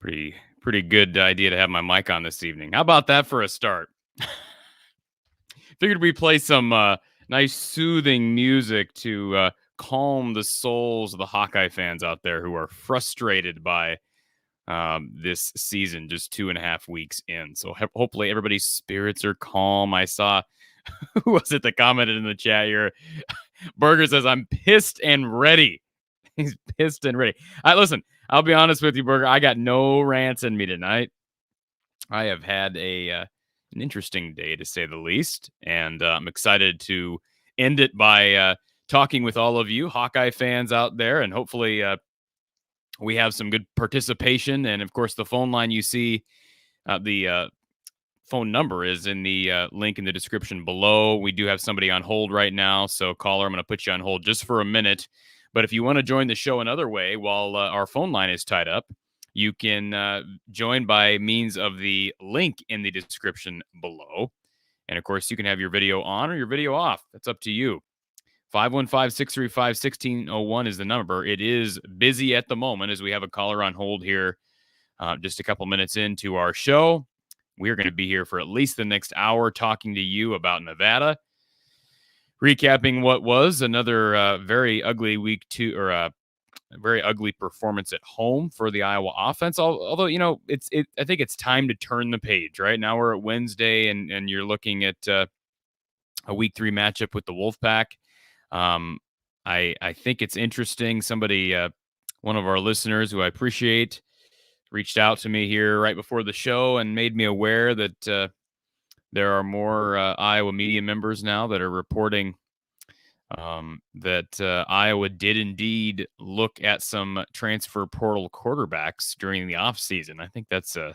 Pretty good idea to have my mic on this evening. How about that for a start? Figured we'd play some nice soothing music to calm the souls of the Hawkeye fans out there who are frustrated by this season, just 2.5 weeks in. So hopefully everybody's spirits are calm. I saw, who was it that commented in the chat here? Burger says, I'm pissed and ready. He's pissed and ready. Listen, I'll be honest with you, Burger. I got no rants in me tonight. I have had an interesting day, to say the least, and I'm excited to end it by talking with all of you Hawkeye fans out there, and hopefully we have some good participation. And of course, the phone line you see, the phone number is in the link in the description below. We do have somebody on hold right now, so caller, I'm going to put you on hold just for a minute. But if you want to join the show another way while our phone line is tied up, you can join by means of the link in the description below. And of course, you can have your video on or your video off. That's up to you. 515-635-1601 is the number. It is busy at the moment as we have a caller on hold here just a couple minutes into our show. We're going to be here for at least the next hour talking to you about Nevada, recapping what was another very ugly week two, or a very ugly performance at home for the Iowa offense. Although, I think it's time to turn the page. Right now we're at Wednesday, and you're looking at a week 3 matchup with the Wolfpack. I think it's interesting. Somebody, one of our listeners who I appreciate, reached out to me here right before the show and made me aware that there are more Iowa media members now that are reporting that Iowa did indeed look at some transfer portal quarterbacks during the offseason. I think that's a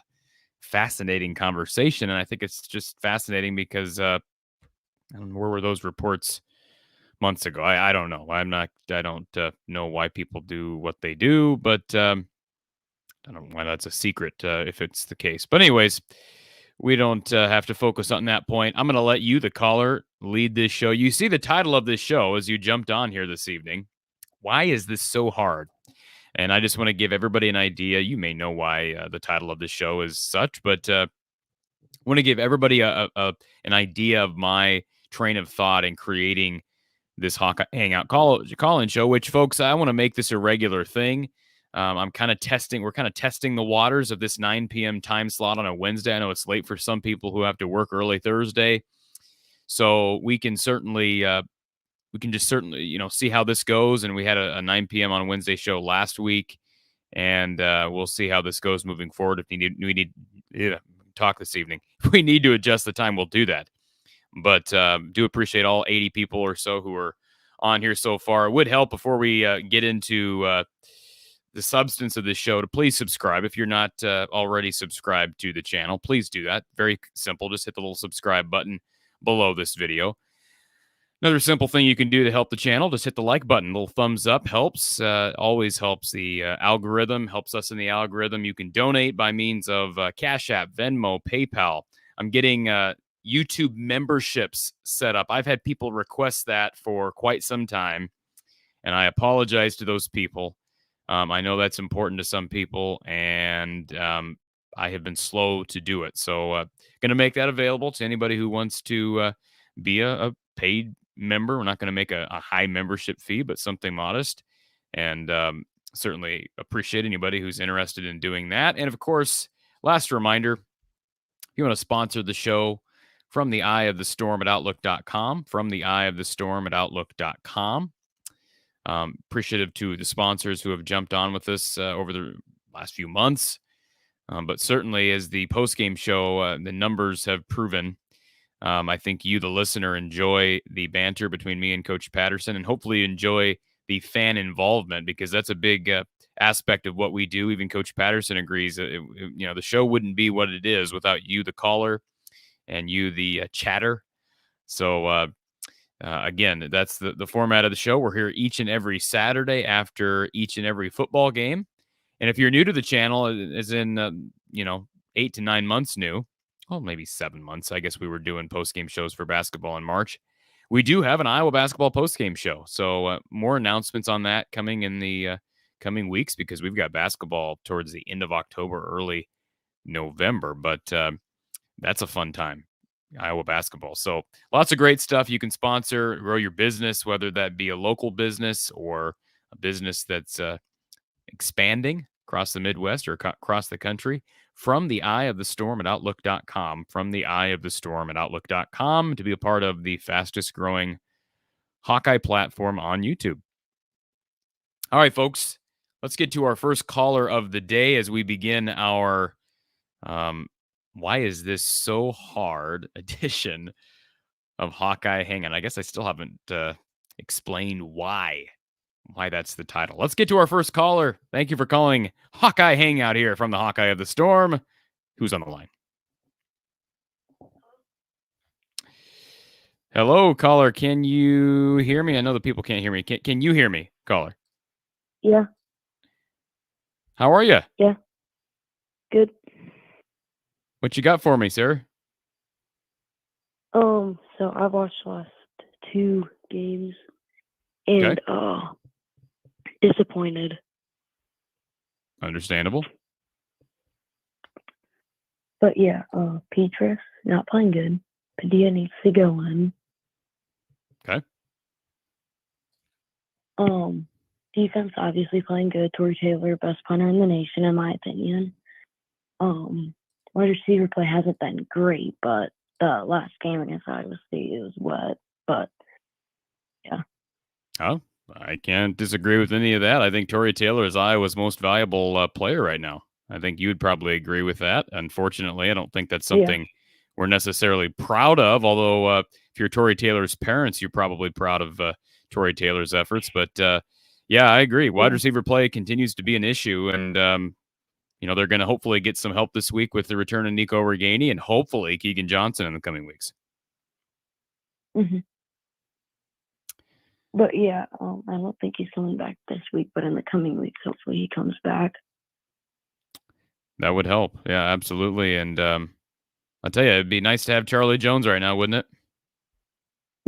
fascinating conversation, and I think it's just fascinating because I don't know, where were those reports months ago? I don't know. I don't know why people do what they do, but I don't know why that's a secret if it's the case. But anyways, we don't have to focus on that point. I'm going to let you, the caller, lead this show. You see the title of this show as you jumped on here this evening. Why is this so hard? And I just want to give everybody an idea. You may know why the title of this show is such, but I want to give everybody an idea of my train of thought in creating this Hawkeye Hangout call-in show, which, folks, I want to make this a regular thing. We're kind of testing the waters of this 9 p.m. time slot on a Wednesday. I know it's late for some people who have to work early Thursday. So we can certainly, see how this goes. And we had a 9 p.m. on Wednesday show last week, and we'll see how this goes moving forward. If we need talk this evening, if we need to adjust the time, we'll do that. But do appreciate all 80 people or so who are on here so far. It would help before we get into the substance of this show to please subscribe. If you're not already subscribed to the channel, please do that. Very simple. Just hit the little subscribe button below this video. Another simple thing you can do to help the channel, just hit the like button. A little thumbs up helps. Always helps the algorithm, helps us in the algorithm. You can donate by means of Cash App, Venmo, PayPal. I'm getting YouTube memberships set up. I've had people request that for quite some time, and I apologize to those people. I know that's important to some people, and I have been slow to do it. So going to make that available to anybody who wants to be a paid member. We're not going to make a high membership fee, but something modest. And certainly appreciate anybody who's interested in doing that. And of course, last reminder, if you want to sponsor the show, From the Eye of the Storm at Outlook.com, From the Eye of the Storm at Outlook.com. Appreciative to the sponsors who have jumped on with us over the last few months. But certainly as the postgame show, the numbers have proven, I think you, the listener, enjoy the banter between me and Coach Patterson, and hopefully enjoy the fan involvement, because that's a big aspect of what we do. Even Coach Patterson agrees that the show wouldn't be what it is without you, the caller, and you, the chatter. So again, that's the format of the show. We're here each and every Saturday after each and every football game. And if you're new to the channel, as in 8 to 9 months new, well, maybe 7 months, I guess we were doing post-game shows for basketball in March. We do have an Iowa basketball post-game show. So more announcements on that coming in the coming weeks because we've got basketball towards the end of October, early November. But that's a fun time, Iowa basketball. So lots of great stuff. You can sponsor, grow your business, whether that be a local business or a business that's expanding across the Midwest or across the country. From the Eye of the Storm at Outlook.com. From the Eye of the Storm at Outlook.com to be a part of the fastest growing Hawkeye platform on YouTube. All right, folks, let's get to our first caller of the day as we begin our Why Is This So Hard edition of Hawkeye Hangout. I guess I still haven't explained why that's the title. Let's get to our first caller. Thank you for calling Hawkeye Hangout here from the Hawkeye of the Storm. Who's on the line? Hello, caller. Can you hear me? I know the people can't hear me. Can you hear me, caller? Yeah. How are you? Yeah. Good. What you got for me, sir? So I watched the last 2 games and disappointed. Understandable. But yeah, Petrus not playing good. Padilla needs to go in. Okay. Defense obviously playing good. Tory Taylor, best punter in the nation, in my opinion. Wide receiver play hasn't been great, but the last game against Iowa State was wet. But yeah. Oh, I can't disagree with any of that. I think Tory Taylor is Iowa's most valuable player right now. I think you would probably agree with that. Unfortunately, I don't think that's something we're necessarily proud of. Although, if you're Tory Taylor's parents, you're probably proud of Tory Taylor's efforts. But yeah, I agree. Wide receiver play continues to be an issue, and they're going to hopefully get some help this week with the return of Nico Reganey and hopefully Keegan Johnson in the coming weeks. Mm-hmm. But yeah, I don't think he's coming back this week, but in the coming weeks, hopefully he comes back. That would help. Yeah, absolutely. And I'll tell you, it'd be nice to have Charlie Jones right now, wouldn't it?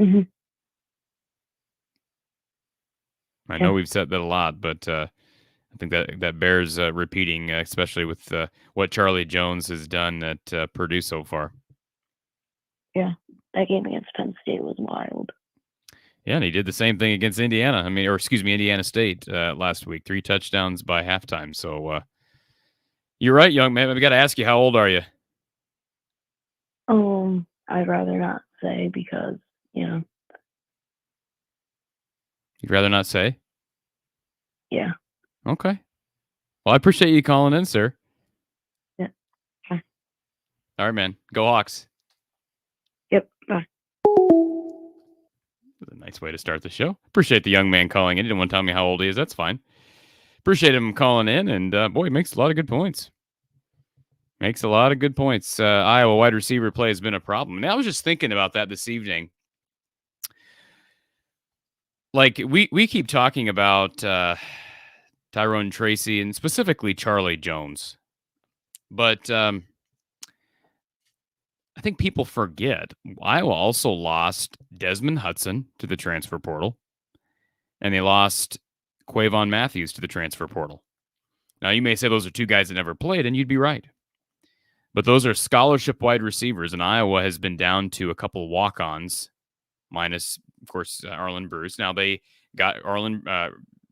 Mm-hmm. I know we've said that a lot, but I think that bears repeating, especially with what Charlie Jones has done at Purdue so far. Yeah, that game against Penn State was wild. Yeah, and he did the same thing against Indiana. Indiana State last week. 3 touchdowns by halftime. So you're right, young man. We got to ask you, how old are you? I'd rather not say because, You'd rather not say? Yeah. Okay. Well, I appreciate you calling in, sir. Yeah. Bye. All right, man. Go Hawks. Yep. Bye. That's a nice way to start the show. Appreciate the young man calling in. He didn't want to tell me how old he is. That's fine. Appreciate him calling in, and boy, he makes a lot of good points. Iowa wide receiver play has been a problem. And I was just thinking about that this evening. Like, we keep talking about Tyrone Tracy and specifically Charlie Jones. But I think people forget Iowa also lost Desmond Hudson to the transfer portal, and they lost Quavon Matthews to the transfer portal. Now, you may say those are 2 guys that never played, and you'd be right. But those are scholarship wide receivers, and Iowa has been down to a couple of walk-ons, minus, of course, Arlen Bruce. Now, they got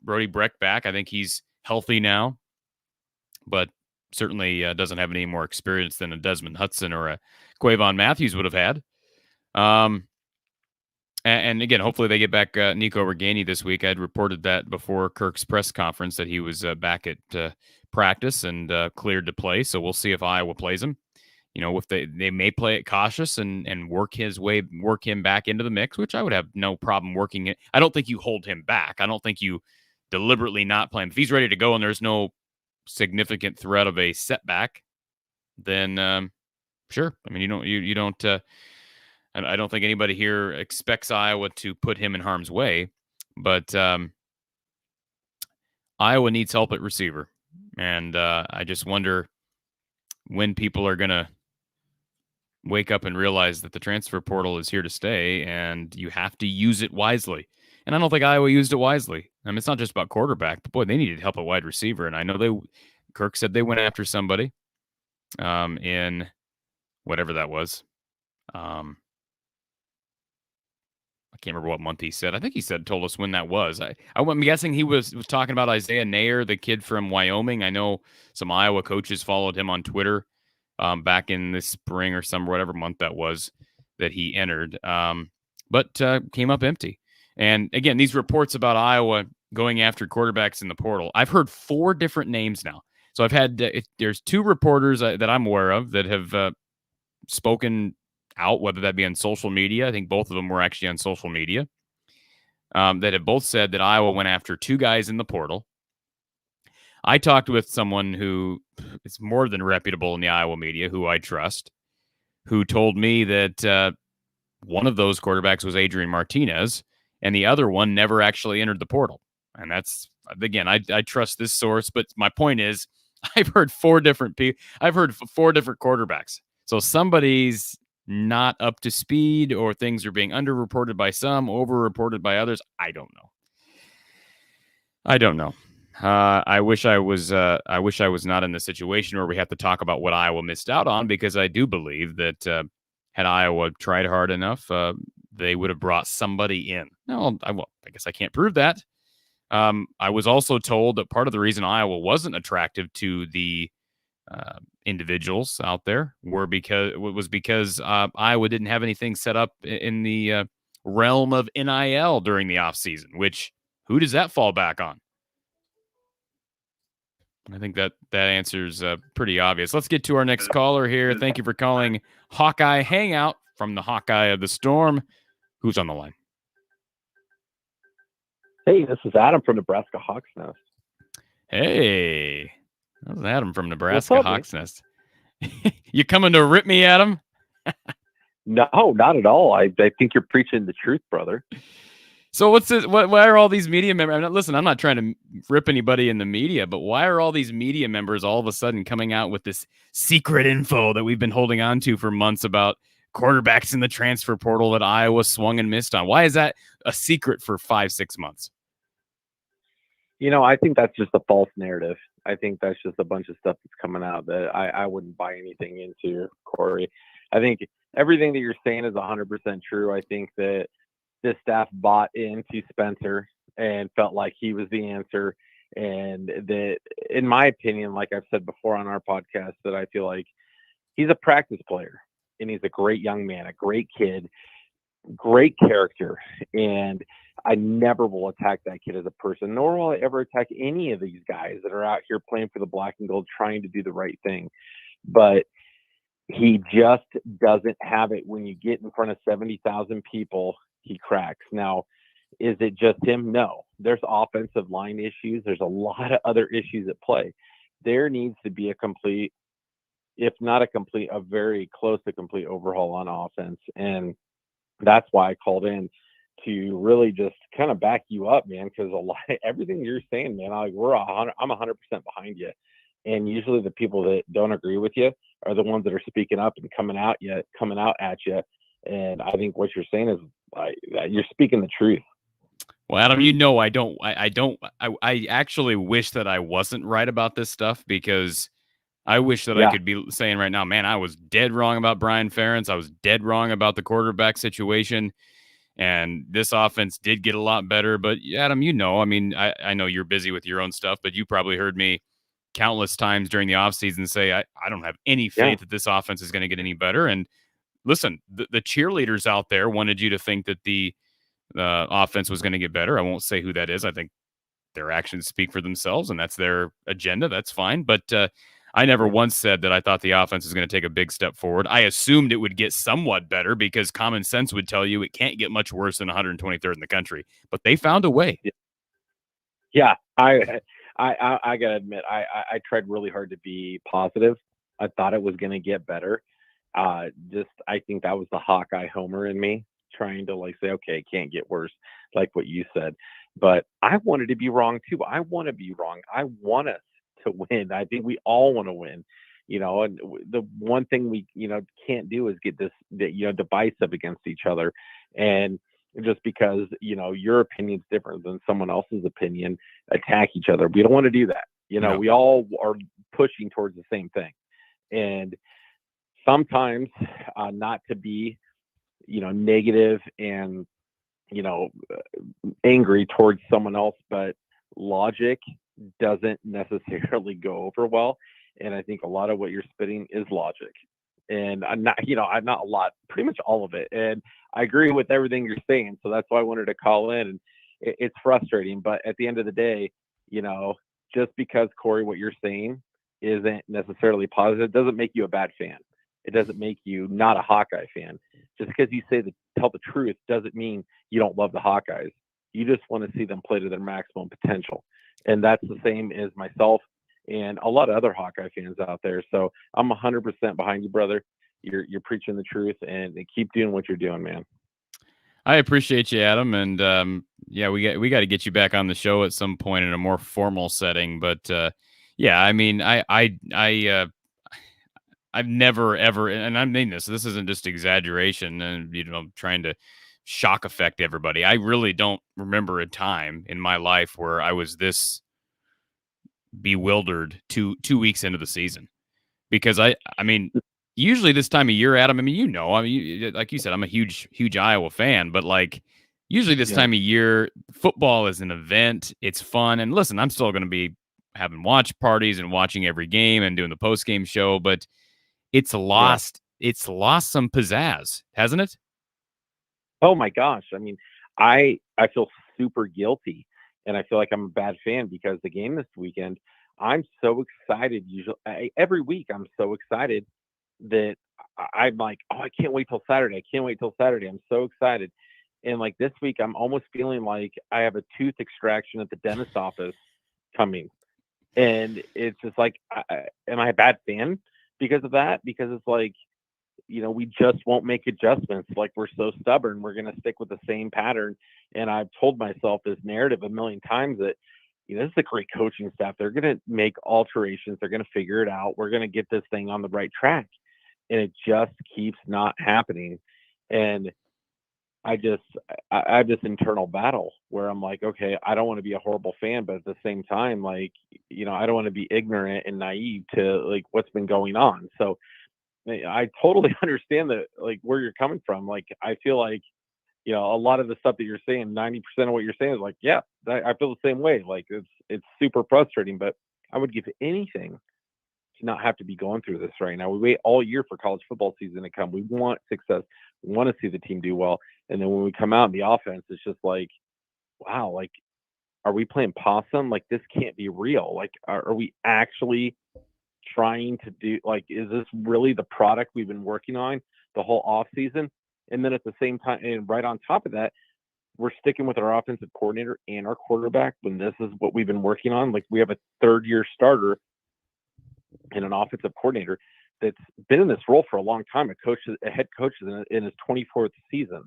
Brody Breck back. I think he's healthy now, but certainly doesn't have any more experience than a Desmond Hudson or a Quavon Matthews would have had. And again, hopefully they get back Nico Reganey this week. I'd reported that before Kirk's press conference that he was back at practice and cleared to play. So we'll see if Iowa plays him. If they may play it cautious and work him back into the mix, which I would have no problem working it. I don't think you hold him back. I don't think you deliberately not play him. If he's ready to go and there's no significant threat of a setback, then sure. I mean, you don't. I don't think anybody here expects Iowa to put him in harm's way, but Iowa needs help at receiver. And I just wonder when people are going to wake up and realize that the transfer portal is here to stay and you have to use it wisely. And I don't think Iowa used it wisely. I mean, it's not just about quarterback, but boy, they needed help at wide receiver. And I know Kirk said they went after somebody in whatever that was. I can't remember what month he said. I think he told us when that was. I'm guessing he was talking about Isaiah Nair, the kid from Wyoming. I know some Iowa coaches followed him on Twitter back in the spring or whatever month that was that he entered, but came up empty. And again, these reports about Iowa going after quarterbacks in the portal, I've heard 4 different names now. So I've had there's 2 reporters that I'm aware of that have spoken out, whether that be on social media. I think both of them were actually on social media, that have both said that Iowa went after 2 guys in the portal. I talked with someone who is more than reputable in the Iowa media, who I trust, who told me that one of those quarterbacks was Adrian Martinez, and the other one never actually entered the portal. And that's, again, I trust this source, but my point is, I've heard 4 different people. I've heard 4 different quarterbacks. So somebody's not up to speed, or things are being underreported by some, overreported by others. I don't know. I wish I was not in the situation where we have to talk about what Iowa missed out on, because I do believe that had Iowa tried hard enough, they would have brought somebody in. No, I guess I can't prove that. I was also told that part of the reason Iowa wasn't attractive to the individuals out there was because Iowa didn't have anything set up in the realm of NIL during the offseason, which who does that fall back on? I think that answer's pretty obvious. Let's get to our next caller here. Thank you for calling Hawkeye Hangout from the Hawkeye of the Storm. Who's on the line? Hey, this is Adam from Nebraska Hawks Nest. Hey, that was Adam from Nebraska Hawks Nest. You coming to rip me, Adam? No, not at all. I think you're preaching the truth, brother. So what's this? Why are all these media members? I'm not trying to rip anybody in the media, but why are all these media members all of a sudden coming out with this secret info that we've been holding on to for months about quarterbacks in the transfer portal that Iowa swung and missed on? Why is that a secret for 5-6 months? I think that's just a false narrative. I think that's just a bunch of stuff that's coming out that I wouldn't buy anything into, Corey. I think everything that you're saying is 100% true. I think that this staff bought into Spencer and felt like he was the answer. And that, in my opinion, like I've said before on our podcast, that I feel like he's a practice player and he's a great young man, a great kid, great character. And I never will attack that kid as a person, nor will I ever attack any of these guys that are out here playing for the black and gold, trying to do the right thing. But he just doesn't have it. When you get in front of 70,000 people, he cracks. Now, is it just him? No. There's offensive line issues. There's a lot of other issues at play. There needs to be a complete, if not a complete, a very close to complete overhaul on offense. And that's why I called in, to really just kind of back you up, man, because everything you're saying, man, I'm 100% behind you. And usually the people that don't agree with you are the ones that are speaking up and coming out at you. And I think what you're saying is you're speaking the truth. Well, Adam, I actually wish that I wasn't right about this stuff, because I wish that I could be saying right now, man, I was dead wrong about Brian Ferentz. I was dead wrong about the quarterback situation. And this offense did get a lot better. But Adam, I know you're busy with your own stuff, but you probably heard me countless times during the offseason say, I don't have any faith that this offense is going to get any better. And listen, the cheerleaders out there wanted you to think that the offense was going to get better. I won't say who that is. I think their actions speak for themselves, and that's their agenda. That's fine. But I never once said that I thought the offense was going to take a big step forward. I assumed it would get somewhat better, because common sense would tell you it can't get much worse than 123rd in the country. But they found a way. Yeah, I gotta admit, I tried really hard to be positive. I thought it was going to get better. I think that was the Hawkeye homer in me, trying to say, okay, it can't get worse, like what you said. But I wanted to be wrong too. I want to be wrong. I want us to win. I think we all want to win, and the one thing we, can't do is get this, divisive against each other. And just because, your opinion's different than someone else's opinion, attack each other. We don't want to do that. No. We all are pushing towards the same thing. And sometimes not to be, negative and, angry towards someone else, but logic doesn't necessarily go over well. And I think a lot of what you're spitting is logic. And I'm not a lot, pretty much all of it. And I agree with everything you're saying. So that's why I wanted to call in. And it's frustrating. But at the end of the day, just because, Corey, what you're saying isn't necessarily positive doesn't make you a bad fan. It doesn't make you not a Hawkeye fan. Just because you tell the truth doesn't mean you don't love the Hawkeyes. You just want to see them play to their maximum potential. And that's the same as myself and a lot of other Hawkeye fans out there. So I'm 100% behind you, brother. You're preaching the truth, and keep doing what you're doing, man. I appreciate you, Adam. And we got to get you back on the show at some point in a more formal setting. But I mean, I've never ever, and I mean this isn't just exaggeration and trying to shock effect everybody. I really don't remember a time in my life where I was this bewildered 2 weeks into the season, because I mean, usually this time of year, Adam, I mean, like you said, I'm a huge Iowa fan, but like usually this time of year, football is an event. It's fun. And listen, I'm still going to be having watch parties and watching every game and doing the post game show, but it's lost some pizzazz, hasn't it? Oh my gosh. I mean, I feel super guilty, and I feel like I'm a bad fan because the game this weekend, I'm so excited. Usually every week I'm so excited that I'm like, oh, I can't wait till Saturday. I'm so excited. And like this week, I'm almost feeling like I have a tooth extraction at the dentist office coming. And it's just like, am I a bad fan because of that? Because it's like, we just won't make adjustments. Like, we're so stubborn. We're going to stick with the same pattern. And I've told myself this narrative a million times that, this is a great coaching staff. They're going to make alterations. They're going to figure it out. We're going to get this thing on the right track. And it just keeps not happening. And I have this internal battle where I'm like, okay, I don't want to be a horrible fan, but at the same time, like, I don't want to be ignorant and naive to like what's been going on. So I totally understand that, like, where you're coming from. Like, I feel like, a lot of the stuff that you're saying, 90% of what you're saying is like, yeah, I feel the same way. Like, it's super frustrating, but I would give anything to not have to be going through this right now. We wait all year for college football season to come. We want success. We want to see the team do well. And then when we come out in the offense, it's just like, wow, like, are we playing possum? Like, this can't be real. Like, are we actually trying to do, like, is this really the product we've been working on the whole off season? And then at the same time, and right on top of that, we're sticking with our offensive coordinator and our quarterback when this is what we've been working on. Like, we have a third-year starter and an offensive coordinator that's been in this role for a long time. A head coach in his 24th season.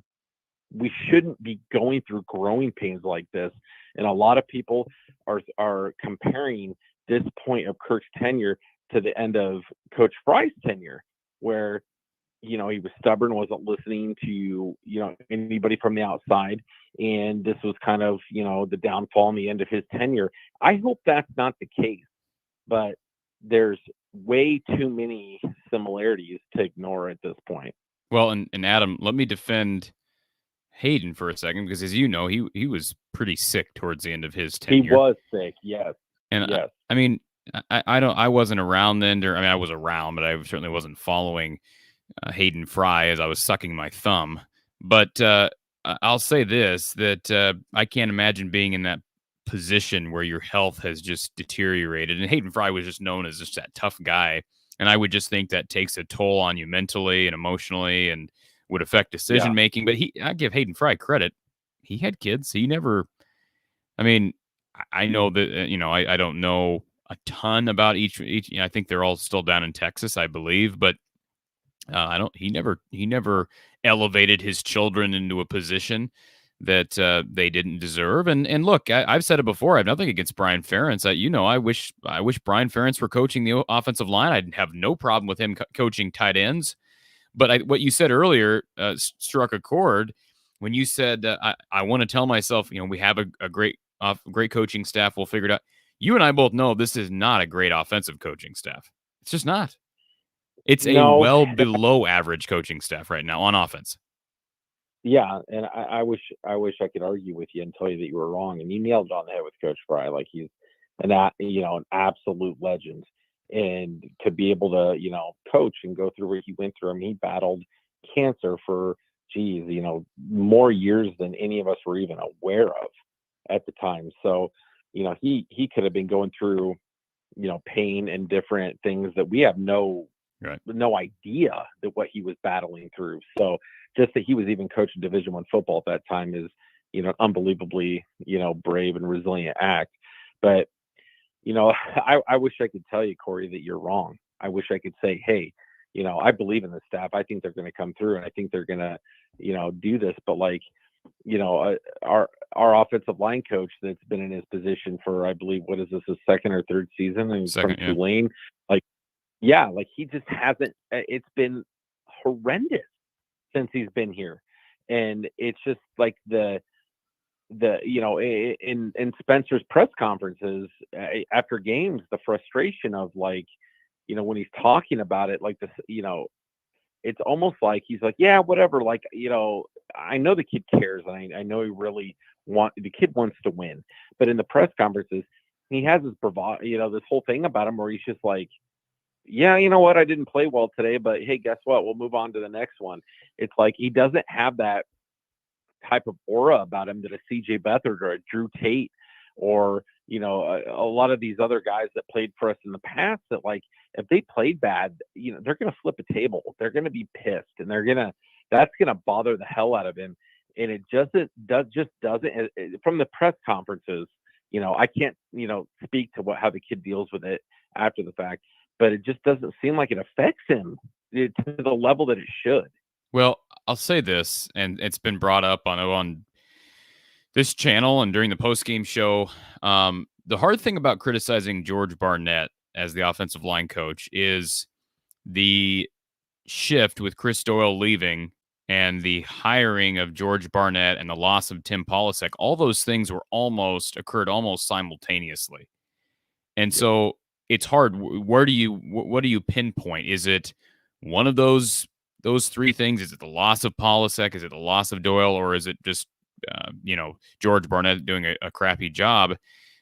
We shouldn't be going through growing pains like this. And a lot of people are comparing this point of Kirk's tenure to the end of Coach Fry's tenure, where, he was stubborn, wasn't listening to, anybody from the outside. And this was kind of, the downfall and the end of his tenure. I hope that's not the case, but there's way too many similarities to ignore at this point. Well, and Adam, let me defend Hayden for a second, because as you know, he was pretty sick towards the end of his tenure. He was sick, yes. And yes. I mean, I wasn't around then. I was around, but I certainly wasn't following Hayden Fry as I was sucking my thumb. But I'll say this, that I can't imagine being in that position where your health has just deteriorated. And Hayden Fry was just known as just that tough guy. And I would just think that takes a toll on you mentally and emotionally and would affect decision making. But I give Hayden Fry credit. He had kids. He never, I mean, I know that, I don't know a ton about each, I think they're all still down in Texas, I believe, but he never elevated his children into a position that they didn't deserve. And look, I've said it before. I have nothing against Brian Ferentz. I wish Brian Ferentz were coaching the offensive line. I'd have no problem with him coaching tight ends. But what you said earlier struck a chord. when you said I want to tell myself, we have a great coaching staff, we'll figure it out. You and I both know this is not a great offensive coaching staff. It's just not. It's a well below average coaching staff right now on offense. Yeah, and I wish I could argue with you and tell you that you were wrong. And you nailed it on the head with Coach Fry. Like, he's an absolute legend. And to be able to coach and go through what he went through. I mean, he battled cancer for more years than any of us were even aware of at the time. So he could have been going through pain and different things that we have no idea that what he was battling through. So just that he was even coaching Division I football at that time is unbelievably brave and resilient act. But I wish I could tell you, Corey, that you're wrong. I wish I could say, hey, I believe in the staff. I think they're going to come through, and I think they're going to do this. But our offensive line coach that's been in his position for, I believe, what is this, his second or third season, and he's from Tulane. He just hasn't. It's been horrendous since he's been here, and it's just like in Spencer's press conferences after games, the frustration of when he's talking about it, like this, it's almost like he's like, yeah, whatever. I know the kid cares, and I know the kid wants to win, but in the press conferences, he has this bravado, this whole thing about him where he's just like, yeah, you know what? I didn't play well today, but hey, guess what? We'll move on to the next one. It's like he doesn't have that type of aura about him that a CJ Beathard or a Drew Tate or, a lot of these other guys that played for us in the past that, if they played bad, they're going to flip a table. They're going to be pissed, and that's going to bother the hell out of him. And it doesn't from the press conferences, I can't, speak to how the kid deals with it after the fact, but it just doesn't seem like it affects him to the level that it should. Well, I'll say this, and it's been brought up on this channel and during the post-game show. The hard thing about criticizing George Barnett as the offensive line coach is the shift with Chris Doyle leaving and the hiring of George Barnett and the loss of Tim Polasek. All those things occurred almost simultaneously. And so it's hard. What do you pinpoint? Is it one of those three things? Is it the loss of Polasek? Is it the loss of Doyle? Or is it just, George Barnett doing a crappy job?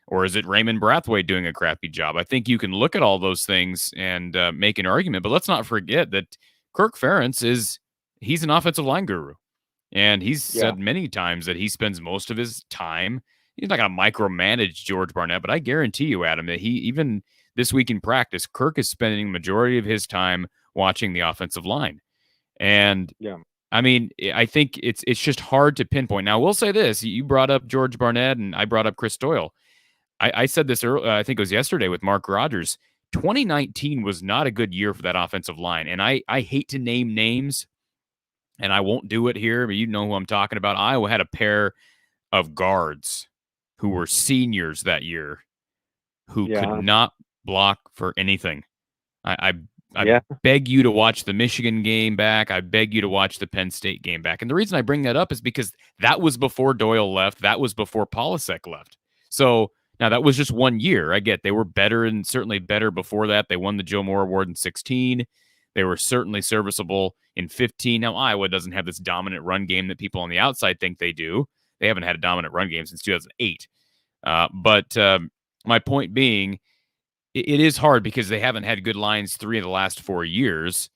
Or is it Raymond Brathwaite doing a crappy job? I think you can look at all those things and make an argument, but let's not forget that Kirk Ferentz he's an offensive line guru. And he's said many times that he spends most of his time, he's not going to micromanage George Barnett, but I guarantee you, Adam, that even this week in practice, Kirk is spending the majority of his time watching the offensive line. And I mean, I think it's just hard to pinpoint. Now, we'll say this. You brought up George Barnett and I brought up Chris Doyle. I said this earlier, I think it was yesterday with Mark Rogers. 2019 was not a good year for that offensive line. And I hate to name names, and I won't do it here, but you know who I'm talking about. Iowa had a pair of guards who were seniors that year who could not block for anything. I beg you to watch the Michigan game back. I beg you to watch the Penn State game back. And the reason I bring that up is because that was before Doyle left. That was before Polasek left. So now that was just 1 year. I get they were better and certainly better before that. They won the Joe Moore Award in 2016. They were certainly serviceable in 2015. Now, Iowa doesn't have this dominant run game that people on the outside think they do. They haven't had a dominant run game since 2008. But my point being, it is hard because they haven't had good lines 3 of the last 4 years.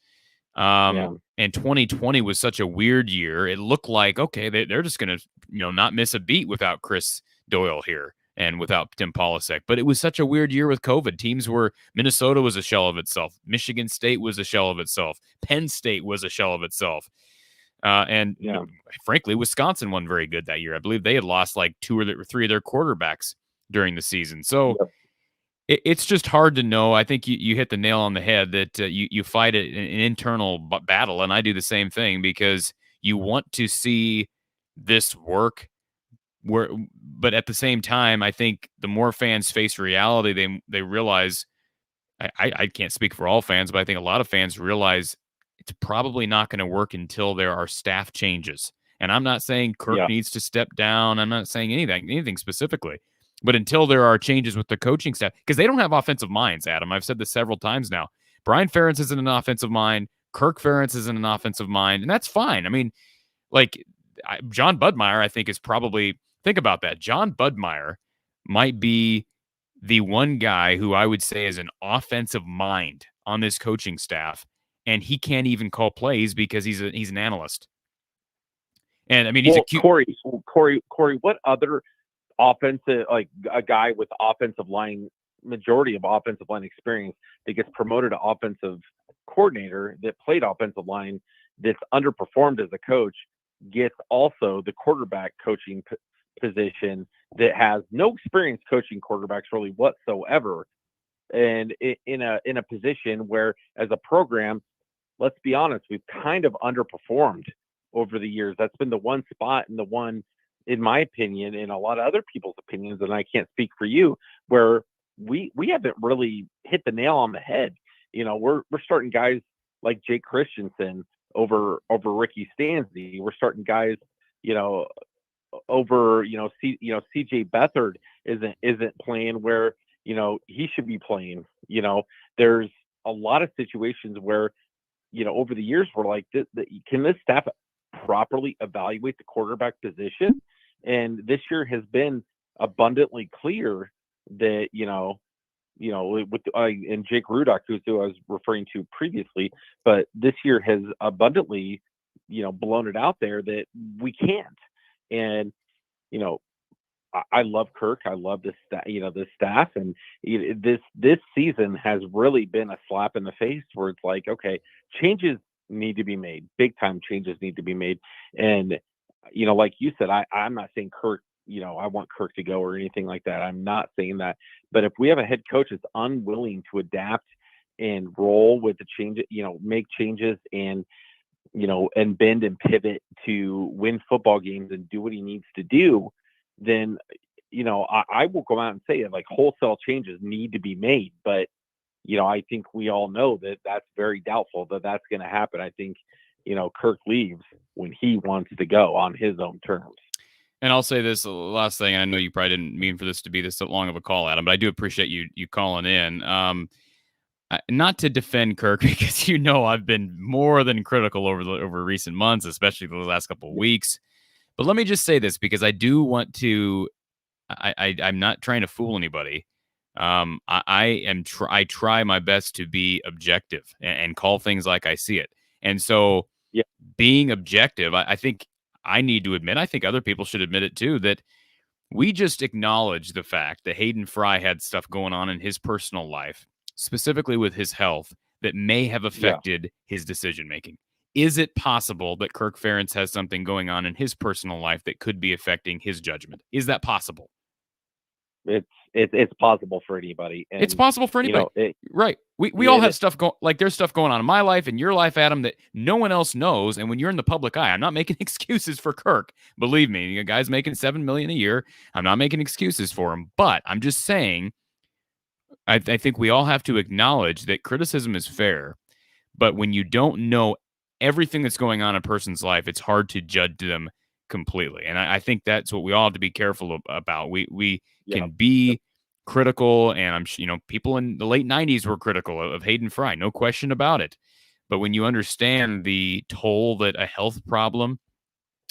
And 2020 was such a weird year. It looked like, okay, they're just going to not miss a beat without Chris Doyle here and without Tim Polasek. But it was such a weird year with COVID. Minnesota was a shell of itself. Michigan State was a shell of itself. Penn State was a shell of itself. Frankly, Wisconsin won very good that year. I believe they had lost like 2 or 3 of their quarterbacks during the season. So it's just hard to know. I think you hit the nail on the head that you fight an internal battle, and I do the same thing because you want to see this work. But at the same time, I think the more fans face reality, they realize. I can't speak for all fans, but I think a lot of fans realize it's probably not going to work until there are staff changes. And I'm not saying Kirk Yeah. needs to step down. I'm not saying anything specifically. But until there are changes with the coaching staff, because they don't have offensive minds, Adam. I've said this several times now. Brian Ferentz isn't an offensive mind. Kirk Ferentz isn't an offensive mind. And that's fine. I mean, like John Budmeyer, I think is probably, think about that. John Budmeyer might be the one guy who I would say is an offensive mind on this coaching staff, and he can't even call plays because he's an analyst. And I mean, he's Corey, what other offensive, like a guy with majority of offensive line experience that gets promoted to offensive coordinator that played offensive line that's underperformed as a coach gets also the quarterback coaching position that has no experience coaching quarterbacks really whatsoever, and in a position where as a program, let's be honest, we've kind of underperformed over the years. That's been the one spot and the one, in my opinion, and a lot of other people's opinions, and I can't speak for you, where we haven't really hit the nail on the head. You know, we're starting guys like Jake Christensen over Ricky Stanzi. We're starting guys, you know, over CJ Beathard isn't playing where, you know, he should be playing. You know, there's a lot of situations where, you know, over the years we're like, can this staff properly evaluate the quarterback position? And this year has been abundantly clear that, you know, with and Jake Rudock, who I was referring to previously, but this year has abundantly, you know, blown it out there that we can't. And, you know, I love Kirk. I love this staff, and this season has really been a slap in the face where it's like, okay, changes need to be made. Big time changes need to be made. And, you know, like you said, I'm not saying Kirk, you know, I want Kirk to go or anything like that. I'm not saying that. But if we have a head coach that's unwilling to adapt and roll with the change, you know, make changes and, you know, and bend and pivot to win football games and do what he needs to do, then, you know, I will go out and say it, like, wholesale changes need to be made. But, you know, I think we all know that that's very doubtful that that's going to happen. I think, you know, Kirk leaves when he wants to go on his own terms. And I'll say this last thing. I know you probably didn't mean for this to be this long of a call, Adam, but I do appreciate you calling in. Not to defend Kirk, because, you know, I've been more than critical over recent months, especially the last couple of weeks. But let me just say this, because I do want to. I'm not trying to fool anybody. I try my best to be objective and call things like I see it. And so, yeah, being objective, I think I need to admit, I think other people should admit it too, that we just acknowledge the fact that Hayden Fry had stuff going on in his personal life, specifically with his health, that may have affected his decision making. Is it possible that Kirk Ferentz has something going on in his personal life that could be affecting his judgment? Is that possible? It's possible for anybody. And, it's possible for anybody, you know, right? We all have stuff going, like there's stuff going on in my life and your life, Adam, that no one else knows. And when you're in the public eye, I'm not making excuses for Kirk. Believe me, a guy's making $7 million a year. I'm not making excuses for him, but I'm just saying, I think we all have to acknowledge that criticism is fair, but when you don't know everything that's going on in a person's life, it's hard to judge them completely. And I think that's what we all have to be careful about. We can be critical, and I'm, you know, people in the late 90s were critical of Hayden Fry, no question about it. But when you understand the toll that a health problem,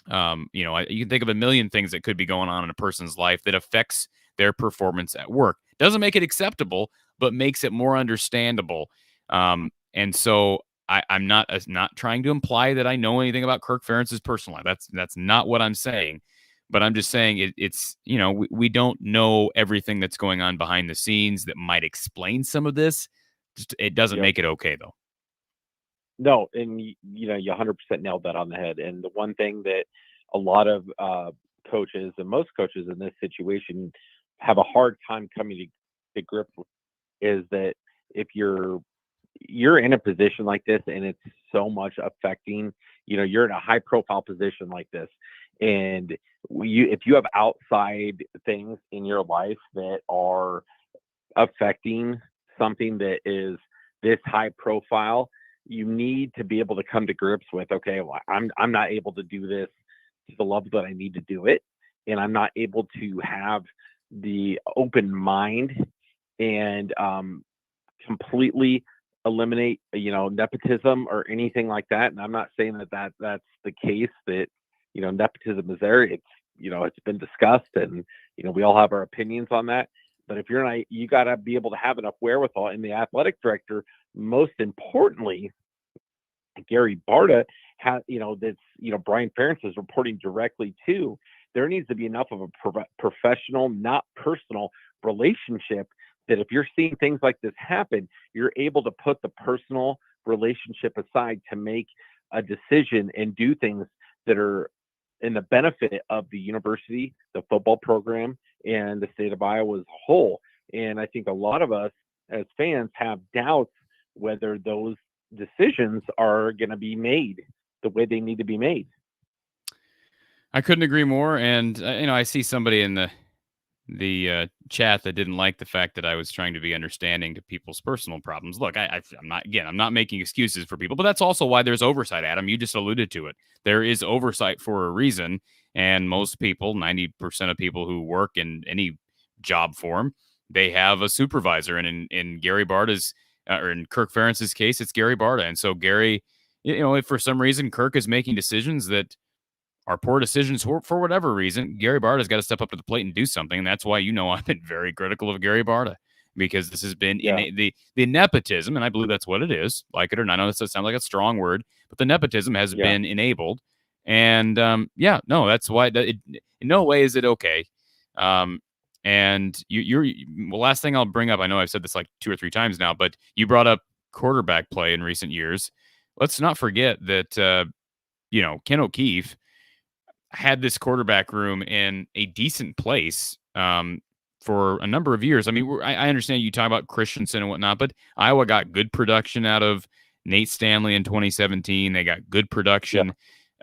you know, you can think of a million things that could be going on in a person's life that affects their performance at work. Doesn't make it acceptable, but makes it more understandable. And so I'm not trying to imply that I know anything about Kirk Ferentz's personal life. That's not what I'm saying. But I'm just saying it's, you know, we don't know everything that's going on behind the scenes that might explain some of this. Just, it doesn't make it okay, though. No, and you know, you 100% nailed that on the head. And the one thing that a lot of coaches and most coaches in this situation have a hard time coming to grips with is that if you're in a position like this and it's so much affecting, you know, you're in a high profile position like this, and if you have outside things in your life that are affecting something that is this high profile, you need to be able to come to grips with, okay, well, I'm not able to do this to the level that I need to do it, and I'm not able to have the open mind and completely eliminate, nepotism or anything like that. And I'm not saying that that's the case, that, nepotism is there. It's, it's been discussed, and, we all have our opinions on that. But if you're not, you got to be able to have enough wherewithal. And the athletic director, most importantly, Gary Barta, has, Brian Ferentz is reporting directly to. There needs to be enough of a professional, not personal relationship, that if you're seeing things like this happen, you're able to put the personal relationship aside to make a decision and do things that are in the benefit of the university, the football program, and the state of Iowa as a whole. And I think a lot of us as fans have doubts whether those decisions are going to be made the way they need to be made. I couldn't agree more. And, I see somebody in the chat that didn't like the fact that I was trying to be understanding to people's personal problems. Look, I'm not making excuses for people, but that's also why there's oversight, Adam. You just alluded to it. There is oversight for a reason. And most people, 90% of people who work in any job form, they have a supervisor. And in Gary Barta's, or in Kirk Ferentz's case, it's Gary Barta. And so Gary, if for some reason Kirk is making decisions that are poor decisions for whatever reason, Gary Barta's got to step up to the plate and do something. And that's why, I've been very critical of Gary Barta, because this has been the nepotism, and I believe that's what it is, like it or not. I know that sounds like a strong word, but the nepotism has been enabled. And that's why in no way is it okay. And last thing I'll bring up, I know I've said this like 2 or 3 times now, but you brought up quarterback play in recent years. Let's not forget that, Ken O'Keefe had this quarterback room in a decent place for a number of years. I mean, I understand you talk about Christensen and whatnot, but Iowa got good production out of Nate Stanley in 2017. They got good production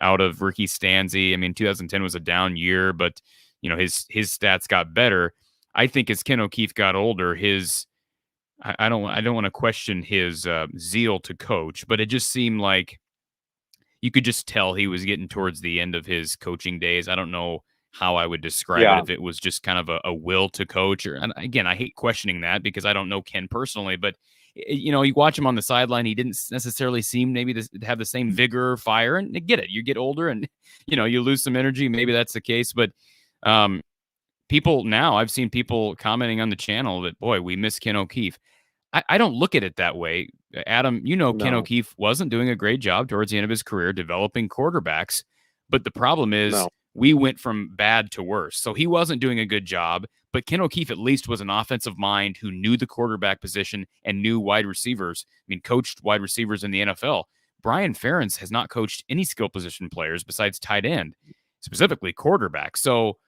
out of Ricky Stanzi. I mean, 2010 was a down year, but his stats got better. I think as Ken O'Keefe got older, I don't want to question his zeal to coach, but it just seemed like you could just tell he was getting towards the end of his coaching days. I don't know how I would describe it, if it was just kind of a will to coach. And again, I hate questioning that because I don't know Ken personally, but you watch him on the sideline, he didn't necessarily seem maybe to have the same vigor or fire. And I get it. You get older and, you lose some energy. Maybe that's the case. But people now, I've seen people commenting on the channel that, boy, we miss Ken O'Keefe. I don't look at it that way. Adam, Ken O'Keefe wasn't doing a great job towards the end of his career developing quarterbacks. But the problem is we went from bad to worse. So he wasn't doing a good job. But Ken O'Keefe at least was an offensive mind who knew the quarterback position and knew wide receivers. I mean, coached wide receivers in the NFL. Brian Ferentz has not coached any skill position players besides tight end, specifically quarterback. So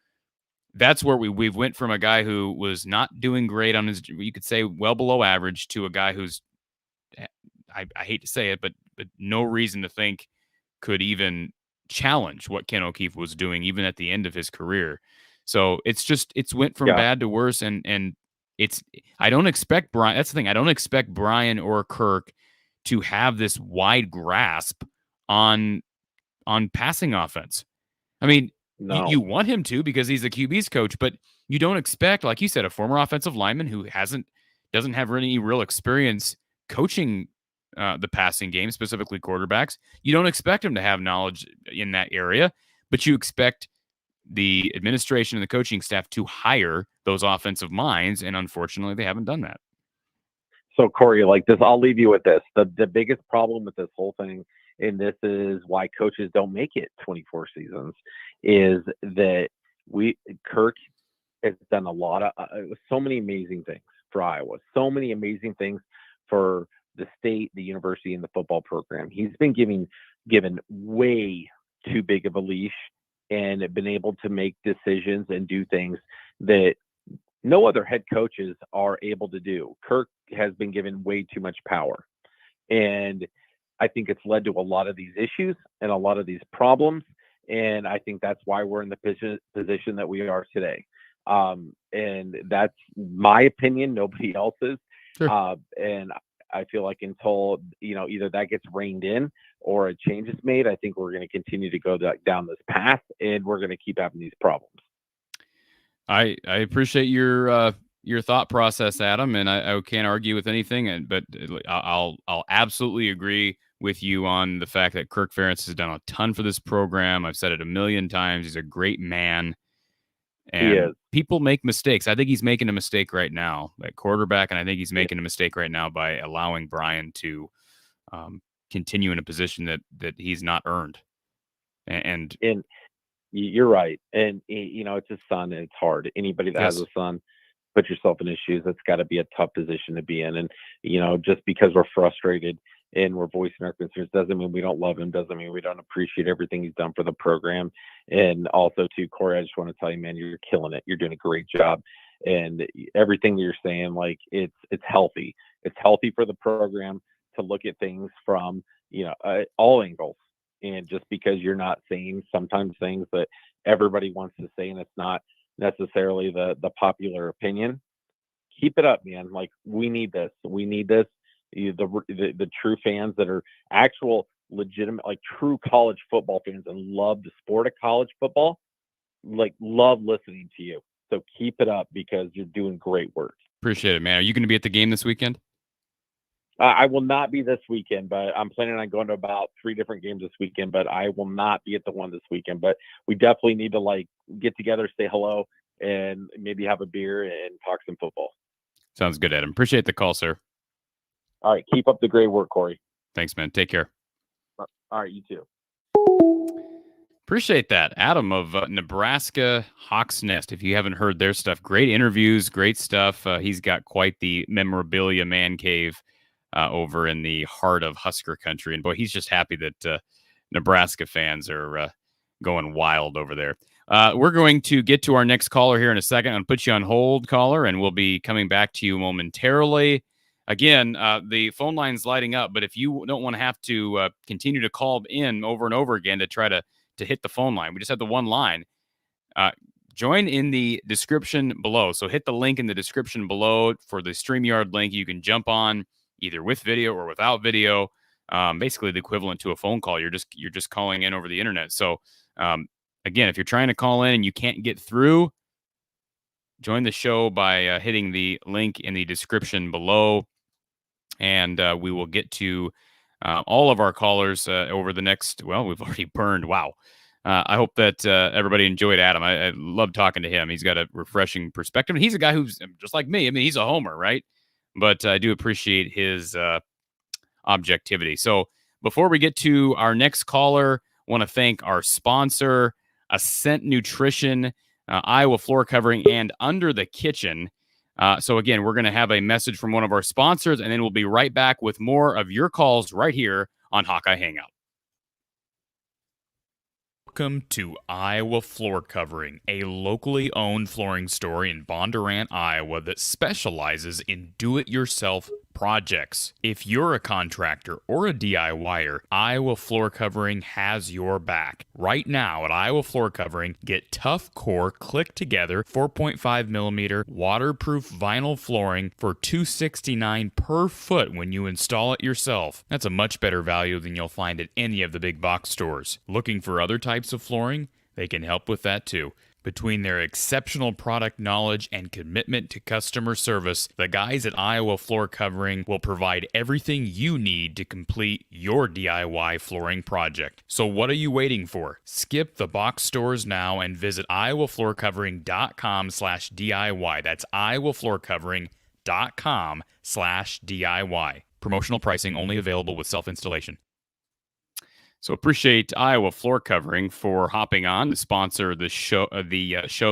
that's where we went from a guy who was not doing great on his, you could say, well below average, to a guy who's, I hate to say it, but no reason to think could even challenge what Ken O'Keefe was doing, even at the end of his career. So it's went from bad to worse. And I don't expect Brian, that's the thing. I don't expect Brian or Kirk to have this wide grasp on passing offense. I mean, you want him to because he's a QB's coach, but you don't expect, like you said, a former offensive lineman who doesn't have any real experience coaching the passing game, specifically quarterbacks. You don't expect him to have knowledge in that area, but you expect the administration and the coaching staff to hire those offensive minds, and unfortunately, they haven't done that. So, Corey, like this, I'll leave you with this. The biggest problem with this whole thing, and this is why coaches don't make it 24 seasons, is that Kirk has done a lot of so many amazing things for Iowa, so many amazing things for the state, the university, and the football program. He's been given way too big of a leash and been able to make decisions and do things that no other head coaches are able to do. Kirk has been given way too much power. And I think it's led to a lot of these issues and a lot of these problems. And I think that's why we're in the position that we are today. And that's my opinion, nobody else's. Sure. And I feel like until, either that gets reined in or a change is made, I think we're going to continue to go down this path, and we're going to keep having these problems. I appreciate your thought process, Adam, and I can't argue with anything. But I'll absolutely agree with you on the fact that Kirk Ferentz has done a ton for this program. I've said it a million times. He's a great man, and people make mistakes. I think he's making a mistake right now at quarterback, and I think he's making a mistake right now by allowing Brian to continue in a position that he's not earned. And you're right. And, it's his son, and it's hard. Anybody that has a son, put yourself in his shoes. That's got to be a tough position to be in. And, just because we're frustrated and we're voicing our concerns doesn't mean we don't love him, doesn't mean we don't appreciate everything he's done for the program. And also, too, Corey, I just want to tell you, man, you're killing it. You're doing a great job. And everything that you're saying, like, it's healthy. It's healthy for the program to look at things from, all angles. And just because you're not saying sometimes things that everybody wants to say, and it's not necessarily the popular opinion, keep it up, man. Like, we need this. We need this. The true fans that are actual, legitimate, like true college football fans and love the sport of college football, like, love listening to you. So keep it up, because you're doing great work. Appreciate it, man. Are you going to be at the game this weekend? I will not be this weekend, but I'm planning on going to about 3 different games this weekend, but I will not be at the one this weekend. But we definitely need to get together, say hello, and maybe have a beer and talk some football. Sounds good, Adam. Appreciate the call, sir. All right. Keep up the great work, Corey. Thanks, man. Take care. All right. You too. Appreciate that. Adam of Nebraska Hawk's Nest. If you haven't heard their stuff, great interviews, great stuff. He's got quite the memorabilia man cave over in the heart of Husker country. And boy, he's just happy that Nebraska fans are going wild over there. We're going to get to our next caller here in a second. I'm going to put you on hold, caller, and we'll be coming back to you momentarily. Again, the phone line's lighting up, but if you don't want to have to continue to call in over and over again to try to hit the phone line, we just have the one line. Join in the description below. So hit the link in the description below for the StreamYard link. You can jump on either with video or without video. Basically the equivalent to a phone call. You're just calling in over the internet. So again, if you're trying to call in and you can't get through, join the show by hitting the link in the description below, and we will get to all of our callers over the next. Well, we've already burned. Wow. I hope that everybody enjoyed Adam. I love talking to him. He's got a refreshing perspective. He's a guy who's just like me. I mean, he's a homer, right? But I do appreciate his objectivity. So before we get to our next caller, I want to thank our sponsor, Ascent Nutrition, Iowa Floor Covering, and Under the Kitchen. So again, we're going to have a message from one of our sponsors, and then we'll be right back with more of your calls right here on Hawkeye Hangout. Welcome to Iowa Floor Covering, a locally owned flooring store in Bondurant, Iowa that specializes in do-it-yourself projects. If you're a contractor or a DIYer, Iowa Floor Covering has your back. Right now at Iowa Floor Covering, get tough core click-together 4.5mm waterproof vinyl flooring for $269 per foot when you install it yourself. That's a much better value than you'll find at any of the big box stores. Looking for other types of flooring? They can help with that too. Between their exceptional product knowledge and commitment to customer service, the guys at Iowa Floor Covering will provide everything you need to complete your DIY flooring project. So what are you waiting for? Skip the box stores now and visit iowafloorcovering.com/DIY. That's iowafloorcovering.com/DIY. Promotional pricing only available with self-installation. So appreciate Iowa Floor Covering for hopping on to sponsor the show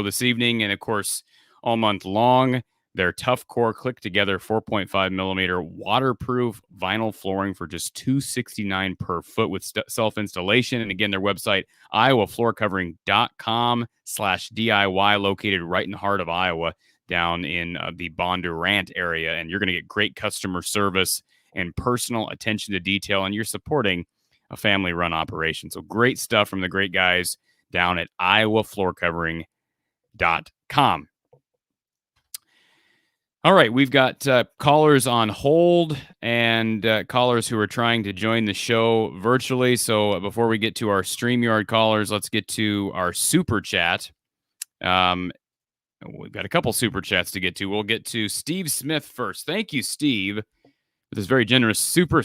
this evening, and of course all month long. Their tough core click together 4.5mm waterproof vinyl flooring for just $269 per foot with self installation. And again, their website iowafloorcovering.com/DIY, located right in the heart of Iowa, down in the Bondurant area, and you're going to get great customer service and personal attention to detail, and you're supporting a family-run operation. So great stuff from the great guys down at iowafloorcovering.com. All right, we've got callers on hold and callers who are trying to join the show virtually. So before we get to our StreamYard callers, let's get to our super chat. We've got a couple super chats to get to. We'll get to Steve Smith first. Thank you, Steve, for this very generous super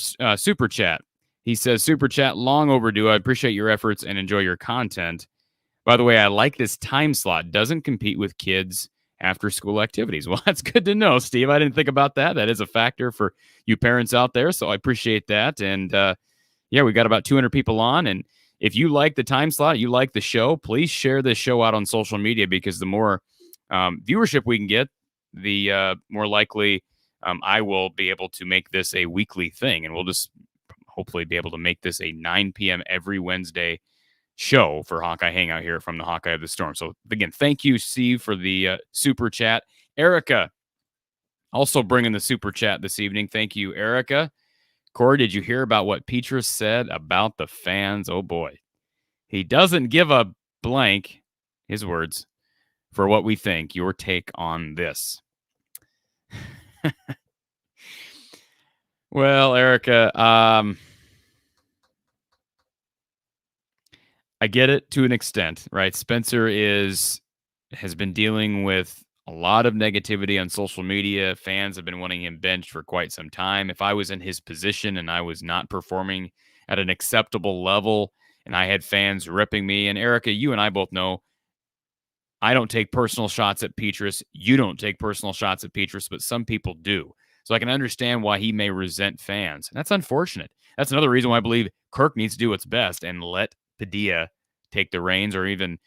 chat. He says, super chat, long overdue. I appreciate your efforts and enjoy your content. By the way, I like this time slot. Doesn't compete with kids' after school activities. Well, that's good to know, Steve. I didn't think about that. That is a factor for you parents out there. So I appreciate that. And yeah, we got about 200 people on. And if you like the time slot, you like the show, please share this show out on social media, because the more viewership we can get, the more likely I will be able to make this a weekly thing. And we'll just hopefully be able to make this a 9 p.m. every Wednesday show for Hawkeye Hangout here from the Hawkeye of the Storm. So again, thank you, Steve, for the super chat. Erica also bringing the super chat this evening. Thank you, Erica. Corey, did you hear about what Petrus said about the fans? Oh boy, he doesn't give a blank, his words, for what we think. Your take on this? Well, Erica, I get it to an extent, right? Spencer has been dealing with a lot of negativity on social media. Fans have been wanting him benched for quite some time. If I was in his position and I was not performing at an acceptable level and I had fans ripping me, and Erica, you and I both know I don't take personal shots at Petrus. You don't take personal shots at Petrus, but some people do. So I can understand why he may resent fans. And that's unfortunate. That's another reason why I believe Kirk needs to do what's best and let Padilla take the reins, or even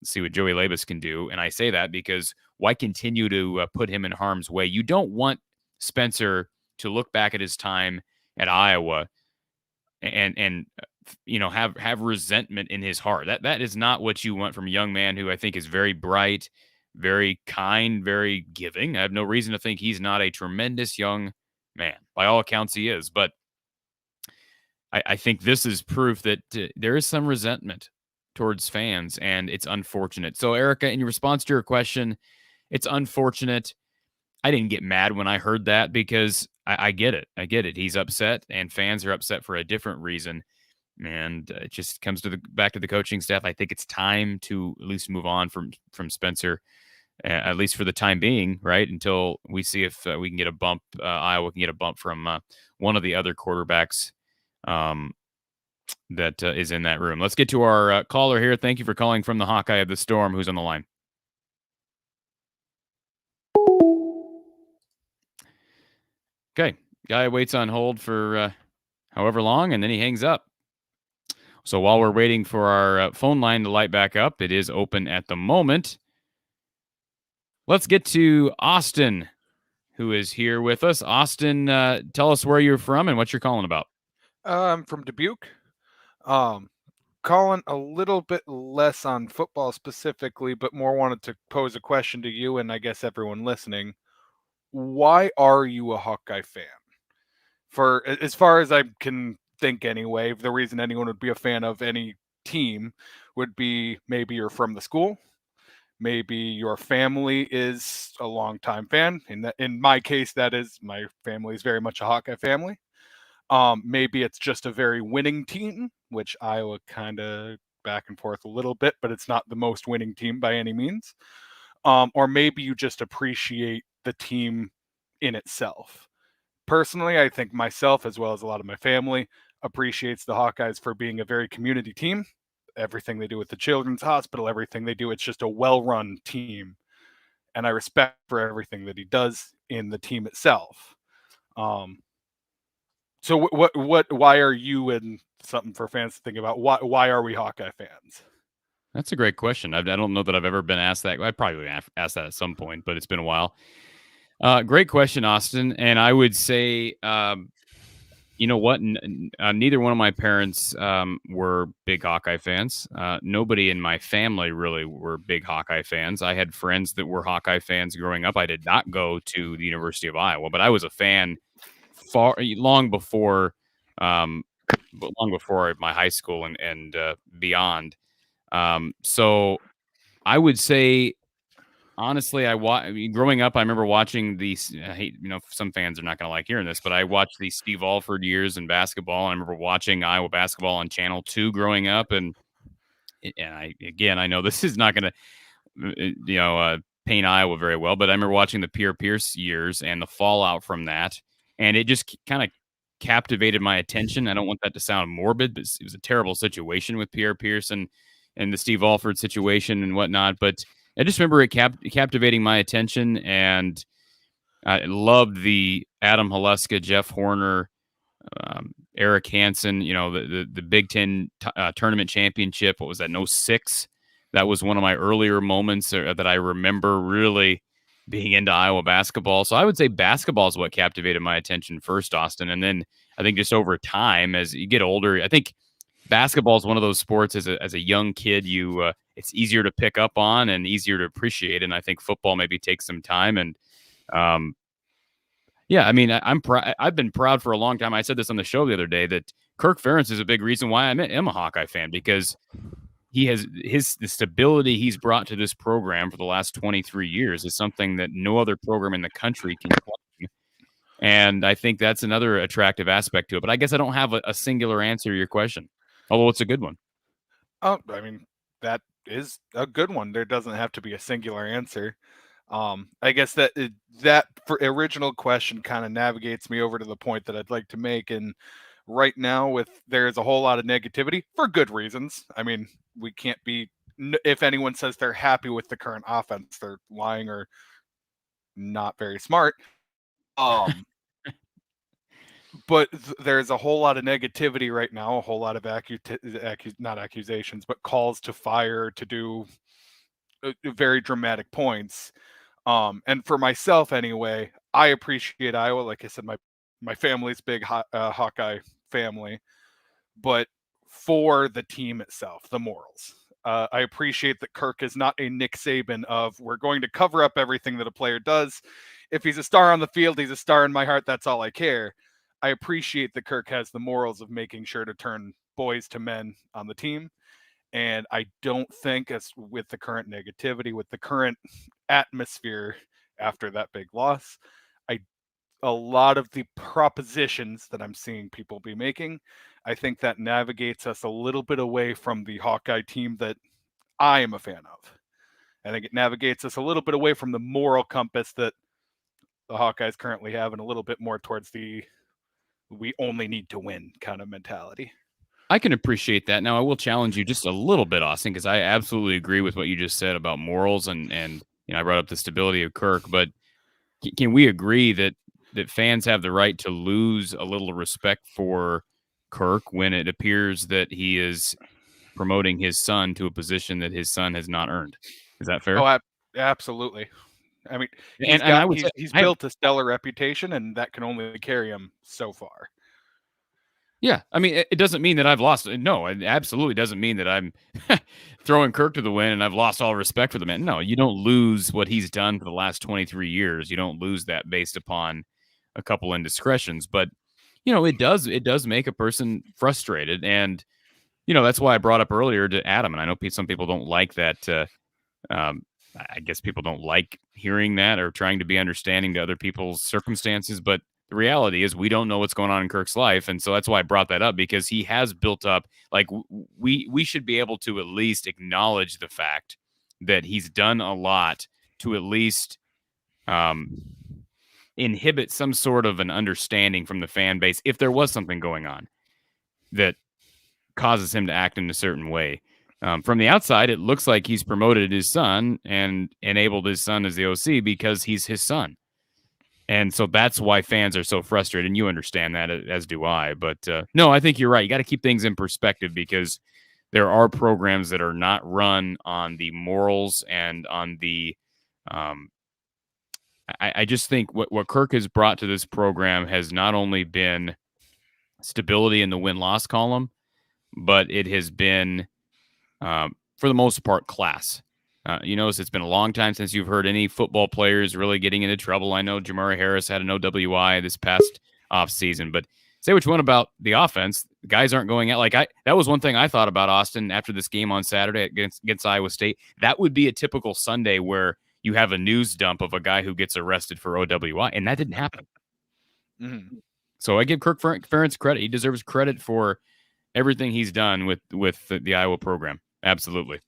see what Joey Labus can do. And I say that because why continue to put him in harm's way? You don't want Spencer to look back at his time at Iowa and have resentment in his heart. That is not what you want from a young man who I think is very bright, very kind, very giving. I have no reason to think he's not a tremendous young man. By all accounts, he is. But I think this is proof that there is some resentment towards fans, and it's unfortunate. So, Erica, in your response to your question, it's unfortunate. I didn't get mad when I heard that, because I get it. I get it. He's upset, and fans are upset for a different reason. And it just comes to back to the coaching staff. I think it's time to at least move on from Spencer, at least for the time being, right? Until we see if we can get a bump. Iowa can get a bump from one of the other quarterbacks that is in that room. Let's get to our caller here. Thank you for calling from the Hawkeye of the Storm. Who's on the line? Okay. Guy waits on hold for however long, and then he hangs up. So while we're waiting for our phone line to light back up, it is open at the moment. Let's get to Austin, who is here with us. Austin, tell us where you're from and what you're calling about. I'm from Dubuque. Calling a little bit less on football specifically, but more wanted to pose a question to you and I guess everyone listening. Why are you a Hawkeye fan? For as far as I can think anyway, the reason anyone would be a fan of any team would be maybe you're from the school, maybe your family is a longtime fan. In my case, that is, my family is very much a Hawkeye family. Maybe it's just a very winning team, which Iowa kind of back and forth a little bit, but it's not the most winning team by any means. Or maybe you just appreciate the team in itself. Personally, I think myself, as well as a lot of my family, appreciates the Hawkeyes for being a very community team. Everything they do with the Children's Hospital, everything they do, it's just a well-run team. And I respect for everything that he does in the team itself. So why are you, and something for fans to think about, why are we Hawkeye fans? That's a great question. I don't know that I've ever been asked that. I probably asked that at some point, but it's been a while. Great question, Austin. And I would say, you know what? Neither one of my parents were big Hawkeye fans. Nobody in my family really were big Hawkeye fans. I had friends that were Hawkeye fans growing up. I did not go to the University of Iowa, but I was a fan long before my high school and beyond. So I would say honestly, I mean, growing up, I remember watching these. I hate, some fans are not going to like hearing this, but I watched the Steve Alford years in basketball. I remember watching Iowa basketball on Channel 2 growing up, and I know this is not going to paint Iowa very well, but I remember watching the Pierre Pierce years and the fallout from that, and it just kind of captivated my attention. I don't want that to sound morbid, but it was a terrible situation with Pierre Pierce and the Steve Alford situation and whatnot. But I just remember it captivating my attention, and I loved the Adam Haluska, Jeff Horner, Eric Hansen, the Big Ten tournament championship. What was that? No 06. That was one of my earlier moments that I remember really being into Iowa basketball. So I would say basketball is what captivated my attention first, Austin. And then I think just over time, as you get older, I think basketball is one of those sports as a young kid, it's easier to pick up on and easier to appreciate. And I think football maybe takes some time. And yeah, I mean, I've been proud for a long time. I said this on the show the other day that Kirk Ferentz is a big reason why I am a Hawkeye fan, because he has the stability he's brought to this program for the last 23 years is something that no other program in the country can claim. And I think that's another attractive aspect to it. But I guess I don't have a singular answer to your question, although it's a good one. Oh, I mean, that is a good one. There doesn't have to be a singular answer. I guess that original question kind of navigates me over to the point that I'd like to make. And right now, there's a whole lot of negativity for good reasons. I mean, we can't be, if anyone says they're happy with the current offense, they're lying or not very smart. But there's a whole lot of negativity right now, a whole lot of not accusations, but calls to fire, to do very dramatic points. And for myself anyway, I appreciate Iowa. Like I said, my family's big Hawkeye family, but for the team itself, the morals. I appreciate that Kirk is not a Nick Saban of, we're going to cover up everything that a player does. If he's a star on the field, he's a star in my heart. That's all I care. I appreciate that Kirk has the morals of making sure to turn boys to men on the team. And I don't think, as with the current negativity, with the current atmosphere after that big loss, a lot of the propositions that I'm seeing people be making, I think that navigates us a little bit away from the Hawkeye team that I am a fan of. I think it navigates us a little bit away from the moral compass that the Hawkeyes currently have, and a little bit more towards the we only need to win kind of mentality. I can appreciate that. Now, I will challenge you just a little bit, Austin, because I absolutely agree with what you just said about morals, and I brought up the stability of Kirk, but can we agree that fans have the right to lose a little respect for Kirk when it appears that he is promoting his son to a position that his son has not earned? Is that fair? Oh, absolutely. I mean, he's built a stellar reputation, and that can only carry him so far. Yeah, I mean, it doesn't mean that I've lost. No, it absolutely doesn't mean that I'm throwing Kirk to the wind and I've lost all respect for the man. No, you don't lose what he's done for the last 23 years. You don't lose that based upon a couple indiscretions. But, it does make a person frustrated. And, that's why I brought up earlier to Adam. And I know some people don't like that. I guess people don't like hearing that or trying to be understanding to other people's circumstances. But the reality is we don't know what's going on in Kirk's life. And so that's why I brought that up, because he has built up, like, we should be able to at least acknowledge the fact that he's done a lot to at least inhibit some sort of an understanding from the fan base if there was something going on that causes him to act in a certain way. From the outside, it looks like he's promoted his son and enabled his son as the OC because he's his son. And so that's why fans are so frustrated, and you understand that, as do I. But no, I think you're right. You got to keep things in perspective, because there are programs that are not run on the morals and on the I just think what Kirk has brought to this program has not only been stability in the win-loss column, but it has been, for the most part, class. You notice it's been a long time since you've heard any football players really getting into trouble. I know Jamari Harris had an OWI this past offseason, but say what you want about the offense, the guys aren't going out. That was one thing I thought about, Austin, after this game on Saturday against Iowa State. That would be a typical Sunday where you have a news dump of a guy who gets arrested for OWI, and that didn't happen. Mm-hmm. So I give Kirk Ferentz credit. He deserves credit for everything he's done with the Iowa program. Absolutely.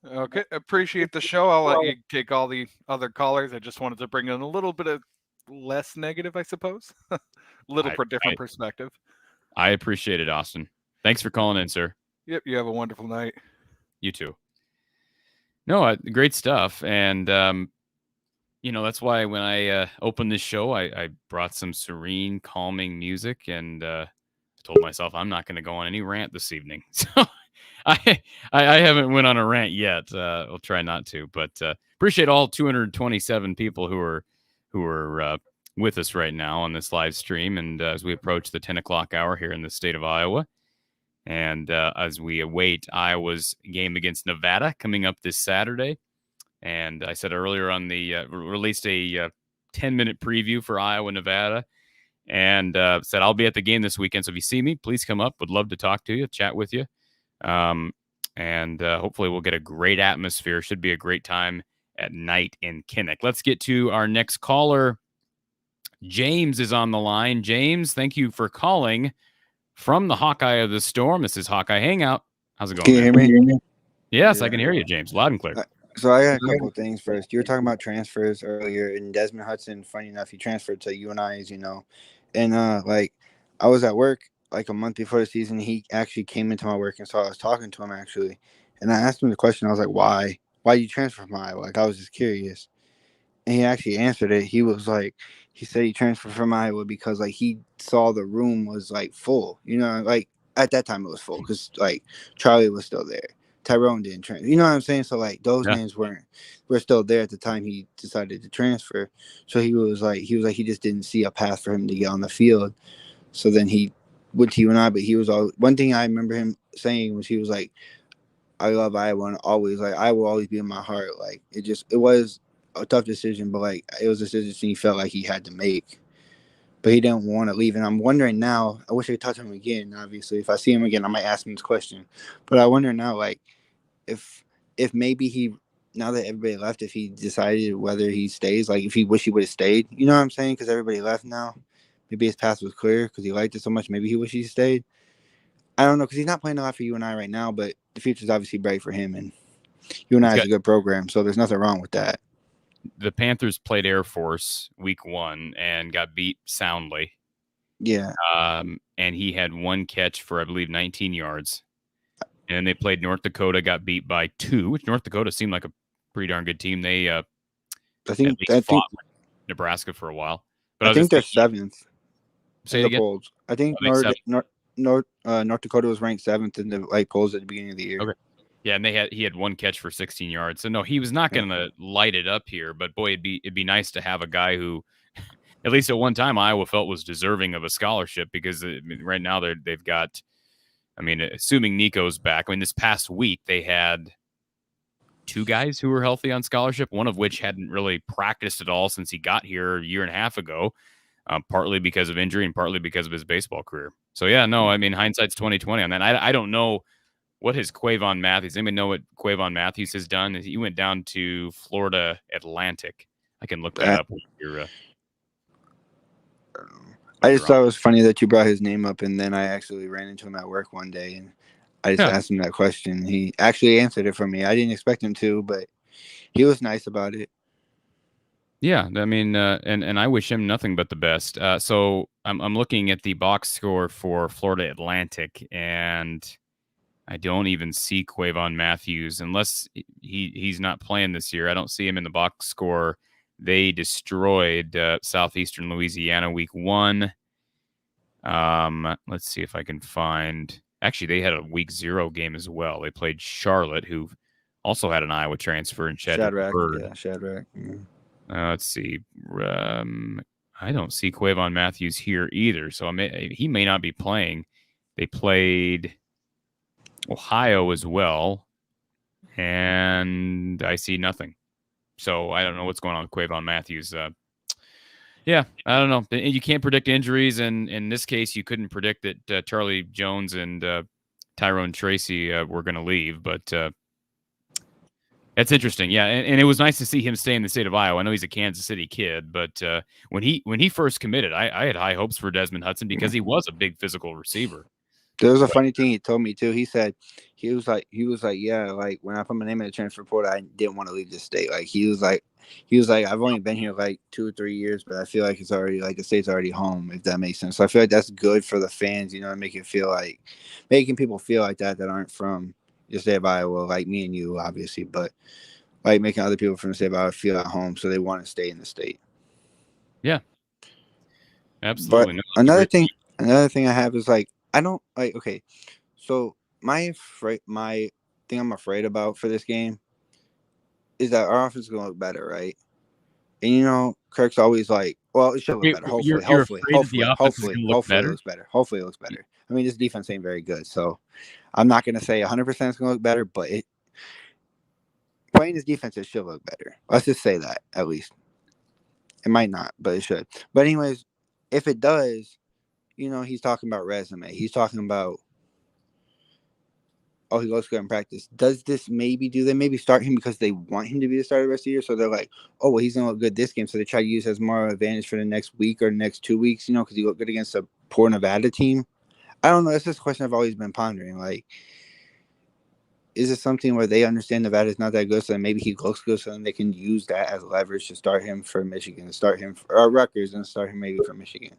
Okay, appreciate the show. I'll let you take all the other callers. I just wanted to bring in a little bit of less negative, I suppose. A little different perspective. I appreciate it, Austin. Thanks for calling in, sir. Yep, you have a wonderful night. You too. No, great stuff. And, that's why when I opened this show, I brought some serene, calming music and told myself I'm not going to go on any rant this evening. So I haven't went on a rant yet. I'll try not to, but appreciate all 227 people who are with us right now on this live stream. And as we approach the 10 o'clock hour here in the state of Iowa, and as we await Iowa's game against Nevada coming up this Saturday. And I said earlier on released a 10-minute preview for Iowa, Nevada, and said I'll be at the game this weekend. So if you see me, please come up. Would love to talk to you, chat with you. And hopefully we'll get a great atmosphere. Should be a great time at night in Kinnick. Let's get to our next caller. James is on the line. James, thank you for calling from the Hawkeye of the Storm. This is Hawkeye Hangout. How's it going? Can you hear me? Yes, I can hear you, James. Loud and clear. So I got a couple of things first. You were talking about transfers earlier, and Desmond Hudson, funny enough, he transferred to UNI, and I was at work like a month before the season. He actually came into my work, and so I was talking to him actually, and I asked him the question. I was like, why did you transfer from Iowa? Like, I was just curious, and he actually answered it. He was like, he said he transferred from Iowa because like he saw the room was like full, like at that time it was full because like Charlie was still there. Tyrone didn't transfer. You know what I'm saying? So like those names were still there at the time he decided to transfer. So he was like he just didn't see a path for him to get on the field. So then he went to UNI, but he was one thing I remember him saying was he was like, I love Iowa and always like I will always be in my heart. Like it was a tough decision, but like it was a decision he felt like he had to make. But he didn't want to leave. And I'm wondering now, I wish I could talk to him again, obviously. If I see him again, I might ask him this question. But I wonder now, like, if maybe he, now that everybody left, if he decided whether he stays, like, if he wish he would have stayed. You know what I'm saying? Because everybody left now. Maybe his path was clear because he liked it so much. Maybe he wish he stayed. I don't know, because he's not playing a lot for UNI right now, but the future's obviously bright for him. And UNI is a good program, so there's nothing wrong with that. The Panthers played Air Force week 1 and got beat soundly. Yeah. And he had one catch for, I believe, 19 yards. And then they played North Dakota, got beat by 2, which North Dakota seemed like a pretty darn good team. They I think Nebraska for a while. But I think they're 7th. Say it again. Polls. I think North Dakota was ranked 7th in the polls at the beginning of the year. Okay. Yeah, and he had one catch for 16 yards. So no, he was not going to light it up here. But boy, it'd be nice to have a guy who, at least at one time, Iowa felt was deserving of a scholarship because right now they've got. I mean, assuming Nico's back. I mean, this past week they had 2 guys who were healthy on scholarship. One of which hadn't really practiced at all since he got here a year and a half ago, partly because of injury and partly because of his baseball career. So yeah, no, I mean, hindsight's 20/20 on that. I don't know. What has Quavon Matthews? Anybody know what Quavon Matthews has done? He went down to Florida Atlantic. I can look that up. I just thought it was funny that you brought his name up, and then I actually ran into him at work one day, and I just asked him that question. He actually answered it for me. I didn't expect him to, but he was nice about it. Yeah, I mean, and I wish him nothing but the best. So I'm looking at the box score for Florida Atlantic, and I don't even see Quavon Matthews unless he's not playing this year. I don't see him in the box score. They destroyed Southeastern Louisiana week 1. Let's see if I can find. Actually, they had a week 0 game as well. They played Charlotte, who also had an Iowa transfer in Shadrack. Yeah, Shadrack. Let's see. I don't see Quavon Matthews here either, so he may not be playing. They played Ohio as well, and I see nothing. So I don't know what's going on with Quavon Matthews. Yeah, I don't know. You can't predict injuries, and in this case, you couldn't predict that Charlie Jones and Tyrone Tracy were going to leave. But That's interesting. Yeah, and it was nice to see him stay in the state of Iowa. I know he's a Kansas City kid, but when he first committed, I had high hopes for Desmond Hudson because he was a big physical receiver. There was a funny thing he told me too. He said he was like, yeah, like when I put my name in the transfer portal, I didn't want to leave the state. Like he was like, I've only been here like 2 or 3 years, but I feel like it's already like the state's already home, if that makes sense. So I feel like that's good for the fans, you know, making people feel like that aren't from the state of Iowa, like me and you, obviously, but like making other people from the state of Iowa feel at home, so they want to stay in the state. Yeah, absolutely. But another thing I have is like, I don't like. Okay, so my thing I'm afraid about for this game is that our offense is gonna look better, right? And you know, Kirk's always like, well, it should look better. Hopefully, it looks better. Hopefully, it looks better. I mean, this defense ain't very good, so I'm not gonna say 100% it's gonna look better, but playing this defense, it should look better. Let's just say that at least. It might not, but it should. But anyways, if it does, you know, he's talking about resume. He's talking about, oh, he looks good in practice. Do they maybe start him because they want him to be the starter the rest of the year? So they're like, oh, well, he's going to look good this game. So they try to use as more advantage for the next week or next 2 weeks, you know, because he looked good against a poor Nevada team. I don't know. That's just a question I've always been pondering. Like, is it something where they understand Nevada's not that good, so maybe he looks good, so then they can use that as leverage to start him for Michigan, to start him for Rutgers, and start him maybe for Michigan?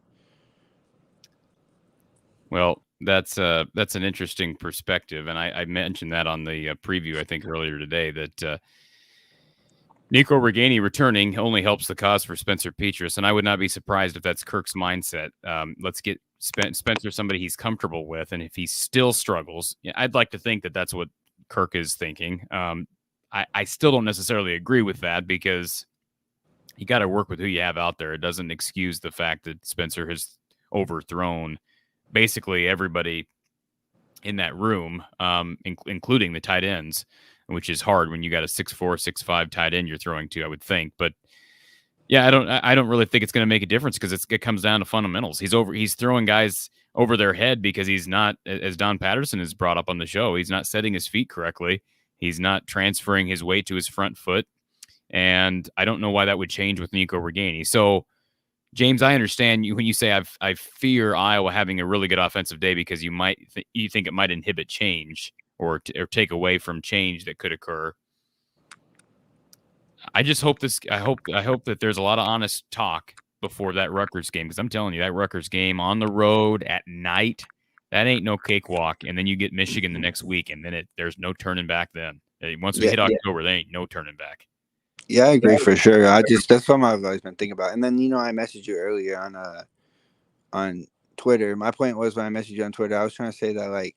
Well, that's an interesting perspective, and I mentioned that on the preview, I think, earlier today, that Nico Reganey returning only helps the cause for Spencer Petras, and I would not be surprised if that's Kirk's mindset. Let's get Spencer somebody he's comfortable with, and if he still struggles, I'd like to think that that's what Kirk is thinking. I still don't necessarily agree with that because you got to work with who you have out there. It doesn't excuse the fact that Spencer has overthrown basically everybody in that room, including the tight ends, which is hard when you got a 6'4", 6'5" tight end you're throwing to, I would think. But yeah, I don't really think it's going to make a difference because it comes down to fundamentals. He's throwing guys over their head because he's not, as Don Patterson has brought up on the show, he's not setting his feet correctly. He's not transferring his weight to his front foot. And I don't know why that would change with Nico Reganey. So, James, I understand you when you say I fear Iowa having a really good offensive day because you think it might inhibit change or take away from change that could occur. I just hope I hope that there's a lot of honest talk before that Rutgers game, because I'm telling you, that Rutgers game on the road at night, that ain't no cakewalk. And then you get Michigan the next week, and then there's no turning back. Then once we hit October, there ain't no turning back. Yeah, I agree for sure. That's what I've always been thinking about. And then, you know, I messaged you earlier on Twitter. My point was, when I messaged you on Twitter, I was trying to say that, like,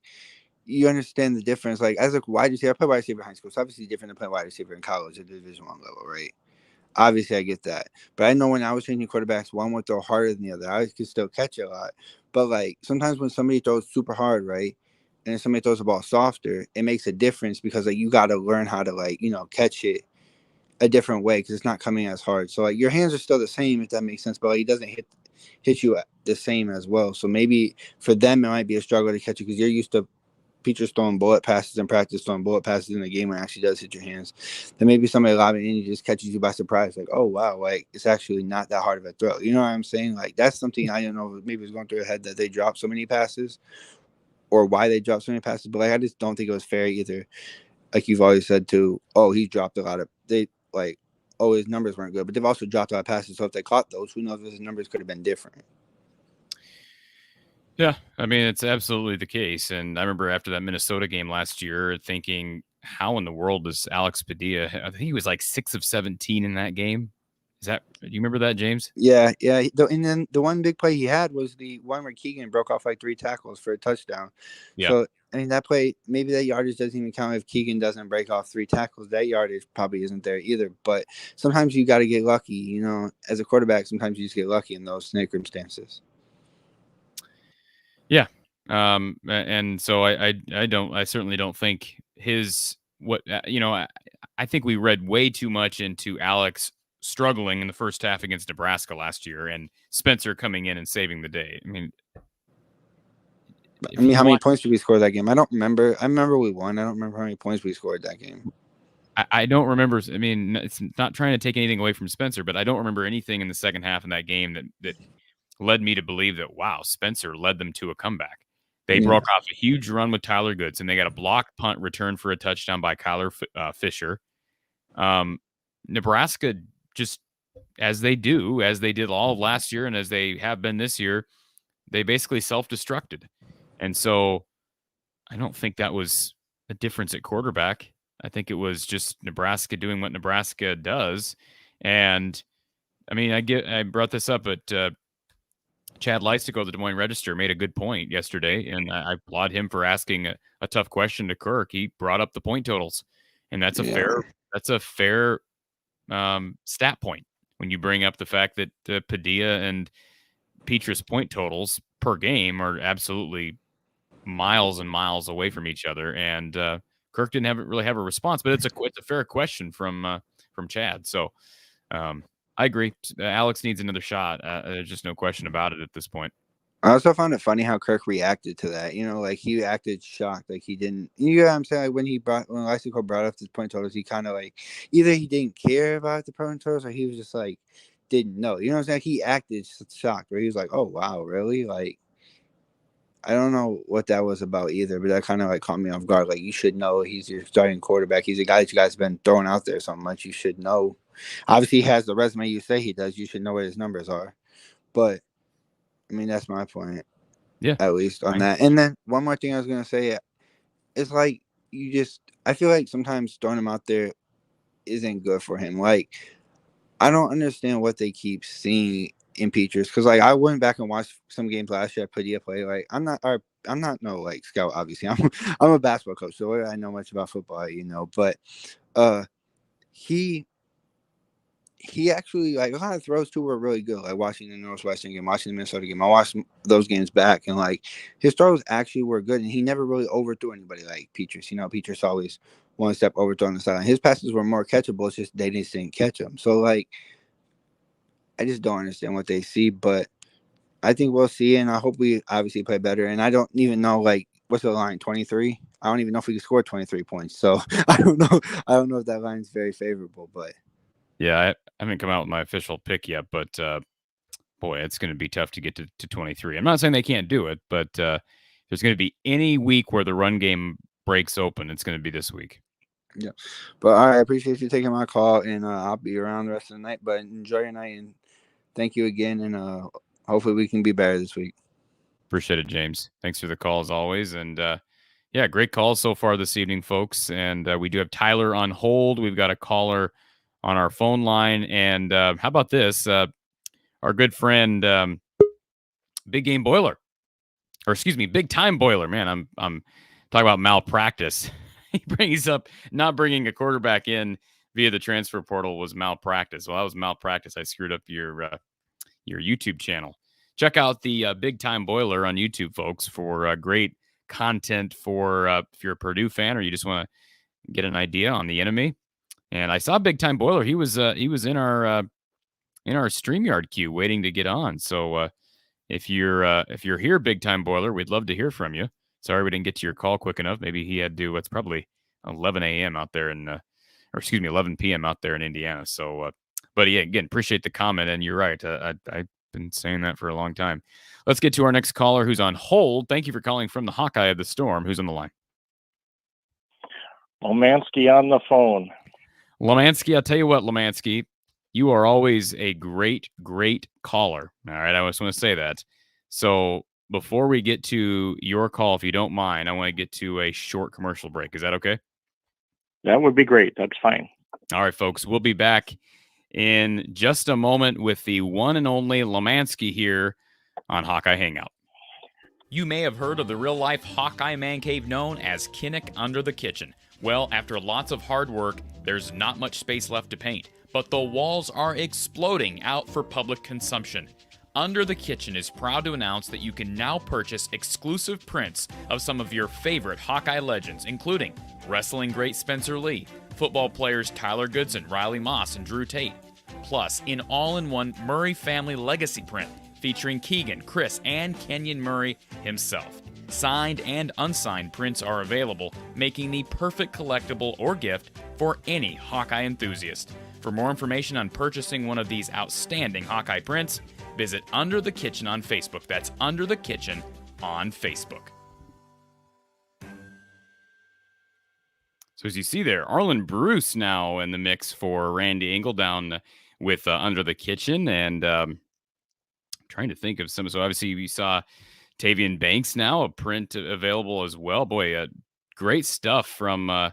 you understand the difference. Like, as a wide receiver, I play wide receiver in high school. It's obviously different than playing wide receiver in college at the Division I level, right? Obviously, I get that. But I know when I was changing quarterbacks, one would throw harder than the other. I could still catch it a lot. But, like, sometimes when somebody throws super hard, right, and then somebody throws the ball softer, it makes a difference because, like, you got to learn how to, like, you know, catch it a different way because it's not coming as hard. So, like, your hands are still the same, if that makes sense, but, like, it doesn't hit you the same as well. So maybe for them it might be a struggle to catch it because you're used to Petras throwing bullet passes in practice, throwing bullet passes in the game when it actually does hit your hands. Then maybe somebody lobbing in, just catches you by surprise, like, oh wow, like, it's actually not that hard of a throw. You know what I'm saying? Like, that's something I don't know, maybe it's going through their head that they dropped so many passes or why they dropped so many passes, but, like, I just don't think it was fair either. Like you've always said too, oh, he dropped a lot of his numbers weren't good, but they've also dropped a lot of passes. So if they caught those, who knows if his numbers could have been different. Yeah, I mean, it's absolutely the case. And I remember after that Minnesota game last year thinking, how in the world does Alex Padilla, I think he was like 6 of 17 in that game. Do you remember that, James? Yeah. And then the one big play he had was the one where Keegan broke off like 3 tackles for a touchdown. Yeah. So, I mean, that play, maybe that yardage doesn't even count if Keegan doesn't break off 3 tackles. That yardage probably isn't there either. But sometimes you got to get lucky. You know, as a quarterback, sometimes you just get lucky in those circumstances. Yeah. And so I certainly don't think I think we read way too much into Alex struggling in the first half against Nebraska last year and Spencer coming in and saving the day. I mean, how many points did we score that game? I don't remember. I remember we won. I don't remember how many points we scored that game. I don't remember. I mean, it's not trying to take anything away from Spencer, but I don't remember anything in the second half in that game that led me to believe that, wow, Spencer led them to a comeback. They broke off a huge run with Tyler Goods, and they got a blocked punt return for a touchdown by Kyler Fisher. Nebraska, just as they did all of last year and as they have been this year, they basically self-destructed. And so I don't think that was a difference at quarterback. I think it was just Nebraska doing what Nebraska does. And I mean, I brought this up at Chad Leisico, the Des Moines Register, made a good point yesterday, and I applaud him for asking a tough question to Kirk. He brought up the point totals, and that's a fair stat point when you bring up the fact that Padilla and Petrus point totals per game are absolutely miles and miles away from each other, and Kirk didn't really have a response, but it's a fair question from Chad. So I agree. Alex needs another shot. There's just no question about it at this point. I also found it funny how Kirk reacted to that. Like he acted shocked, like he didn't. You know what I'm saying? Like when Leisico brought up his point totals, he kind of like either he didn't care about the point totals or he was just like didn't know. You know what I'm saying? He acted shocked, where he was like, "Oh wow, really?" Like I don't know what that was about either, but that kind of like caught me off guard. Like you should know he's your starting quarterback. He's a guy that you guys have been throwing out there so much. You should know. Obviously, he has the resume you say he does. You should know what his numbers are. But, I mean, that's my point. Yeah. At least on that. And then one more thing I was going to say. It's like I feel like sometimes throwing him out there isn't good for him. Like, I don't understand what they keep seeing in Petrus. Because, like, I went back and watched some games last year at Padilla play. Like, I'm not no, like, scout, obviously. I'm a basketball coach, so I know much about football, But he actually, like, a lot of throws, too, were really good. Like, watching the Northwestern game, watching the Minnesota game. I watched those games back, and, like, his throws actually were good, and he never really overthrew anybody like Petrus. Petrus always one step overthrown the sideline. His passes were more catchable. It's just they just didn't catch them. So, like, I just don't understand what they see, but I think we'll see, and I hope we obviously play better. And I don't even know, like, what's the line, 23? I don't even know if we can score 23 points. So, I don't know. I don't know if that line's very favorable, but. Yeah, I haven't come out with my official pick yet, but boy, it's going to be tough to get to 23. I'm not saying they can't do it, but there's going to be any week where the run game breaks open. It's going to be this week. Yeah. But I appreciate you taking my call, and I'll be around the rest of the night. But enjoy your night, and thank you again, and hopefully we can be better this week. Appreciate it, James. Thanks for the call as always. And yeah, great calls so far this evening, folks. And we do have Tyler on hold. We've got a caller on our phone line. And how about this? Our good friend, Big Game Boiler, or excuse me, Big Time Boiler. Man, I'm talking about malpractice. He brings up not bringing a quarterback in via the transfer portal was malpractice. Well, that was malpractice. I screwed up your YouTube channel. Check out the Big Time Boiler on YouTube, folks, for great content for if you're a Purdue fan or you just want to get an idea on the enemy. And I saw Big Time Boiler. He was in our StreamYard queue waiting to get on. So if you're here, Big Time Boiler, we'd love to hear from you. Sorry we didn't get to your call quick enough. Maybe he had to. It's probably 11 a.m. out there 11 p.m. out there in Indiana. So, but yeah, again, appreciate the comment. And you're right. I've been saying that for a long time. Let's get to our next caller who's on hold. Thank you for calling from the Hawkeye of the Storm. Who's on the line? Lemansky on the phone. Lemansky, I'll tell you what, Lemansky, you are always a great, great caller. All right, I just want to say that. So before we get to your call, if you don't mind, I want to get to a short commercial break. Is that okay? That would be great. That's fine. All right, folks, we'll be back in just a moment with the one and only Lemansky here on Hawkeye Hangout. You may have heard of the real-life Hawkeye man cave known as Kinnick Under the Kitchen. Well, after lots of hard work, there's not much space left to paint, but the walls are exploding out for public consumption. Under the Kitchen is proud to announce that you can now purchase exclusive prints of some of your favorite Hawkeye legends, including wrestling great Spencer Lee, football players Tyler Goodson, Riley Moss, and Drew Tate, plus an all-in-one Murray family legacy print featuring Keegan, Chris, and Kenyon Murray himself. Signed and unsigned prints are available, making the perfect collectible or gift for any Hawkeye enthusiast. For more information on purchasing one of these outstanding Hawkeye prints, visit Under the Kitchen on Facebook. That's Under the Kitchen on Facebook. So as you see there, Arlen Bruce now in the mix for Randy Engel down with Under the Kitchen. And trying to think of some. So obviously we saw Tavian Banks now, a print available as well. Boy, great stuff from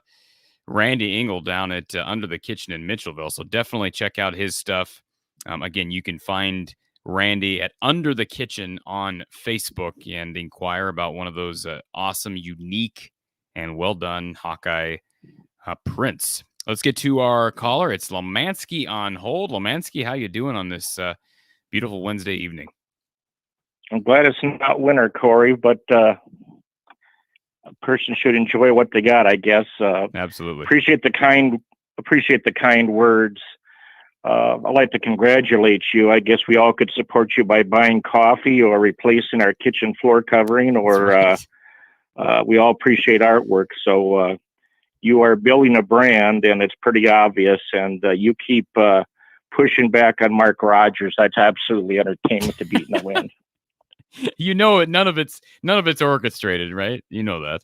Randy Engel down at Under the Kitchen in Mitchellville. So definitely check out his stuff. Again, you can find Randy at Under the Kitchen on Facebook and inquire about one of those awesome, unique, and well done Hawkeye prints. Let's get to our caller. It's Lemansky on hold. Lemansky, how you doing on this beautiful Wednesday evening? I'm glad it's not winter, Corey, but a person should enjoy what they got, I guess. Absolutely. Appreciate the kind words. I'd like to congratulate you. I guess we all could support you by buying coffee or replacing our kitchen floor covering, or Right. we all appreciate artwork. So you are building a brand, and it's pretty obvious. And you keep pushing back on Mark Rogers. That's absolutely entertainment to beat in the wind. You know it. None of it's orchestrated, right? You know that.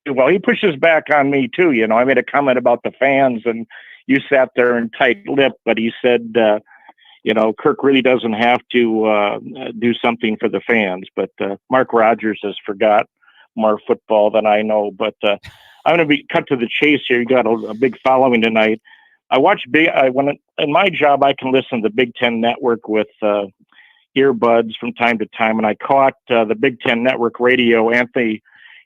Well, he pushes back on me too. You know, I made a comment about the fans, and you sat there and tight-lipped. But he said, you know, Kirk really doesn't have to do something for the fans. But Mark Rogers has forgot more football than I know. But I'm going to be cut to the chase here. You got a big following tonight. I watch in my job, I can listen to the Big Ten Network with earbuds from time to time, and I caught the Big Ten Network radio. Anthony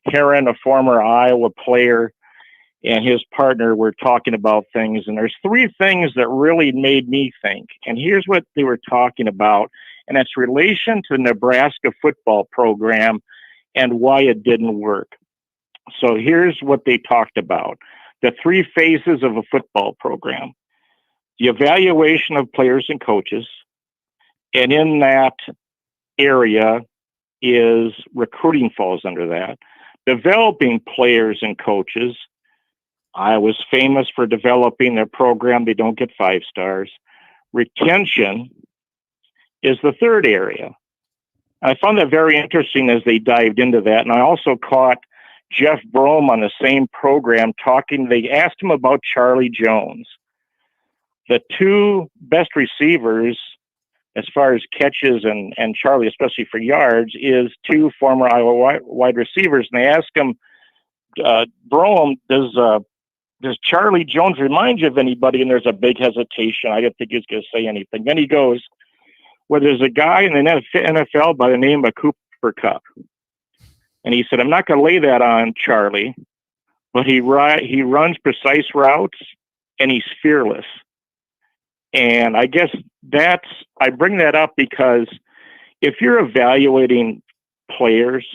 Herron, a former Iowa player, and his partner were talking about things, and there's three things that really made me think, and here's what they were talking about, and it's relation to the Nebraska football program and why it didn't work. So here's what they talked about: the three phases of a football program, the evaluation of players and coaches, and in that area is recruiting falls under that. Developing players and coaches. I was famous for developing their program. They don't get 5 stars. Retention is the third area. I found that very interesting as they dived into that. And I also caught Jeff Brom on the same program talking. They asked him about Charlie Jones. The two best receivers as far as catches and Charlie, especially for yards, is two former Iowa wide receivers. And they asked him, Brom, does Charlie Jones remind you of anybody? And there's a big hesitation. I didn't think he was going to say anything. Then he goes, well, there's a guy in the NFL by the name of Cooper Kupp. And he said, I'm not going to lay that on Charlie, but he runs precise routes, and he's fearless. And I guess I bring that up because if you're evaluating players,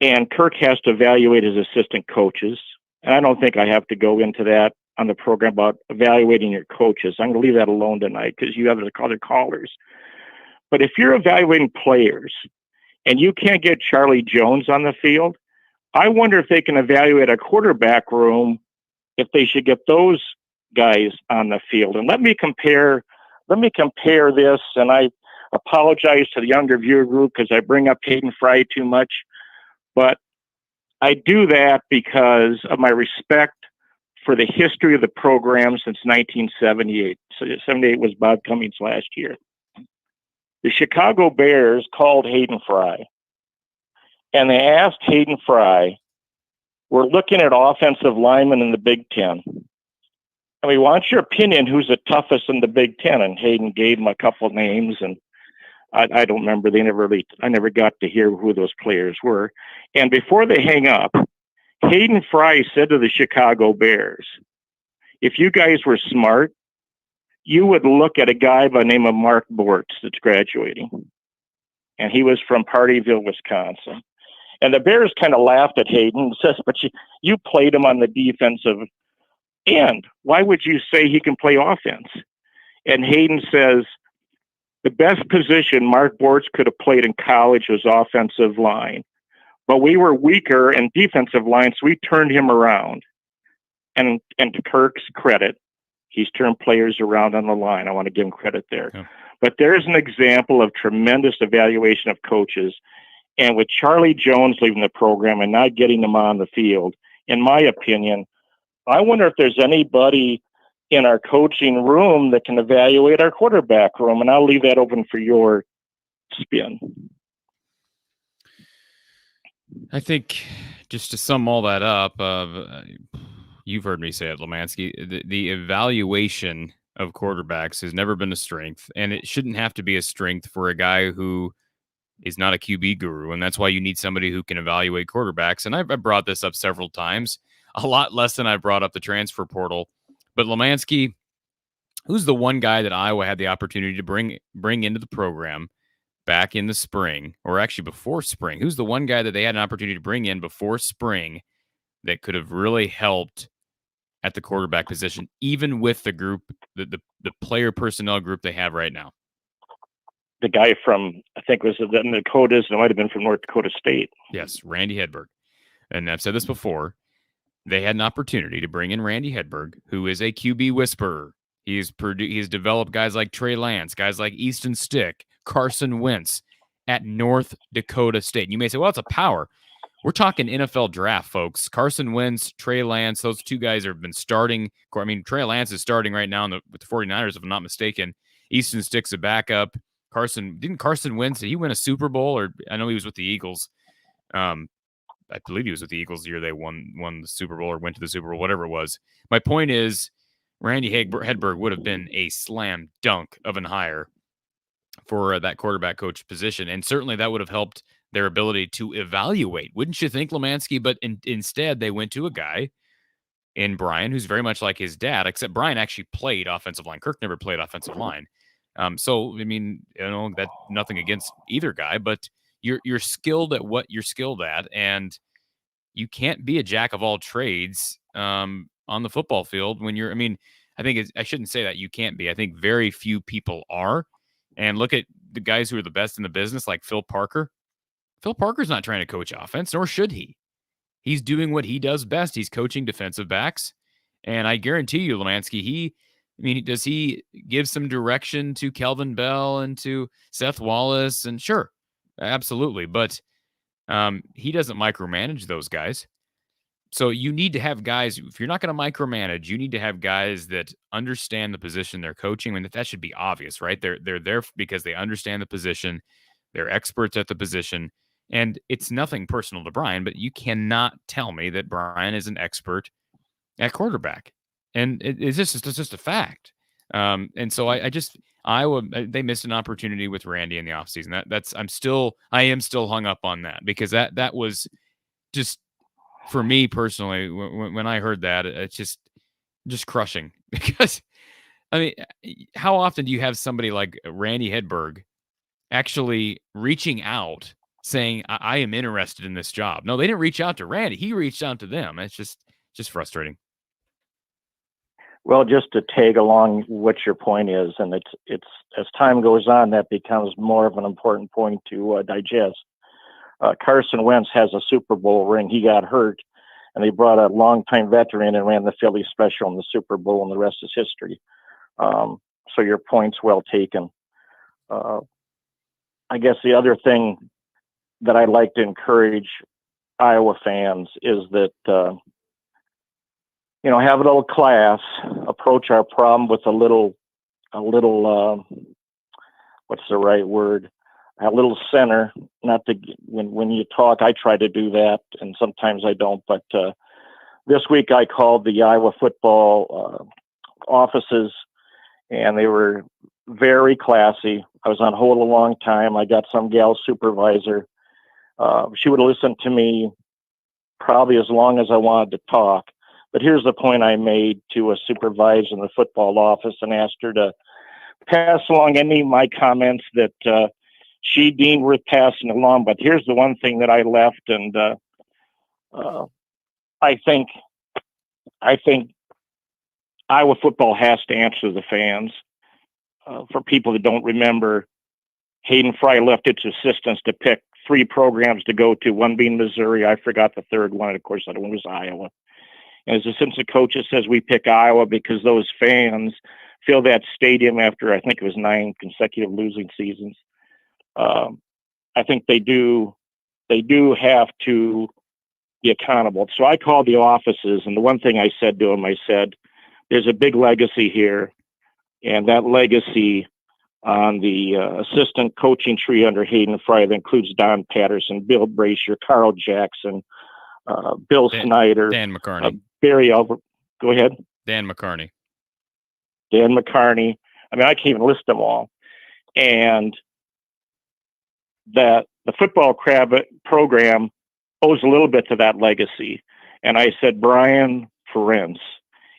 and Kirk has to evaluate his assistant coaches, and I don't think I have to go into that on the program about evaluating your coaches. I'm going to leave that alone tonight because you have other callers. But if you're evaluating players and you can't get Charlie Jones on the field, I wonder if they can evaluate a quarterback room, if they should get those guys on the field. And let me compare this, and I apologize to the younger viewer group because I bring up Hayden Fry too much, but I do that because of my respect for the history of the program since 1978. So 78 was Bob Cummings last year. The Chicago Bears called Hayden Fry, and they asked Hayden Fry, we're looking at offensive linemen in the Big Ten, and we want your opinion who's the toughest in the Big Ten. And Hayden gave him a couple of names, and I don't remember. I never got to hear who those players were. And before they hang up, Hayden Fry said to the Chicago Bears, if you guys were smart, you would look at a guy by the name of Mark Bortz that's graduating. And he was from Partyville, Wisconsin. And the Bears kind of laughed at Hayden and says, but you played him on the defensive end. Why would you say he can play offense? And Hayden says, the best position Mark Bortz could have played in college was offensive line. But we were weaker in defensive line, so we turned him around. And to Kirk's credit, he's turned players around on the line. I want to give him credit there. Yeah. But there's an example of tremendous evaluation of coaches. And with Charlie Jones leaving the program and not getting them on the field, in my opinion, I wonder if there's anybody in our coaching room that can evaluate our quarterback room. And I'll leave that open for your spin. I think just to sum all that up, you've heard me say it, Lemansky, the evaluation of quarterbacks has never been a strength, and it shouldn't have to be a strength for a guy who is not a QB guru, and that's why you need somebody who can evaluate quarterbacks. And I've brought this up several times, a lot less than I brought up the transfer portal. But Lemansky, who's the one guy that Iowa had the opportunity to bring into the program back in the spring, or actually before spring? Who's the one guy that they had an opportunity to bring in before spring that could have really helped at the quarterback position, even with the group, the player personnel group they have right now? The guy from, I think was the Dakotas, it might have been from North Dakota State. Yes, Randy Hedberg. And I've said this before. They had an opportunity to bring in Randy Hedberg, who is a QB whisperer. He's developed guys like Trey Lance, guys like Easton Stick, Carson Wentz at North Dakota State. And you may say, well, it's a power. We're talking NFL draft, folks. Carson Wentz, Trey Lance, those two guys have been starting. I mean, Trey Lance is starting right now with the 49ers, if I'm not mistaken. Easton Stick's a backup. Didn't Carson Wentz, did he win a Super Bowl? Or I know he was with the Eagles. I believe he was with the Eagles the year they won the Super Bowl or went to the Super Bowl, whatever it was. My point is, Randy Hedberg would have been a slam dunk of an hire for that quarterback coach position. And certainly that would have helped their ability to evaluate. Wouldn't you think, Lemansky? But instead, they went to a guy in Brian, who's very much like his dad, except Brian actually played offensive line. Kirk never played offensive line. So, I mean, that nothing against either guy, but you're skilled at what you're skilled at, and you can't be a jack of all trades on the football field when you're. I mean, I shouldn't say that you can't be. I think very few people are. And look at the guys who are the best in the business, like Phil Parker. Phil Parker's not trying to coach offense, nor should he. He's doing what he does best. He's coaching defensive backs, and I guarantee you, Lemansky, does he give some direction to Kelvin Bell and to Seth Wallace? And sure, absolutely. But he doesn't micromanage those guys. So you need to have guys, if you're not going to micromanage, you need to have guys that understand the position they're coaching. And that should be obvious, right? They're there because they understand the position. They're experts at the position. And it's nothing personal to Brian, but you cannot tell me that Brian is an expert at quarterback. And it's just a fact. And so Iowa, they missed an opportunity with Randy in the offseason. I am still hung up on that, because that was just, for me personally, when I heard that, it's just crushing. Because, I mean, how often do you have somebody like Randy Hedberg actually reaching out saying, I am interested in this job? No, they didn't reach out to Randy. He reached out to them. It's just frustrating. Well, just to tag along what your point is, and it's as time goes on, that becomes more of an important point to digest. Carson Wentz has a Super Bowl ring. He got hurt, and they brought a longtime veteran and ran the Philly special in the Super Bowl, and the rest is history. So your point's well taken. I guess the other thing that I'd like to encourage Iowa fans is that, have a little class, approach our problem with a little, what's the right word? A little center. Not to, when you talk, I try to do that, and sometimes I don't. But this week I called the Iowa football offices, and they were very classy. I was on hold a long time. I got some gal supervisor. She would have listened to me probably as long as I wanted to talk. But here's the point I made to a supervisor in the football office, and asked her to pass along any of my comments that she deemed worth passing along. But here's the one thing that I left, and I think Iowa football has to answer the fans. For people that don't remember, Hayden Fry left its assistants to pick 3 programs to go to, one being Missouri. I forgot the third one. And of course, the other one was Iowa. And as assistant coach says, we pick Iowa because those fans fill that stadium after, I think it was 9 consecutive losing seasons. I think they do have to be accountable. So I called the offices, and the one thing I said to them, I said, there's a big legacy here, and that legacy on the assistant coaching tree under Hayden Fry that includes Don Patterson, Bill Brasher, Carl Jackson, Bill Snyder, Dan McCarney, Barry Alvarez. Go ahead. Dan McCarney. I mean, I can't even list them all. And that the football program owes a little bit to that legacy. And I said, Brian Ferentz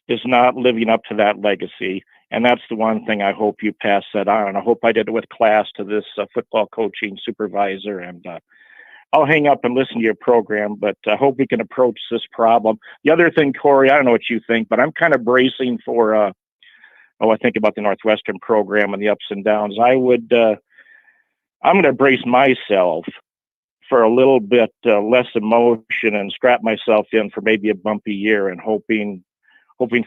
is not living up to that legacy. And that's the one thing I hope you pass that on. And I hope I did it with class to this football coaching supervisor. And I'll hang up and listen to your program, but I hope we can approach this problem. The other thing, Corey, I don't know what you think, but I'm kind of bracing for, I think about the Northwestern program and the ups and downs. I'm going to brace myself for a little bit less emotion and strap myself in for maybe a bumpy year and hoping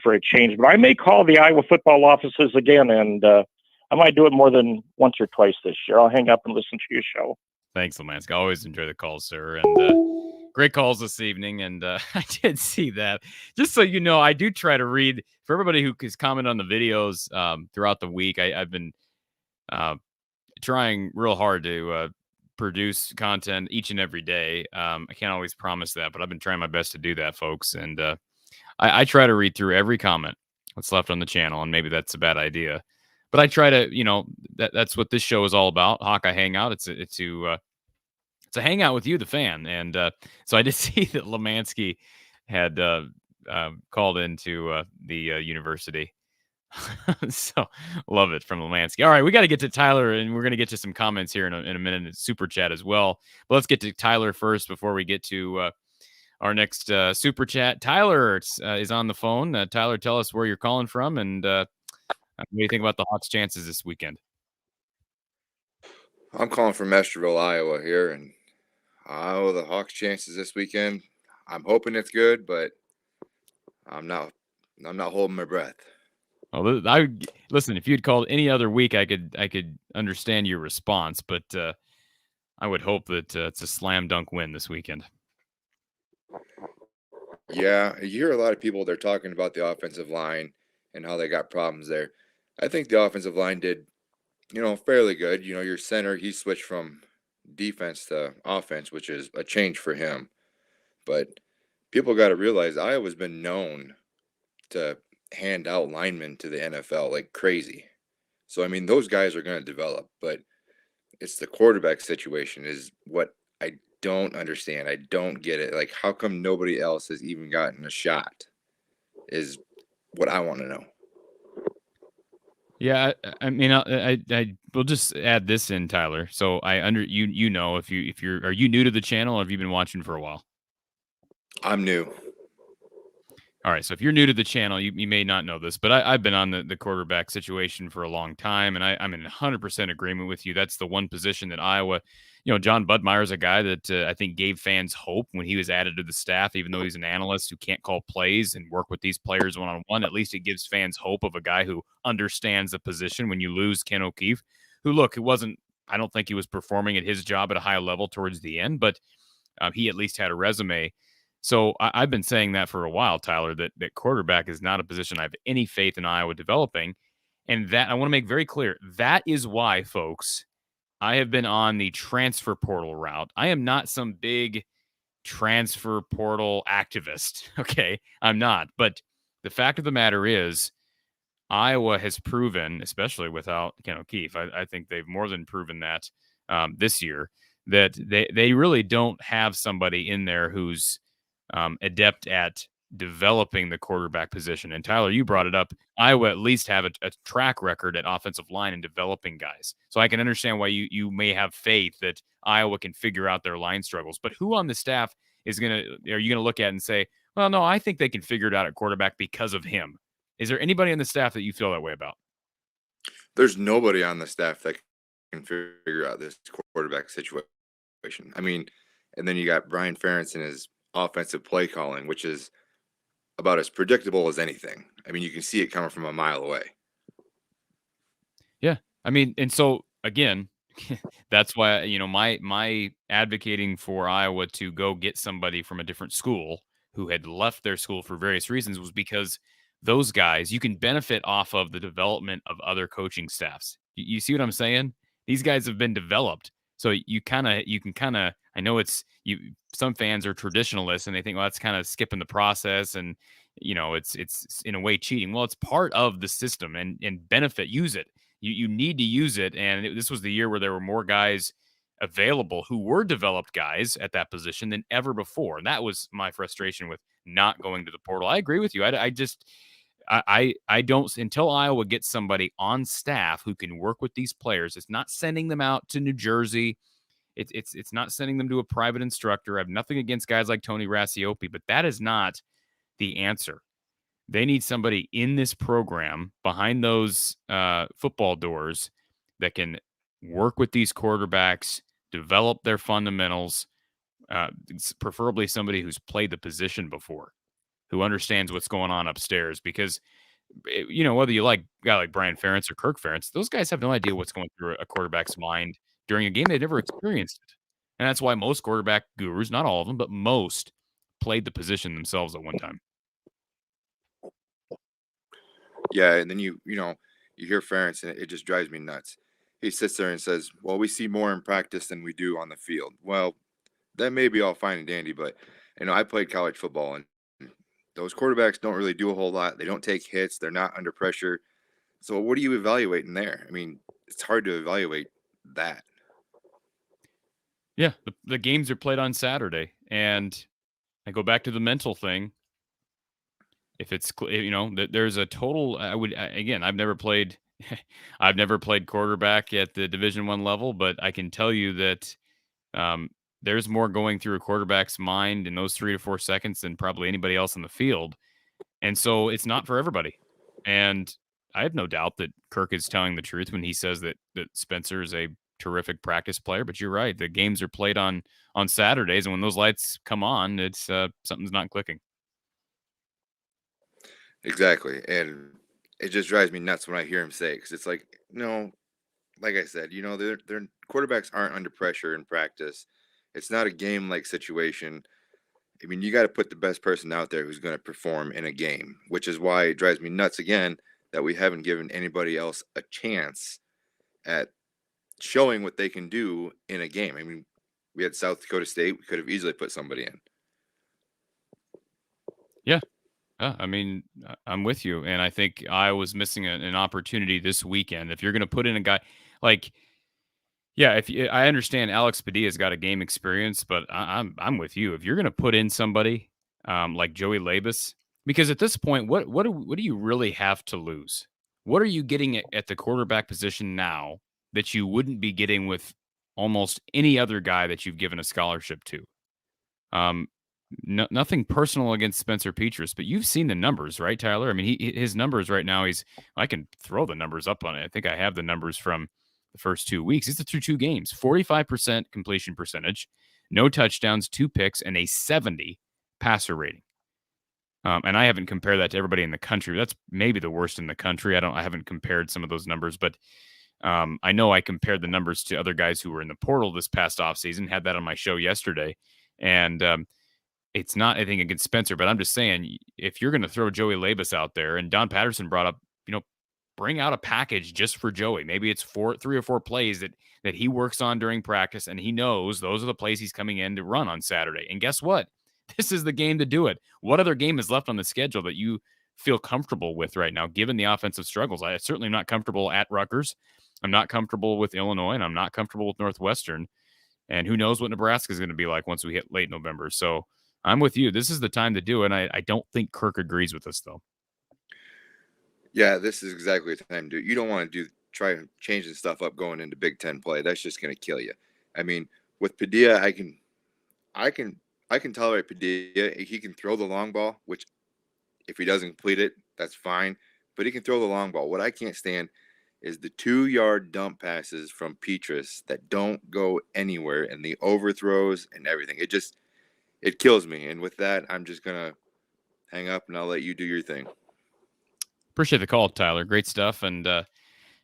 for a change. But I may call the Iowa football offices again, and I might do it more than once or twice this year. I'll hang up and listen to your show. Thanks, Lemansky. I always enjoy the calls, sir. And great calls this evening. And I did see that. Just so you know, I do try to read for everybody who has commented on the videos throughout the week. I've been trying real hard to produce content each and every day. I can't always promise that, but I've been trying my best to do that, folks. And I try to read through every comment that's left on the channel, and maybe that's a bad idea. But I try to, that's what this show is all about. Hawkeye Hangout. It's a hangout with you, the fan. And so I did see that Lemansky had called into the university. So love it from Lemansky. All right, we got to get to Tyler, and we're going to get to some comments here in a minute in super chat as well. But let's get to Tyler first before we get to our next super chat. Tyler is on the phone. Tyler, tell us where you're calling from, and what do you think about the Hawks' chances this weekend? I'm calling from Masterville, Iowa here, and the Hawks' chances this weekend. I'm hoping it's good, but I'm not holding my breath. Well, listen. If you'd called any other week, I could understand your response, but I would hope that it's a slam dunk win this weekend. Yeah, you hear a lot of people, they're talking about the offensive line and how they got problems there. I think the offensive line did, fairly good. Your center, he switched from defense to offense, which is a change for him. But people got to realize Iowa's been known to hand out linemen to the NFL like crazy. So, those guys are going to develop, but it's the quarterback situation is what I don't understand. I don't get it. Like, how come nobody else has even gotten a shot is what I want to know. Yeah, I will just add this in, Tyler. So are you new to the channel, or have you been watching for a while? I'm new. All right, so if you're new to the channel, you may not know this, but I've been on the quarterback situation for a long time, and I'm in 100% agreement with you. That's the one position that Iowa, John Budmeier's a guy that I think gave fans hope when he was added to the staff, even though he's an analyst who can't call plays and work with these players one-on-one. At least it gives fans hope of a guy who understands the position. When you lose Ken O'Keefe, I don't think he was performing at his job at a high level towards the end, but he at least had a resume. So I've been saying that for a while, Tyler, that quarterback is not a position I have any faith in Iowa developing. And that I want to make very clear. That is why, folks, I have been on the transfer portal route. I am not some big transfer portal activist. Okay, I'm not. But the fact of the matter is, Iowa has proven, especially without Ken O'Keefe, I think they've more than proven that this year, that they really don't have somebody in there who's adept at developing the quarterback position. And Tyler, you brought it up. Iowa at least have a track record at offensive line and developing guys. So I can understand why you may have faith that Iowa can figure out their line struggles. But who on the staff are you going to look at and say, well, no, I think they can figure it out at quarterback because of him? Is there anybody on the staff that you feel that way about? There's nobody on the staff that can figure out this quarterback situation. I mean, and then you got Brian Ferentz and his offensive play calling, which is about as predictable as anything. I mean, you can see it coming from a mile away. Yeah. I mean, and so again, that's why, my advocating for Iowa to go get somebody from a different school who had left their school for various reasons was because those guys, you can benefit off of the development of other coaching staffs. You see what I'm saying? These guys have been developed. So you can kind of, I know some fans are traditionalists and they think, well, that's kind of skipping the process and, it's in a way cheating. Well, it's part of the system and use it. You need to use it. And this was the year where there were more guys available who were developed guys at that position than ever before. And that was my frustration with not going to the portal. I agree with you. I don't, until Iowa gets somebody on staff who can work with these players. It's not sending them out to New Jersey. It's not sending them to a private instructor. I have nothing against guys like Tony Racioppi, but that is not the answer. They need somebody in this program behind those football doors that can work with these quarterbacks, develop their fundamentals, preferably somebody who's played the position before, who understands what's going on upstairs. Because, whether you like a guy like Brian Ferentz or Kirk Ferentz, those guys have no idea what's going through a quarterback's mind during a game. They've never experienced it. And that's why most quarterback gurus, not all of them, but most, played the position themselves at one time. Yeah, and then you hear Ferentz, and it just drives me nuts. He sits there and says, "Well, we see more in practice than we do on the field." Well, that may be all fine and dandy, but I played college football, and those quarterbacks don't really do a whole lot. They don't take hits. They're not under pressure. So what are you evaluating there? I mean, it's hard to evaluate that. Yeah, the games are played on Saturday, and I go back to the mental thing. If it's there's a total, I've never played quarterback at the Division I level, but I can tell you that there's more going through a quarterback's mind in those 3 to 4 seconds than probably anybody else in the field, and so it's not for everybody. And I have no doubt that Kirk is telling the truth when he says that Spencer is a terrific practice player. But you're right, the games are played on Saturdays, and when those lights come on, it's something's not clicking. Exactly, and it just drives me nuts when I hear him say it, because it's like, like I said, their quarterbacks aren't under pressure in practice. It's not a game-like situation. I mean, you got to put the best person out there who's going to perform in a game, which is why it drives me nuts again that we haven't given anybody else a chance at showing what they can do in a game. I mean, we had South Dakota State. We could have easily put somebody in. Yeah. I mean, I'm with you. And I think I was missing an opportunity this weekend. If you're going to put in a guy like, yeah, I understand Alex Padilla's got a game experience, but I'm with you. If you're going to put in somebody like Joey Labus, because at this point, what do you really have to lose? What are you getting at the quarterback position now that you wouldn't be getting with almost any other guy that you've given a scholarship to? Nothing personal against Spencer Petras, but you've seen the numbers, right, Tyler? I mean, his numbers right now, I can throw the numbers up on it. I think I have the numbers from the first 2 weeks. It's through 2 games, 45% completion percentage, no touchdowns, 2 picks, and a 70 passer rating. And I haven't compared that to everybody in the country. That's maybe the worst in the country. I haven't compared some of those numbers, but I know I compared the numbers to other guys who were in the portal this past offseason, had that on my show yesterday. And it's not anything against Spencer, but I'm just saying, if you're going to throw Joey Labus out there, and Don Patterson brought up, bring out a package just for Joey. Maybe it's 3 or 4 plays that he works on during practice, and he knows those are the plays he's coming in to run on Saturday. And guess what? This is the game to do it. What other game is left on the schedule that you feel comfortable with right now, given the offensive struggles? I certainly am not comfortable at Rutgers. I'm not comfortable with Illinois, and I'm not comfortable with Northwestern. And who knows what Nebraska is going to be like once we hit late November. So I'm with you. This is the time to do it. I don't think Kirk agrees with us, though. Yeah, this is exactly the time to do it. You don't want to try changing stuff up going into Big Ten play. That's just going to kill you. I mean, with Padilla, I can tolerate Padilla. He can throw the long ball, which if he doesn't complete it, that's fine. But he can throw the long ball. What I can't stand is the 2-yard dump passes from Petrus that don't go anywhere, and the overthrows and everything. It kills me. And with that, I'm just gonna hang up and I'll let you do your thing. Appreciate the call, Tyler. Great stuff, and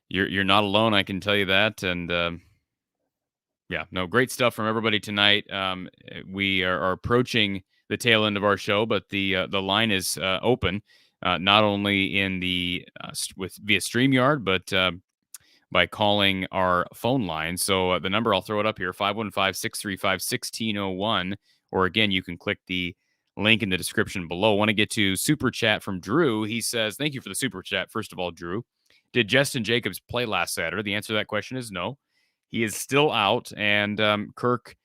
you're not alone. I can tell you that. And yeah, no, great stuff from everybody tonight. We are approaching the tail end of our show, but the line is open, not only in the via StreamYard, but by calling our phone line. So the number, I'll throw it up here, 515-635-1601. Or again, you can click the link in the description below. Want to get to super chat from Drew. He says, thank you for the super chat. First of all, Drew, did Justin Jacobs play last Saturday? The answer to that question is no. He is still out, and Kirk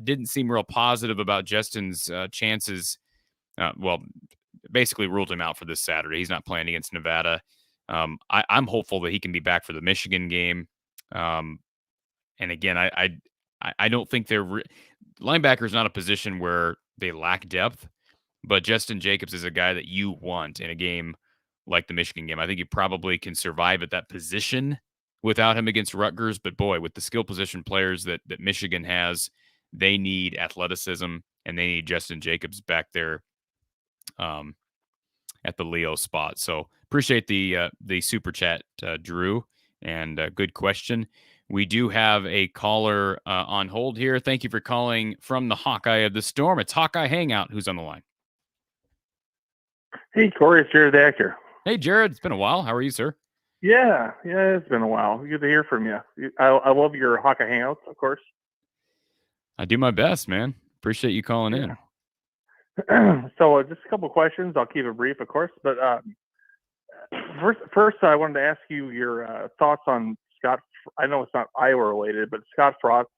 didn't seem real positive about Justin's chances. Well, basically ruled him out for this Saturday. He's not playing against Nevada. I'm hopeful that he can be back for the Michigan game. And again, I don't think linebacker is not a position where they lack depth, but Justin Jacobs is a guy that you want in a game like the Michigan game. I think he probably can survive at that position without him against Rutgers. But boy, with the skill position players that Michigan has, they need athleticism, and they need Justin Jacobs back there at the Leo spot. So appreciate the super chat, Drew, and good question. We do have a caller on hold here. Thank you for calling from the Hawkeye of the Storm. It's Hawkeye Hangout. Who's on the line? Hey, Corey, it's Jared Acker. Hey, Jared. It's been a while. How are you, sir? Yeah, it's been a while. Good to hear from you. I love your Hawkeye Hangouts, of course. I do my best, man. Appreciate you calling in. So just a couple questions. I'll keep it brief, of course. But first, I wanted to ask you your thoughts on Scott. I know it's not Iowa related, but Scott Frost's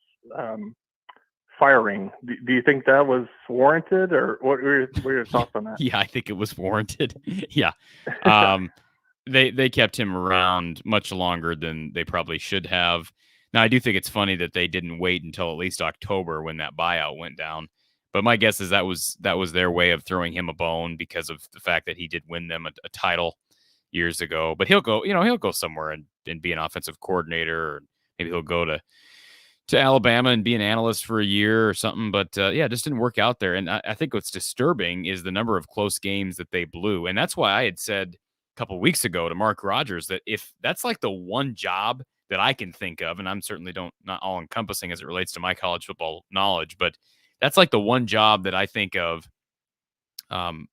firing. Do you think that was warranted, or what were your thoughts on that? Yeah, I think it was warranted. Yeah. They kept him around much longer than they probably should have. Now, I do think it's funny that they didn't wait until at least October when that buyout went down. But my guess is that was their way of throwing him a bone because of the fact that he did win them a title years ago. But he'll go somewhere and be an offensive coordinator, or maybe he'll go to Alabama and be an analyst for a year or something. But yeah, it just didn't work out there. And I think what's disturbing is the number of close games that they blew. And that's why I had said a couple of weeks ago to Mark Rogers that if that's like the one job that I can think of, and I'm certainly not all encompassing as it relates to my college football knowledge, but that's like the one job that I think of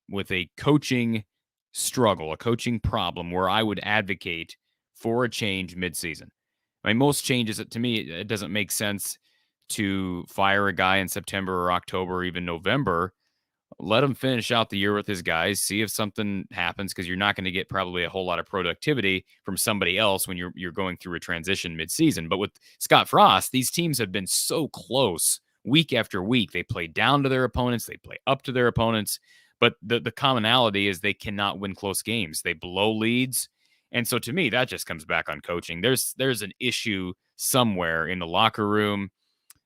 with a coaching struggle, a coaching problem where I would advocate for a change midseason. I mean, most changes, to me, it doesn't make sense to fire a guy in September or October or even November. Let him finish out the year with his guys, see if something happens, because you're not going to get probably a whole lot of productivity from somebody else when you're going through a transition midseason. But with Scott Frost, these teams have been so close week after week. They play down to their opponents. They play up to their opponents. But the commonality is they cannot win close games. They blow leads. And so to me, that just comes back on coaching. There's an issue somewhere in the locker room.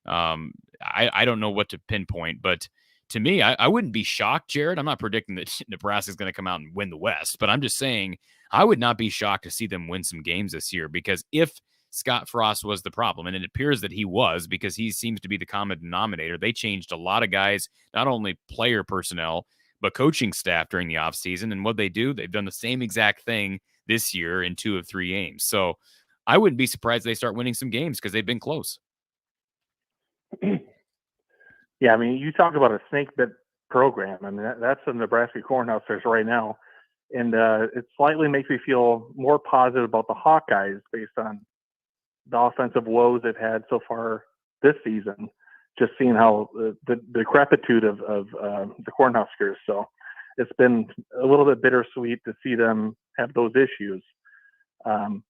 I don't know what to pinpoint, but to me, I wouldn't be shocked, Jared. I'm not predicting that Nebraska is going to come out and win the West, but I'm just saying I would not be shocked to see them win some games this year, because if Scott Frost was the problem, and it appears that he was, because he seems to be the common denominator, they changed a lot of guys, not only player personnel, but coaching staff during the offseason. And what they do, they've done the same exact thing this year in 2 of 3 games. So I wouldn't be surprised they start winning some games because they've been close. Yeah, I mean, you talk about a snake bit program. I mean, that's the Nebraska Cornhuskers right now. And it slightly makes me feel more positive about the Hawkeyes based on the offensive woes they've had so far this season, just seeing how the decrepitude of the Cornhuskers. So it's been a little bit bittersweet to see them have those issues. But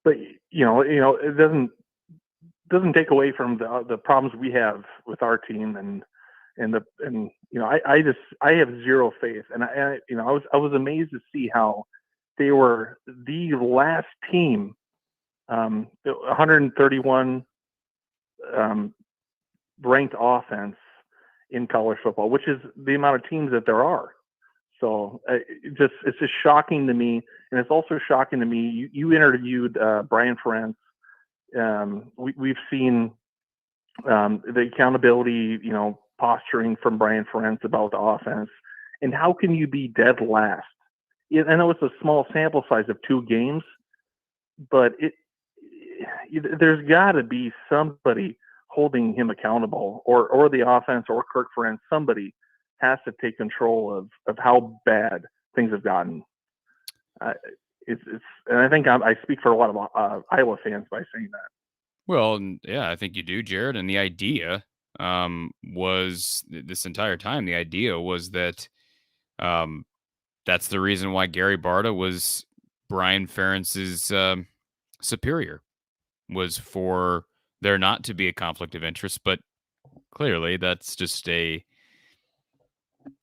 it doesn't take away from the problems we have with our team, and I have zero faith, and I was amazed to see how they were the last team, 131 ranked offense in college football, which is the amount of teams that there are. So it's just shocking to me, and it's also shocking to me. You interviewed Brian Ferentz. We've seen the accountability, posturing from Brian Ferentz about the offense, and how can you be dead last? I know it's a small sample size of 2 games, but there's got to be somebody holding him accountable, or the offense, or Kirk Ferentz. Somebody has to take control of how bad things have gotten. And I think I speak for a lot of Iowa fans by saying that. Well, yeah, I think you do, Jared. And the idea was this entire time, the idea was that that's the reason why Gary Barta was Brian Ferentz's superior, was for there not to be a conflict of interest. But clearly that's just a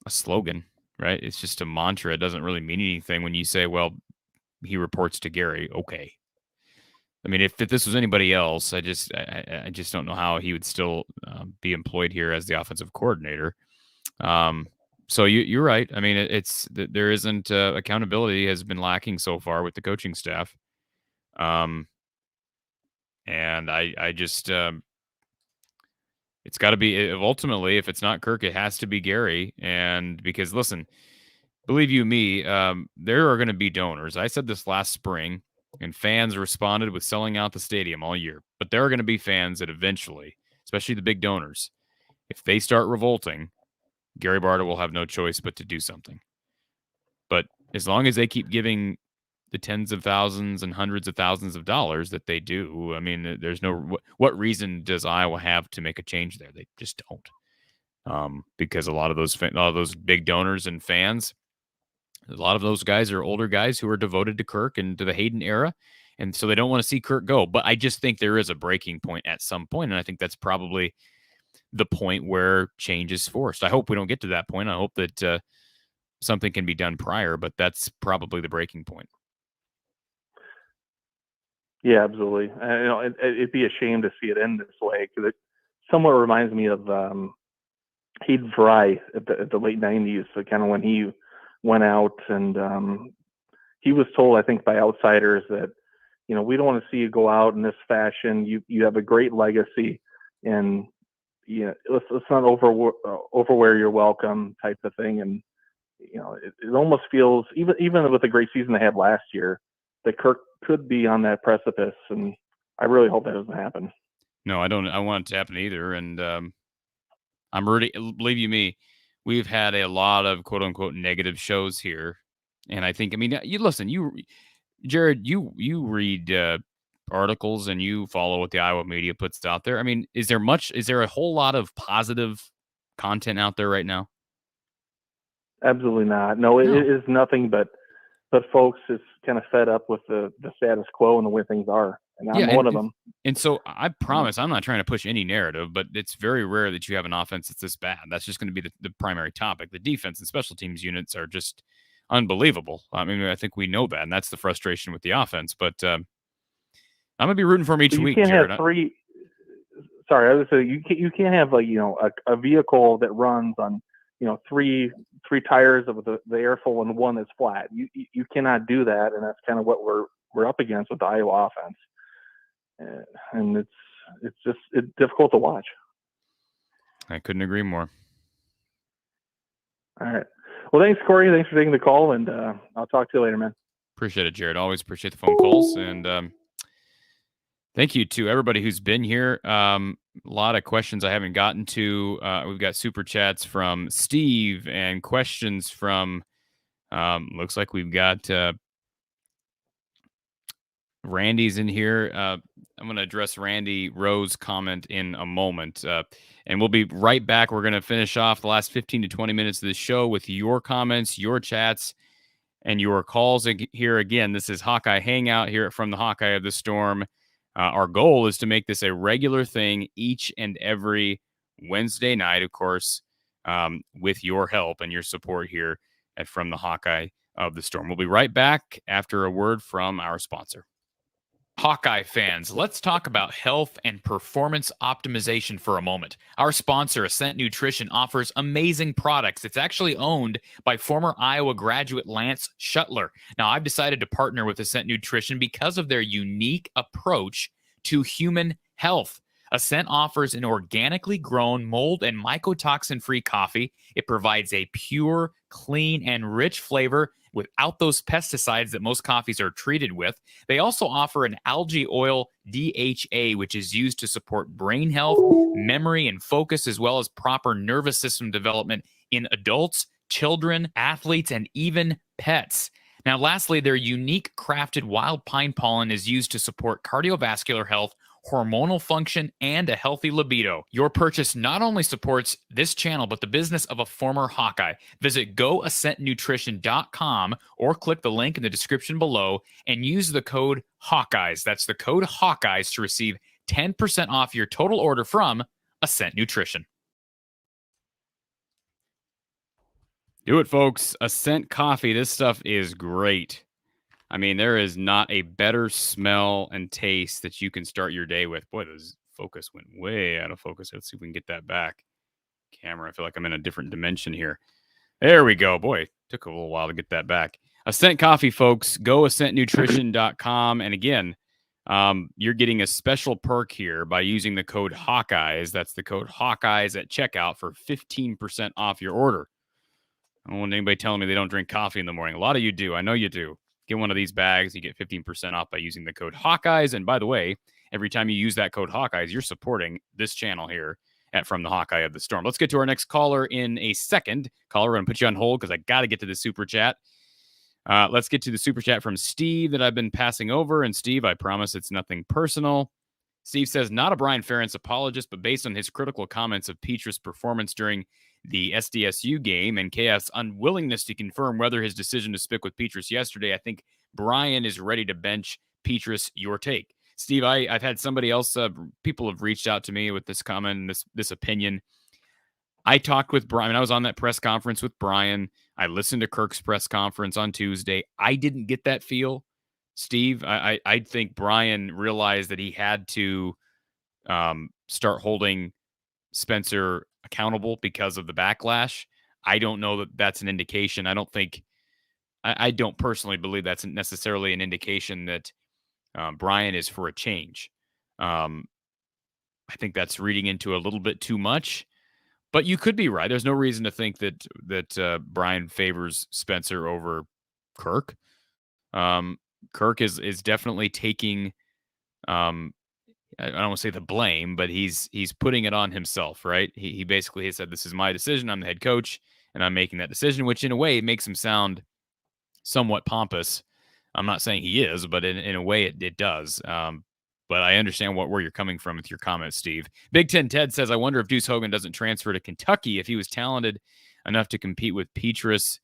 slogan, right? It's just a mantra. It doesn't really mean anything when you say, well, he reports to Gary. Okay. I mean, if this was anybody else, I just don't know how he would still be employed here as the offensive coordinator. So you're right. I mean, there isn't accountability has been lacking so far with the coaching staff. And I just it's got to be ultimately, if it's not Kirk, it has to be Gary. And because listen, believe you me, there are going to be donors. I said this last spring. And fans responded with selling out the stadium all year. But there are going to be fans that eventually, especially the big donors, if they start revolting, Gary Barta will have no choice but to do something. But as long as they keep giving the tens of thousands and hundreds of thousands of dollars that they do, I mean, there's no what reason does Iowa have to make a change there? They just don't. Because a lot of those big donors and fans, a lot of those guys are older guys who are devoted to Kirk and to the Hayden era, and so they don't want to see Kirk go. But I just think there is a breaking point at some point, and I think that's probably the point where change is forced. I hope we don't get to that point. I hope that something can be done prior, but that's probably the breaking point. Yeah, absolutely. It'd be a shame to see it end this way, because it somewhat reminds me of Hayden Fry at the late 90s, so kind of when he went out, and he was told, I think, by outsiders that, we don't want to see you go out in this fashion. You have a great legacy, and let's not overwear your welcome type of thing. And it almost feels, even with the great season they had last year, that Kirk could be on that precipice, and I really hope that doesn't happen. No, I don't. I want it to happen either, and I'm ready. Believe you me, we've had a lot of quote unquote negative shows here. And I think, I mean, Jared, you read articles and you follow what the Iowa media puts out there. I mean, is there a whole lot of positive content out there right now? Absolutely not. No, it is nothing but folks is kind of fed up with the status quo and the way things are. And I'm one of them. And so I promise I'm not trying to push any narrative, but it's very rare that you have an offense that's this bad. That's just going to be the primary topic. The defense and special teams units are just unbelievable. I mean, I think we know that, and that's the frustration with the offense. But I'm going to be rooting for them each week, Jared. Sorry, I was saying you can't have a vehicle that runs on three tires of the airful and one that's flat. You cannot do that, and that's kind of what we're up against with the Iowa offense. And it's difficult to watch. I couldn't agree more. All right. Well, thanks, Corey. Thanks for taking the call, and I'll talk to you later, man. Appreciate it, Jared. Always appreciate the phone calls, and thank you to everybody who's been here. A lot of questions I haven't gotten to. We've got super chats from Steve and questions from. Looks like we've got Randy's in here. I'm going to address Randy Rowe's comment in a moment. And we'll be right back. We're going to finish off the last 15 to 20 minutes of this show with your comments, your chats, and your calls. Here again, this is Hawkeye Hangout here from the Hawkeye of the Storm. Our goal is to make this a regular thing each and every Wednesday night, of course, with your help and your support here at From the Hawkeye of the Storm. We'll be right back after a word from our sponsor. Hawkeye fans, let's talk about health and performance optimization for a moment. Our sponsor, Ascent Nutrition, offers amazing products. It's actually owned by former Iowa graduate Lance Shuttler. Now, I've decided to partner with Ascent Nutrition because of their unique approach to human health. Ascent offers an organically grown, mold and mycotoxin-free coffee. It provides a pure, clean, and rich flavor without those pesticides that most coffees are treated with. They also offer an algae oil DHA, which is used to support brain health, memory, and focus, as well as proper nervous system development in adults, children, athletes, and even pets. Now, lastly, their unique crafted wild pine pollen is used to support cardiovascular health, hormonal function, and a healthy libido. Your purchase not only supports this channel, but the business of a former Hawkeye. Visit goascentnutrition.com or click the link in the description below and use the code Hawkeyes. That's the code Hawkeyes to receive 10% off your total order from Ascent Nutrition. Do it, folks. Ascent coffee. This stuff is great. I mean, there is not a better smell and taste that you can start your day with. Boy, this focus went way out of focus. Let's see if we can get that back. Camera, I feel like I'm in a different dimension here. There we go. Boy, took a little while to get that back. Ascent coffee, folks. Go ascentnutrition.com. And again, you're getting a special perk here by using the code Hawkeyes. That's the code Hawkeyes at checkout for 15% off your order. I don't want anybody telling me they don't drink coffee in the morning. A lot of you do. I know you do. Get one of these bags. You get 15% off by using the code Hawkeyes. And by the way, every time you use that code Hawkeyes, you're supporting this channel here at From the Hawkeye of the Storm. Let's get to our next caller in a second. Caller, I'm going to put you on hold because I got to get to the super chat. Let's get to the super chat from Steve that I've been passing over. And Steve, I promise it's nothing personal. Steve says, not a Brian Ferentz apologist, but based on his critical comments of Petrus' performance during the SDSU game and KF's unwillingness to confirm whether his decision to stick with Petrus yesterday, I think Brian is ready to bench Petrus. Your take. Steve, I've had somebody else, people have reached out to me with this comment and this opinion. I talked with Brian. I was on that press conference with Brian. I listened to Kirk's press conference on Tuesday. I didn't get that feel, Steve. I think Brian realized that he had to start holding Spencer accountable because of the backlash. I don't know that that's an indication. I don't personally believe that's necessarily an indication that Brian is for a change. I think that's reading into a little bit too much, but you could be right. There's no reason to think that Brian favors Spencer over Kirk. Kirk is definitely taking, I don't want to say the blame, but he's putting it on himself, right? He basically has said, this is my decision. I'm the head coach and I'm making that decision, which in a way makes him sound somewhat pompous. I'm not saying he is, but in a way it does. But I understand where you're coming from with your comments, Steve. Big Ten Ted says, I wonder if Deuce Hogan doesn't transfer to Kentucky if he was talented enough to compete with Petrus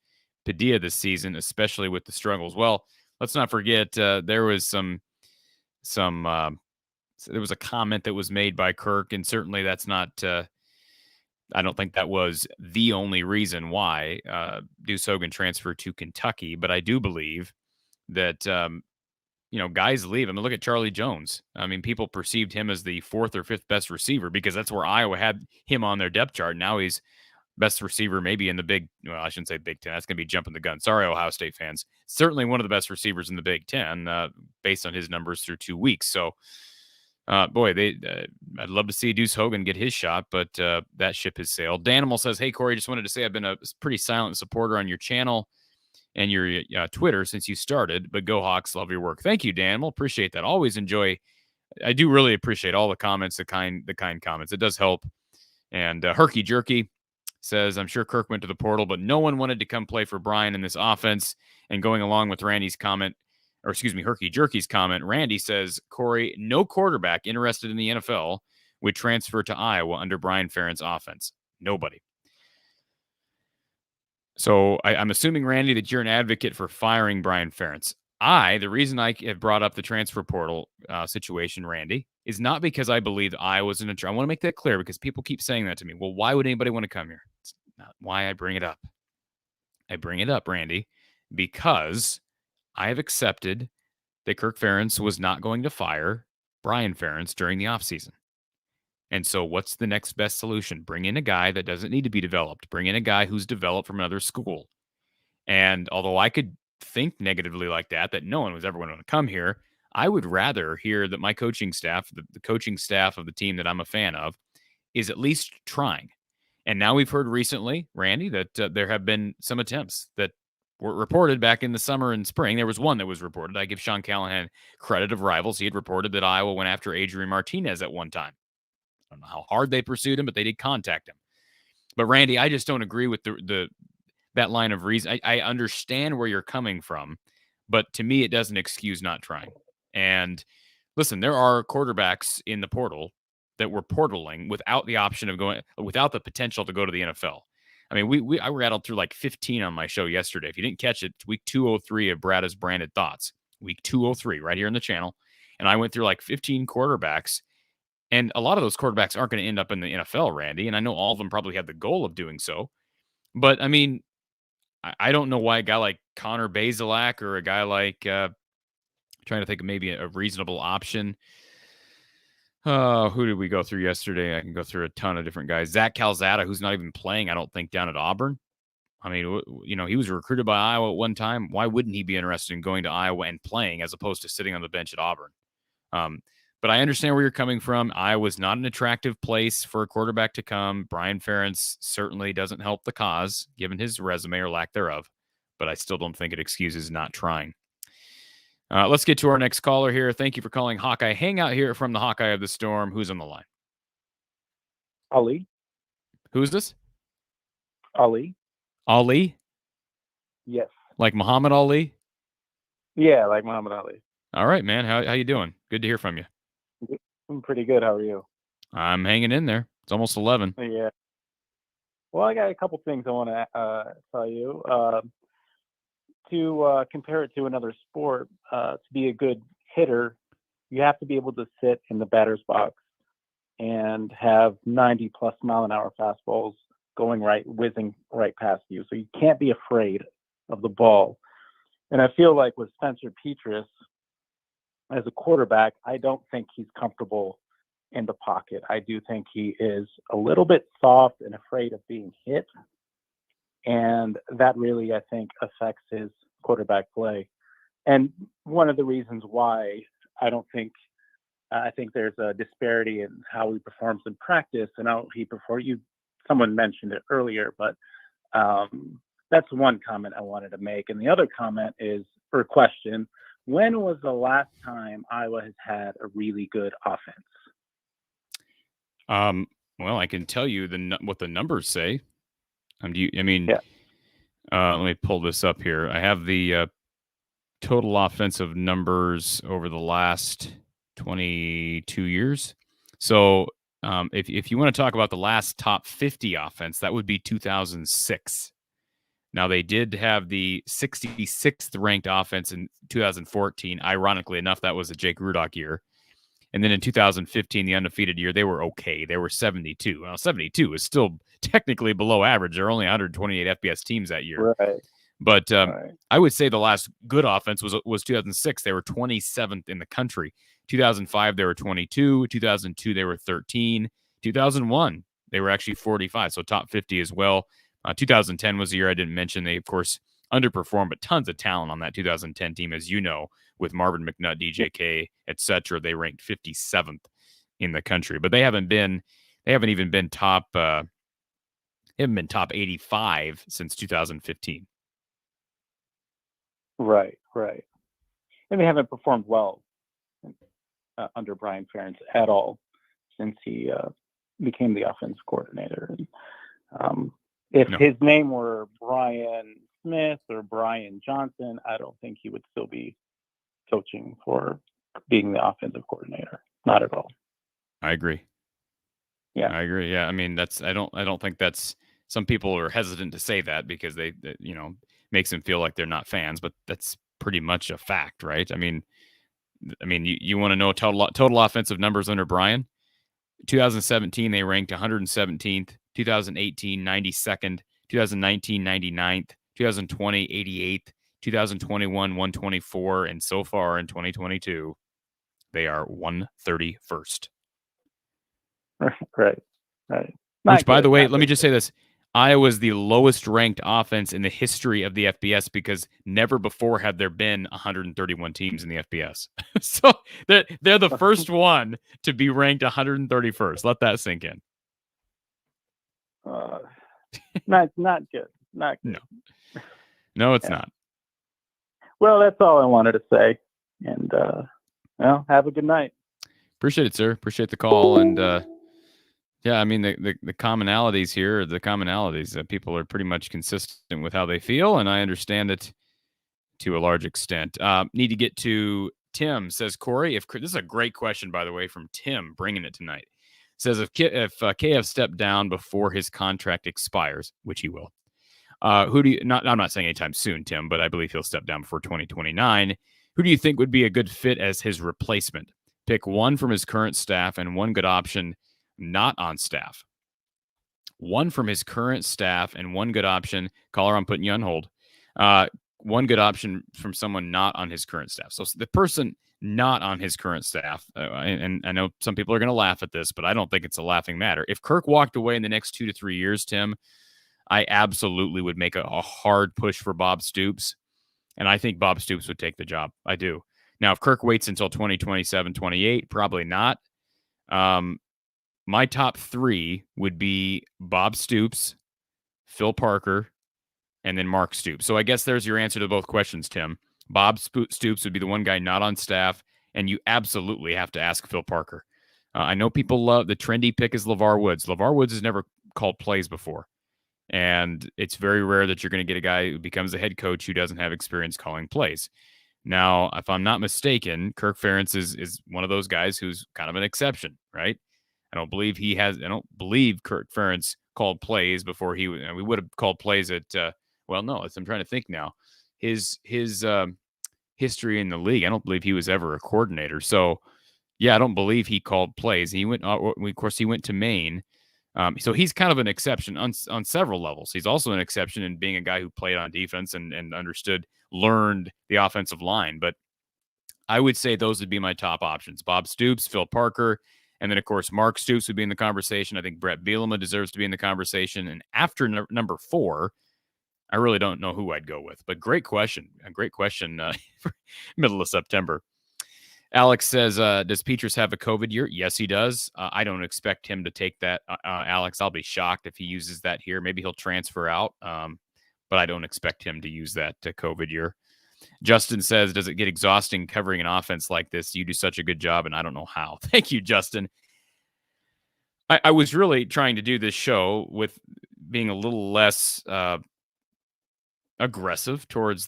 Padilla this season, especially with the struggles. Well, let's not forget there was there was a comment that was made by Kirk, and certainly that's not, I don't think that was the only reason why Deuce Hogan transferred to Kentucky, but I do believe that, guys leave. I mean, look at Charlie Jones. I mean, people perceived him as the 4th or 5th best receiver because that's where Iowa had him on their depth chart. Now he's best receiver maybe in the I shouldn't say Big Ten. That's going to be jumping the gun. Sorry, Ohio State fans. Certainly one of the best receivers in the Big Ten based on his numbers through 2 weeks. So, I'd love to see Deuce Hogan get his shot, but that ship has sailed. Danimal says, hey, Corey, just wanted to say I've been a pretty silent supporter on your channel and your Twitter since you started, but go Hawks, love your work. Thank you, Danimal. Appreciate that. Always enjoy. I do really appreciate all the comments, the kind comments. It does help. And Herky Jerky says, I'm sure Kirk went to the portal, but no one wanted to come play for Brian in this offense. And going along with Randy's comment, or excuse me, Herky Jerky's comment, Randy says, Corey, no quarterback interested in the NFL would transfer to Iowa under Brian Ferentz offense. Nobody. So I'm assuming, Randy, that you're an advocate for firing Brian Ferentz. The reason I have brought up the transfer portal situation, Randy, is not because I believe Iowa's in a I want to make that clear because people keep saying that to me. Well, why would anybody want to come here? It's not why I bring it up. I bring it up, Randy, because I have accepted that Kirk Ferentz was not going to fire Brian Ferentz during the offseason. And so what's the next best solution? Bring in a guy that doesn't need to be developed. Bring in a guy who's developed from another school. And although I could think negatively like that no one was ever going to come here, I would rather hear that my coaching staff, the coaching staff of the team that I'm a fan of, is at least trying. And now we've heard recently, Randy, that there have been some attempts that were reported back in the summer and spring. There was one that was reported. I give Sean Callahan credit of rivals. He had reported that Iowa went after Adrian Martinez at one time. I don't know how hard they pursued him, but they did contact him. But Randy, I just don't agree with that line of reason. I understand where you're coming from, but to me, it doesn't excuse not trying. And listen, there are quarterbacks in the portal that were portaling without the option of without the potential to go to the NFL. I mean, I rattled through like 15 on my show yesterday. If you didn't catch it, week 203 of Brada's Branded Thoughts, week 203 right here in the channel. And I went through like 15 quarterbacks. And a lot of those quarterbacks aren't going to end up in the NFL, Randy. And I know all of them probably have the goal of doing so. But, I mean, I don't know why a guy like Connor Bazelak or a guy like, trying to think of maybe a reasonable option. Who did we go through yesterday? I can go through a ton of different guys. Zach Calzada, who's not even playing, I don't think, down at Auburn. I mean, he was recruited by Iowa at one time. Why wouldn't he be interested in going to Iowa and playing as opposed to sitting on the bench at Auburn? But I understand where you're coming from. Iowa's not an attractive place for a quarterback to come. Brian Ferentz certainly doesn't help the cause, given his resume or lack thereof. But I still don't think it excuses not trying. Let's get to our next caller here. Thank you for calling Hawkeye Hangout here from the Hawkeye of the Storm. Who's on the line? Ali. Who is this? Ali. Ali? Yes. Like Muhammad Ali? Yeah, like Muhammad Ali. All right, man. How you doing? Good to hear from you. I'm pretty good. How are you? I'm hanging in there. It's almost 11. Yeah. Well, I got a couple things I want to tell you. To compare it to another sport, to be a good hitter, you have to be able to sit in the batter's box and have 90-plus mile-an-hour fastballs whizzing right past you. So you can't be afraid of the ball. And I feel like with Spencer Petras, as a quarterback, I don't think he's comfortable in the pocket. I do think he is a little bit soft and afraid of being hit. And that really, I think, affects his quarterback play. And one of the reasons why I think there's a disparity in how he performs in practice and how he performs. Someone mentioned it earlier, but that's one comment I wanted to make. And the other comment is for a question. When was the last time Iowa has had a really good offense? Well, I can tell you what the numbers say. Let me pull this up here. I have the total offensive numbers over the last 22 years. So if you want to talk about the last top 50 offense, that would be 2006. Now, they did have the 66th ranked offense in 2014. Ironically enough, that was a Jake Rudock year. And then in 2015, the undefeated year, they were okay. They were 72. Well, 72 is still technically below average. There are only 128 FBS teams that year. Right. But I would say the last good offense was 2006. They were 27th in the country. 2005, they were 22. 2002, they were 13. 2001, they were actually 45, so top 50 as well. 2010 was the year I didn't mention. They, of course, underperformed, but tons of talent on that 2010 team, as you know, with Marvin McNutt, DJK, etc. They ranked 57th in the country, but they haven't even been top 85 since 2015. Right. And they haven't performed well under Brian Ferentz at all since he became the offense coordinator. If his name were Brian Smith or Brian Johnson, I don't think he would still be coaching for being the offensive coordinator. Not at all. I agree. Yeah, I agree. Yeah, I mean I don't think that's. Some people are hesitant to say that because they makes them feel like they're not fans, but that's pretty much a fact, right? I mean, you want to know total offensive numbers under Brian? 2017 they ranked 117th. 2018, 92nd, 2019, 99th, 2020, 88th, 2021, 124, and so far in 2022, they are 131st. Right. Which, by the way, let me just say this. Iowa's the lowest ranked offense in the history of the FBS because never before had there been 131 teams in the FBS. So they're the first one to be ranked 131st. Let that sink in. Not good. Not good. No, it's not. Well, that's all I wanted to say. And, have a good night. Appreciate it, sir. Appreciate the call. And, yeah, I mean, the commonalities here, people are pretty much consistent with how they feel, and I understand it to a large extent. Need to get to Tim, says Corey. This is a great question, by the way, from Tim, bringing it tonight. Says if KF stepped down before his contract expires, which he will, who do you, I'm not saying anytime soon, Tim, but I believe he'll step down before 2029. Who do you think would be a good fit as his replacement? Pick one from his current staff and one good option not on staff. One from his current staff and one good option. Caller, I'm putting you on hold. One good option from someone not on his current staff. So the person not on his current staff, and I know some people are going to laugh at this, but I don't think it's a laughing matter. If Kirk walked away in the next 2 to 3 years, Tim, I absolutely would make a hard push for Bob Stoops, and I think Bob Stoops would take the job. I do. Now, if Kirk waits until 2027, 28, probably not. My top 3 would be Bob Stoops, Phil Parker, and then Mark Stoops. So I guess there's your answer to both questions, Tim. Bob Stoops would be the one guy not on staff, and you absolutely have to ask Phil Parker. I know people love the trendy pick is LeVar Woods. LeVar Woods has never called plays before, and it's very rare that you're going to get a guy who becomes a head coach who doesn't have experience calling plays. Now, if I'm not mistaken, Kirk Ferentz is one of those guys who's kind of an exception, right? I don't believe Kirk Ferentz called plays before we would have called plays at, I'm trying to think now. His history in the league, I don't believe he was ever a coordinator. So, yeah, I don't believe he called plays. He went, of course, he went to Maine. So he's kind of an exception on several levels. He's also an exception in being a guy who played on defense and learned the offensive line. But I would say those would be my top options. Bob Stoops, Phil Parker, and then, of course, Mark Stoops would be in the conversation. I think Brett Bielema deserves to be in the conversation. And after number 4, I really don't know who I'd go with. But great question. A great question middle of September. Alex says, does Petrus have a COVID year? Yes, he does. I don't expect him to take that, Alex. I'll be shocked if he uses that here. Maybe he'll transfer out, but I don't expect him to use that COVID year. Justin says, does it get exhausting covering an offense like this? You do such a good job, and I don't know how. Thank you, Justin. I was really trying to do this show with being a little less aggressive towards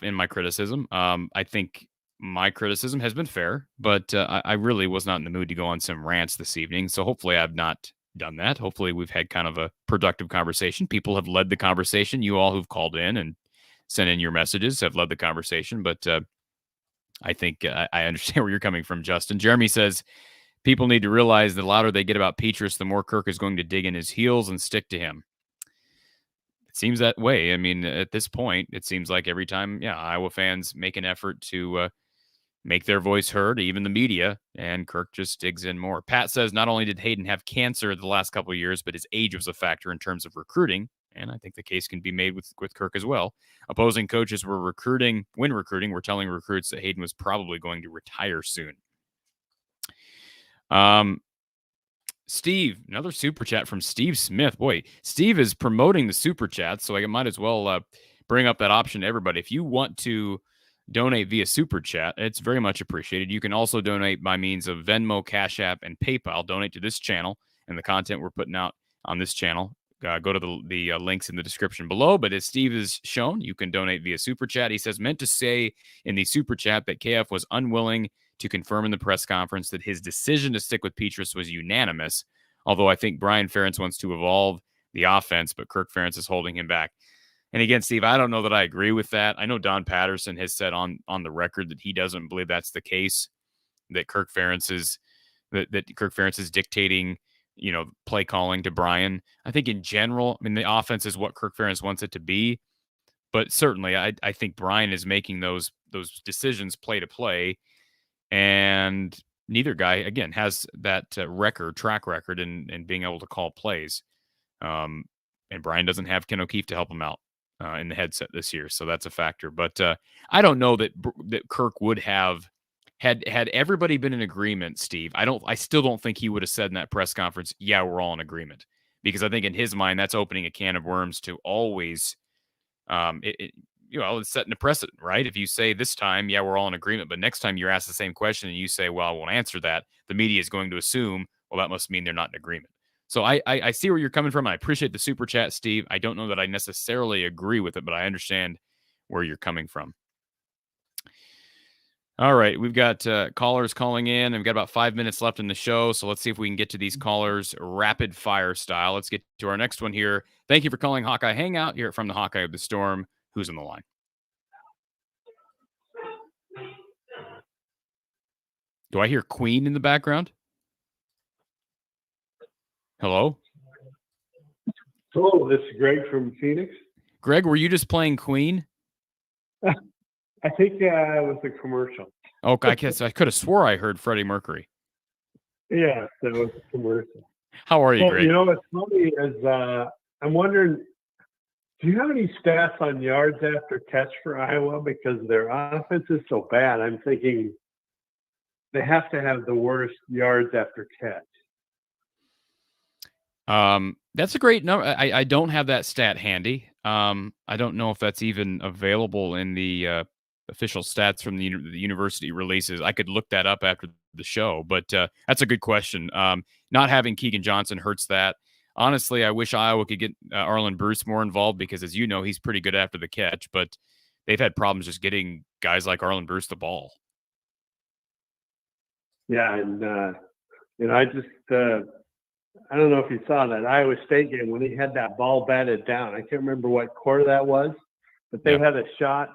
in my criticism. I think my criticism has been fair, but I really was not in the mood to go on some rants this evening. So hopefully I've not done that. Hopefully we've had kind of a productive conversation. People have led the conversation. You all who've called in and sent in your messages have led the conversation, but I think I understand where you're coming from, Justin. Jeremy says, people need to realize the louder they get about Petrus, the more Kirk is going to dig in his heels and stick to him. It seems that way. I mean, at this point, it seems like every time, Iowa fans make an effort to make their voice heard, even the media, and Kirk just digs in more. Pat says, not only did Hayden have cancer the last couple of years, but his age was a factor in terms of recruiting. And I think the case can be made with Kirk as well. Opposing coaches were were telling recruits that Hayden was probably going to retire soon. Steve, another super chat from Steve Smith. Boy, Steve is promoting the super chat, so I might as well bring up that option to everybody. If you want to donate via super chat, it's very much appreciated. You can also donate by means of Venmo, Cash App, and PayPal. Donate to this channel and the content we're putting out on this channel. Go to the links in the description below. But as Steve has shown, you can donate via super chat. He says, meant to say in the super chat that KF was unwilling to confirm in the press conference that his decision to stick with Petrus was unanimous, although I think Brian Ferentz wants to evolve the offense, but Kirk Ferentz is holding him back. And again, Steve, I don't know that I agree with that. I know Don Patterson has said on the record that he doesn't believe that's the case, that Kirk Ferentz is dictating, play calling to Brian. I think in general, the offense is what Kirk Ferentz wants it to be. But certainly, I think Brian is making those decisions play to play, and neither guy again has that track record in being able to call plays. And Brian doesn't have Ken O'Keefe to help him out in the headset this year, so that's a factor. But I don't know that Kirk would have had everybody been in agreement. Steve, I still don't think he would have said in that press conference, "Yeah, we're all in agreement," because I think in his mind that's opening a can of worms to always, it's setting a precedent, right? If you say this time, yeah, we're all in agreement, but next time you're asked the same question and you say, well, I won't answer that, the media is going to assume, well, that must mean they're not in agreement. So I see where you're coming from. I appreciate the super chat, Steve. I don't know that I necessarily agree with it, but I understand where you're coming from. All right, we've got callers calling in, and we've got about 5 minutes left in the show, so let's see if we can get to these callers rapid fire style. Let's get to our next one here. Thank you for calling Hawkeye Hangout here from the Hawkeye of the Storm. Who's on the line? Do I hear Queen in the background? Hello? Hello, this is Greg from Phoenix. Greg, were you just playing Queen? I think it was a commercial. Okay, I guess I could have swore I heard Freddie Mercury. Yeah, that was a commercial. How are you, Well, Greg? you know what's funny is I'm wondering, do you have any stats on yards after catch for Iowa? Because their offense is so bad. I'm thinking they have to have the worst yards after catch. That's a great number. I don't have that stat handy. I don't know if that's even available in the official stats from the university releases. I could look that up after the show, but that's a good question. Not having Keegan Johnson hurts that. Honestly, I wish Iowa could get Arlen Bruce more involved because, as you know, he's pretty good after the catch, but they've had problems just getting guys like Arlen Bruce the ball. Yeah, and I just I don't know if you saw that Iowa State game when he had that ball batted down. I can't remember what quarter that was, but they had a shot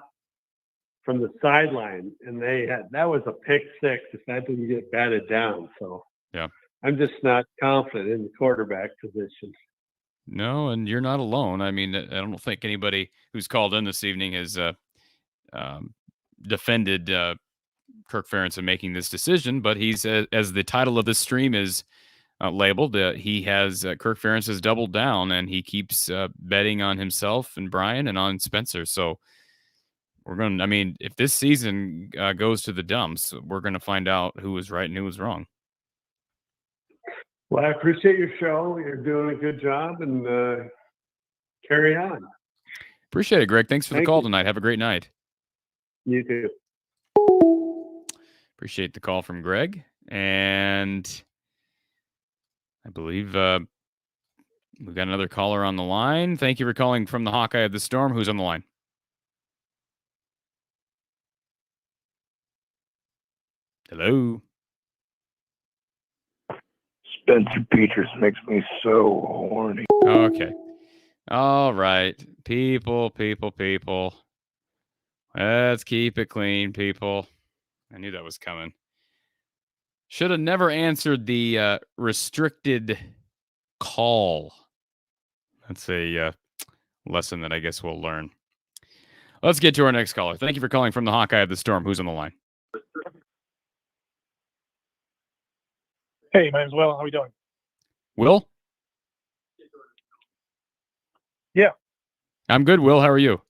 from the sideline, and that was a pick six if that didn't get batted down. So yeah, I'm just not confident in the quarterback position. No, and you're not alone. I mean, I don't think anybody who's called in this evening has defended Kirk Ferentz in making this decision, but he's, as the title of this stream is labeled, Kirk Ferentz has doubled down, and he keeps betting on himself and Brian and on Spencer. So if this season goes to the dumps, we're going to find out who was right and who was wrong. Well, I appreciate your show. You're doing a good job, and carry on. Appreciate it, Greg. Thanks for the call tonight. Have a great night. You too. Appreciate the call from Greg. And I believe we've got another caller on the line. Thank you for calling from the Hawkeye of the Storm. Who's on the line? Hello. Spencer Peters makes me so horny. Okay. All right. People. Let's keep it clean, people. I knew that was coming. Should have never answered the restricted call. That's a lesson that I guess we'll learn. Let's get to our next caller. Thank you for calling from the Hawkeye of the Storm. Who's on the line? Hey, my name's Will. How are we doing? Will? Yeah. I'm good, Will. How are you?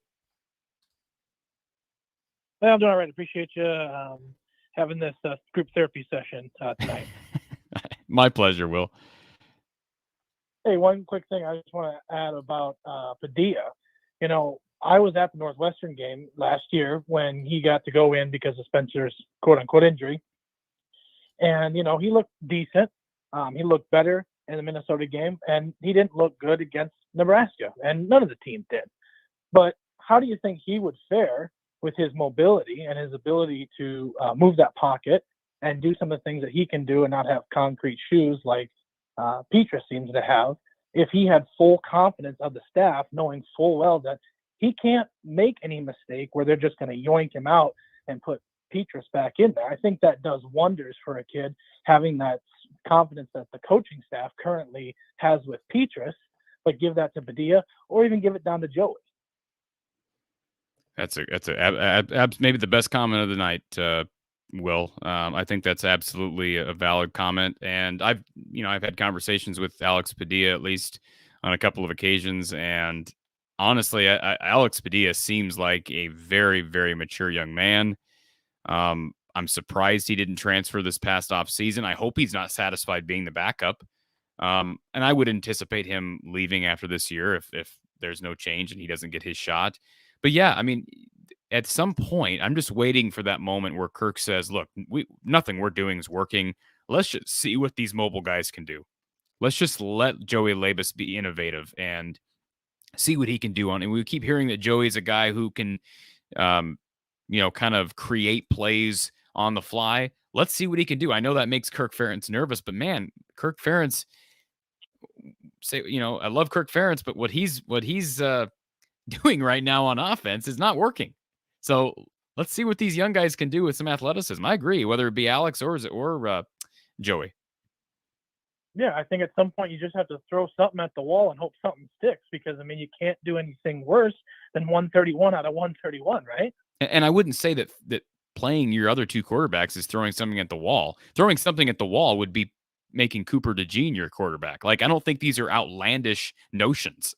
Well, I'm doing all right. Appreciate you having this group therapy session tonight. My pleasure, Will. Hey, one quick thing I just want to add about Padilla. You know, I was at the Northwestern game last year when he got to go in because of Spencer's quote-unquote injury. And, you know, he looked decent. He looked better in the Minnesota game, and he didn't look good against Nebraska, and none of the team did. But how do you think he would fare with his mobility and his ability to move that pocket and do some of the things that he can do and not have concrete shoes like Petrus seems to have, if he had full confidence of the staff, knowing full well that he can't make any mistake where they're just going to yoink him out and put Petrus back in there? I think that does wonders for a kid, having that confidence that the coaching staff currently has with Petrus, but give that to Padilla or even give it down to Joey. That's maybe the best comment of the night, Will. I think that's absolutely a valid comment, and I've had conversations with Alex Padilla at least on a couple of occasions, and honestly, Alex Padilla seems like a very, very mature young man. I'm surprised he didn't transfer this past off season. I hope he's not satisfied being the backup. And I would anticipate him leaving after this year if there's no change and he doesn't get his shot. But yeah, I mean, at some point, I'm just waiting for that moment where Kirk says, "Look, nothing we're doing is working. Let's just see what these mobile guys can do. Let's just let Joey Labus be innovative and see what he can do on." And we keep hearing that Joey's a guy who can, kind of create plays on the fly. Let's see what he can do. I know that makes Kirk Ferentz nervous, but man, Kirk Ferentz. I love Kirk Ferentz, but what he's doing right now on offense is not working. So let's see what these young guys can do with some athleticism. I agree, whether it be Alex or Joey. Yeah, I think at some point you just have to throw something at the wall and hope something sticks, because I mean you can't do anything worse than 131 out of 131, right? And I wouldn't say that playing your other two quarterbacks is throwing something at the wall. Throwing something at the wall would be making Cooper DeJean your quarterback. Like, I don't think these are outlandish notions.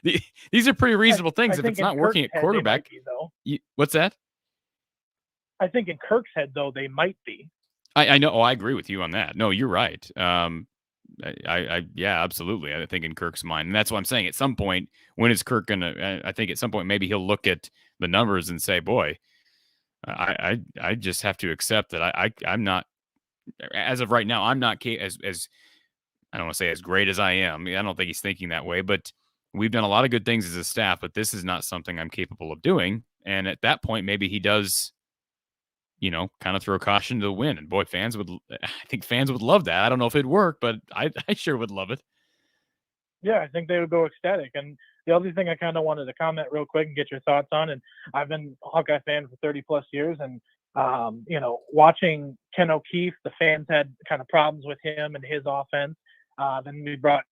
These are pretty reasonable things. If it's not working at quarterback, what's that? I think in Kirk's head, though, they might be. I know. Oh, I agree with you on that. No, you're right. Yeah, absolutely. I think in Kirk's mind, and that's what I'm saying. At some point, when is Kirk gonna? I think at some point maybe he'll look at the numbers and say, "Boy, I just have to accept that I'm not." As of right now, I'm not as I don't want to say as great as I am. I don't think he's thinking that way, but we've done a lot of good things as a staff, but this is not something I'm capable of doing. And at that point, maybe he does, kind of throw caution to the wind. And boy, I think fans would love that. I don't know if it'd work, but I sure would love it. Yeah, I think they would go ecstatic. And the other thing I kind of wanted to comment real quick and get your thoughts on, and I've been a Hawkeye fan for 30 plus years, and watching Ken O'Keefe, the fans had kind of problems with him and his offense. Then we brought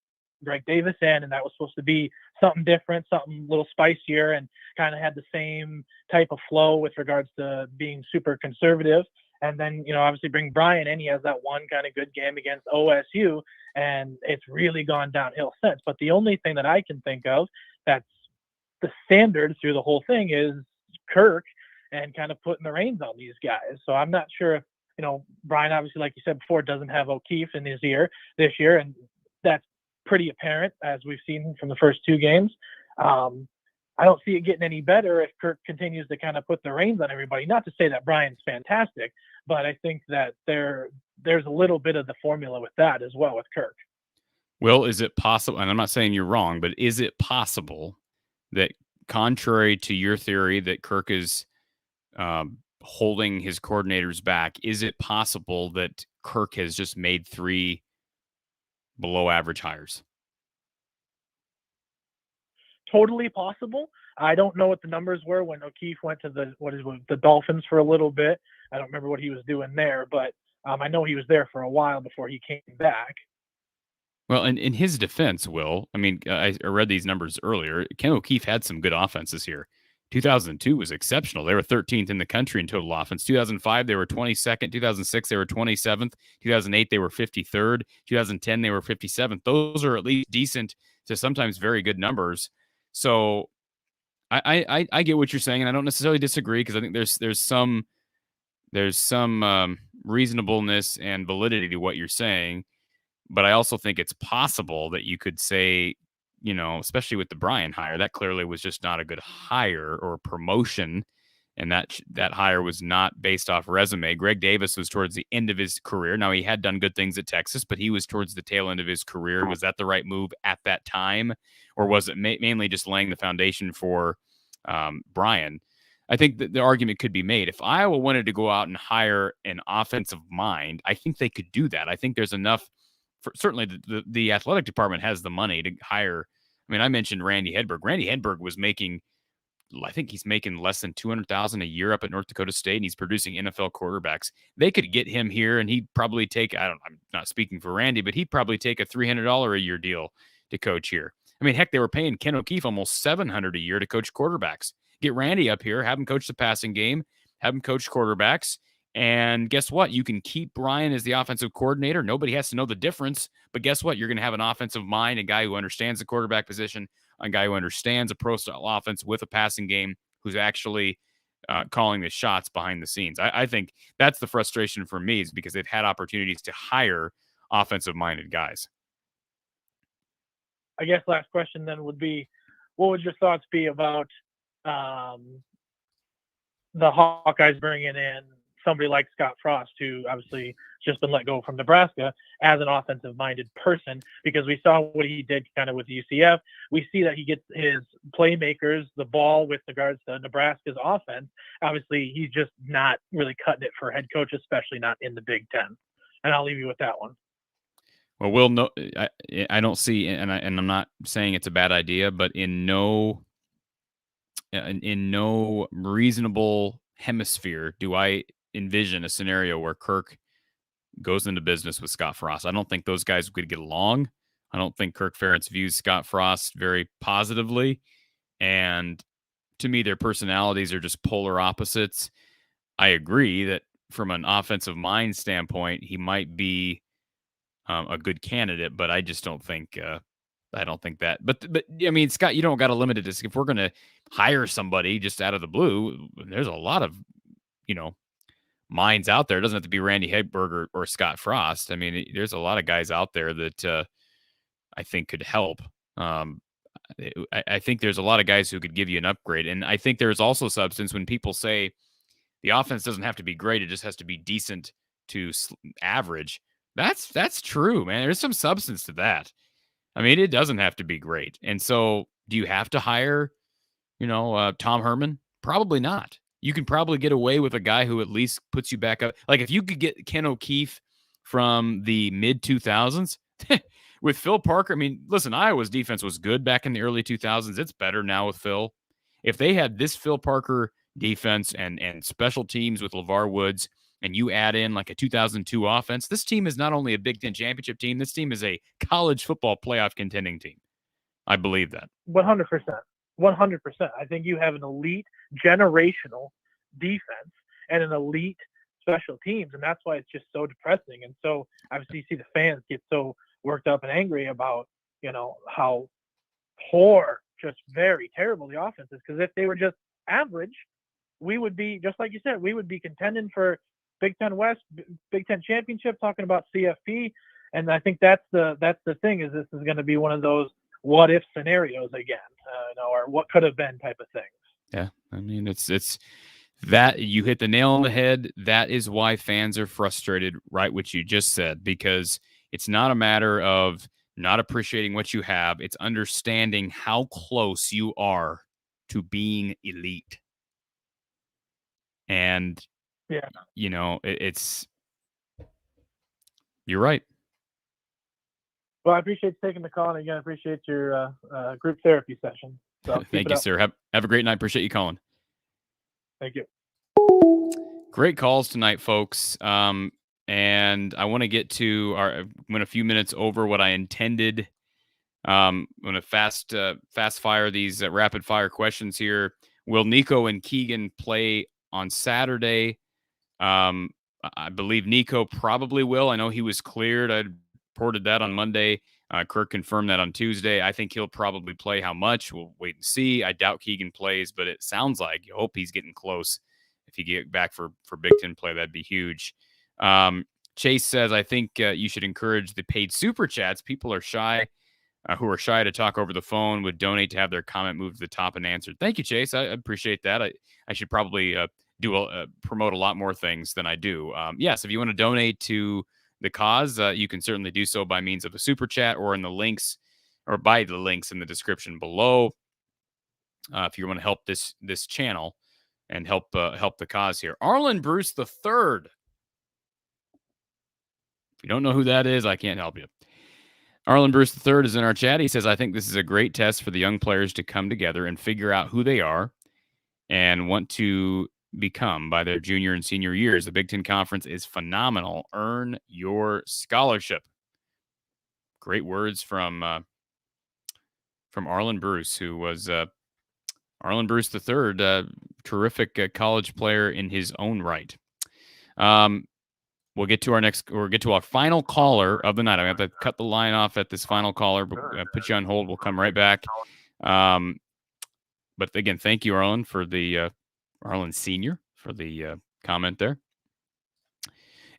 Greg Davis in, and that was supposed to be something different, something a little spicier, and kind of had the same type of flow with regards to being super conservative. And then, obviously bring Brian in. He has that one kind of good game against OSU, and it's really gone downhill since. But the only thing that I can think of that's the standard through the whole thing is Kirk and kind of putting the reins on these guys. So I'm not sure if, Brian, obviously, like you said before, doesn't have O'Keefe in his ear this year, and that's pretty apparent as we've seen from the first two games. I don't see it getting any better if Kirk continues to kind of put the reins on everybody. Not to say that Brian's fantastic, but I think that there's a little bit of the formula with that as well with Kirk. Well, is it possible, and I'm not saying you're wrong, but is it possible that, contrary to your theory that Kirk is holding his coordinators back, is it possible that Kirk has just made 3 below average hires? Totally possible. I don't know what the numbers were when O'Keefe went to the Dolphins for a little bit. I don't remember what he was doing there, but I know he was there for a while before he came back. Well, in his defense, Will, I mean, I read these numbers earlier. Ken O'Keefe had some good offenses here. 2002 was exceptional. They were 13th in the country in total offense. 2005, they were 22nd. 2006, they were 27th. 2008, they were 53rd. 2010, they were 57th. Those are at least decent to sometimes very good numbers. So I get what you're saying, and I don't necessarily disagree, because I think there's some reasonableness and validity to what you're saying. But I also think it's possible that you could say, especially with the Brian hire, that clearly was just not a good hire or promotion, and that hire was not based off resume. Greg Davis was towards the end of his career. Now, he had done good things at Texas, but he was towards the tail end of his career. Was that the right move at that time, or was it mainly just laying the foundation for Brian? I think that the argument could be made. If Iowa wanted to go out and hire an offensive mind, I think they could do that. I think there's enough. Certainly, the athletic department has the money to hire. I mean, I mentioned Randy Hedberg. Randy Hedberg was making, I think he's making less than $200,000 a year up at North Dakota State, and he's producing NFL quarterbacks. They could get him here, and he'd probably take, I'm not speaking for Randy, but he'd probably take a $300 a year deal to coach here. I mean, heck, they were paying Ken O'Keefe almost $700 a year to coach quarterbacks. Get Randy up here, have him coach the passing game, have him coach quarterbacks. And guess what? You can keep Brian as the offensive coordinator. Nobody has to know the difference. But guess what? You're going to have an offensive mind, a guy who understands the quarterback position, a guy who understands a pro-style offense with a passing game, who's actually calling the shots behind the scenes. I think that's the frustration for me, is because they've had opportunities to hire offensive-minded guys. I guess last question then would be, what would your thoughts be about the Hawkeyes bringing in somebody like Scott Frost, who obviously just been let go from Nebraska, as an offensive-minded person? Because we saw what he did kind of with UCF. We see that he gets his playmakers the ball with regards to Nebraska's offense. Obviously, he's just not really cutting it for head coach, especially not in the Big Ten. And I'll leave you with that one. Well, we'll know. I don't see, and I'm not saying it's a bad idea, but in no reasonable hemisphere do I envision a scenario where Kirk goes into business with Scott Frost. I don't think those guys could get along. I don't think Kirk Ferentz views Scott Frost very positively. And to me, their personalities are just polar opposites. I agree that from an offensive mind standpoint, he might be a good candidate, but I just don't think I don't think that. But I mean, Scott, you don't got to limit it to, if we're going to hire somebody just out of the blue, there's a lot of, minds out there. It doesn't have to be Randy Hegberg or Scott Frost. I mean, there's a lot of guys out there that I think could help. I think there's a lot of guys who could give you an upgrade. And I think there's also substance when people say the offense doesn't have to be great. It just has to be decent to average. That's true, man. There's some substance to that. I mean, it doesn't have to be great. And so do you have to hire, Tom Herman? Probably not. You can probably get away with a guy who at least puts you back up. Like if you could get Ken O'Keefe from the mid 2000s with Phil Parker. I mean, listen, Iowa's defense was good back in the early 2000s. It's better now with Phil. If they had this Phil Parker defense and special teams with LeVar Woods, and you add in like a 2002 offense, this team is not only a Big Ten championship team, this team is a college football playoff contending team. I believe that. 100%. 100%. I think you have an elite generational defense and an elite special teams, and that's why it's just so depressing. And so obviously you see the fans get so worked up and angry about, how poor, just very terrible the offense is. Because if they were just average, we would be, just like you said, we would be contending for Big Ten West, Big Ten championship, talking about CFP. And I think that's the thing, is this is going to be one of those what if scenarios again, or what could have been type of things. Yeah. I mean, it's that you hit the nail on the head. That is why fans are frustrated, right? What you just said, because it's not a matter of not appreciating what you have. It's understanding how close you are to being elite. And yeah, it's you're right. Well, I appreciate you taking the call, and again, I appreciate your group therapy session. So Thank you, sir. Have a great night. Appreciate you calling. Thank you. Great calls tonight, folks. And I want to get to went a few minutes over what I intended. I'm going to fast fire these rapid fire questions here. Will Nico and Keegan play on Saturday? I believe Nico probably will. I know he was cleared. I reported that on Monday. Kirk confirmed that on Tuesday. I think he'll probably play. How much? We'll wait and see. I doubt Keegan plays, but it sounds like, you hope he's getting close. If he get back for Big Ten play, that'd be huge. Chase says, I think you should encourage the paid super chats. People are shy, who are shy to talk over the phone, would donate to have their comment moved to the top and answered. Thank you, Chase. I appreciate that. I should probably promote a lot more things than I do. Yes, if you want to donate to the cause, you can certainly do so by means of a super chat or in the links, or by the links in the description below. If you want to help this channel and help the cause here. Arlen Bruce III. If you don't know who that is, I can't help you. Arlen Bruce III is in our chat. He says, I think this is a great test for the young players to come together and figure out who they are and want to become by their junior and senior years. The Big Ten Conference is phenomenal. Earn your scholarship. Great words from Arlen Bruce, who was Arlen Bruce III, terrific college player in his own right. We'll get to our final caller of the night. I have to cut the line off at this final caller. Put you on hold. We'll come right back. But again, thank you, Arlen, for the Arlen Senior for the comment there.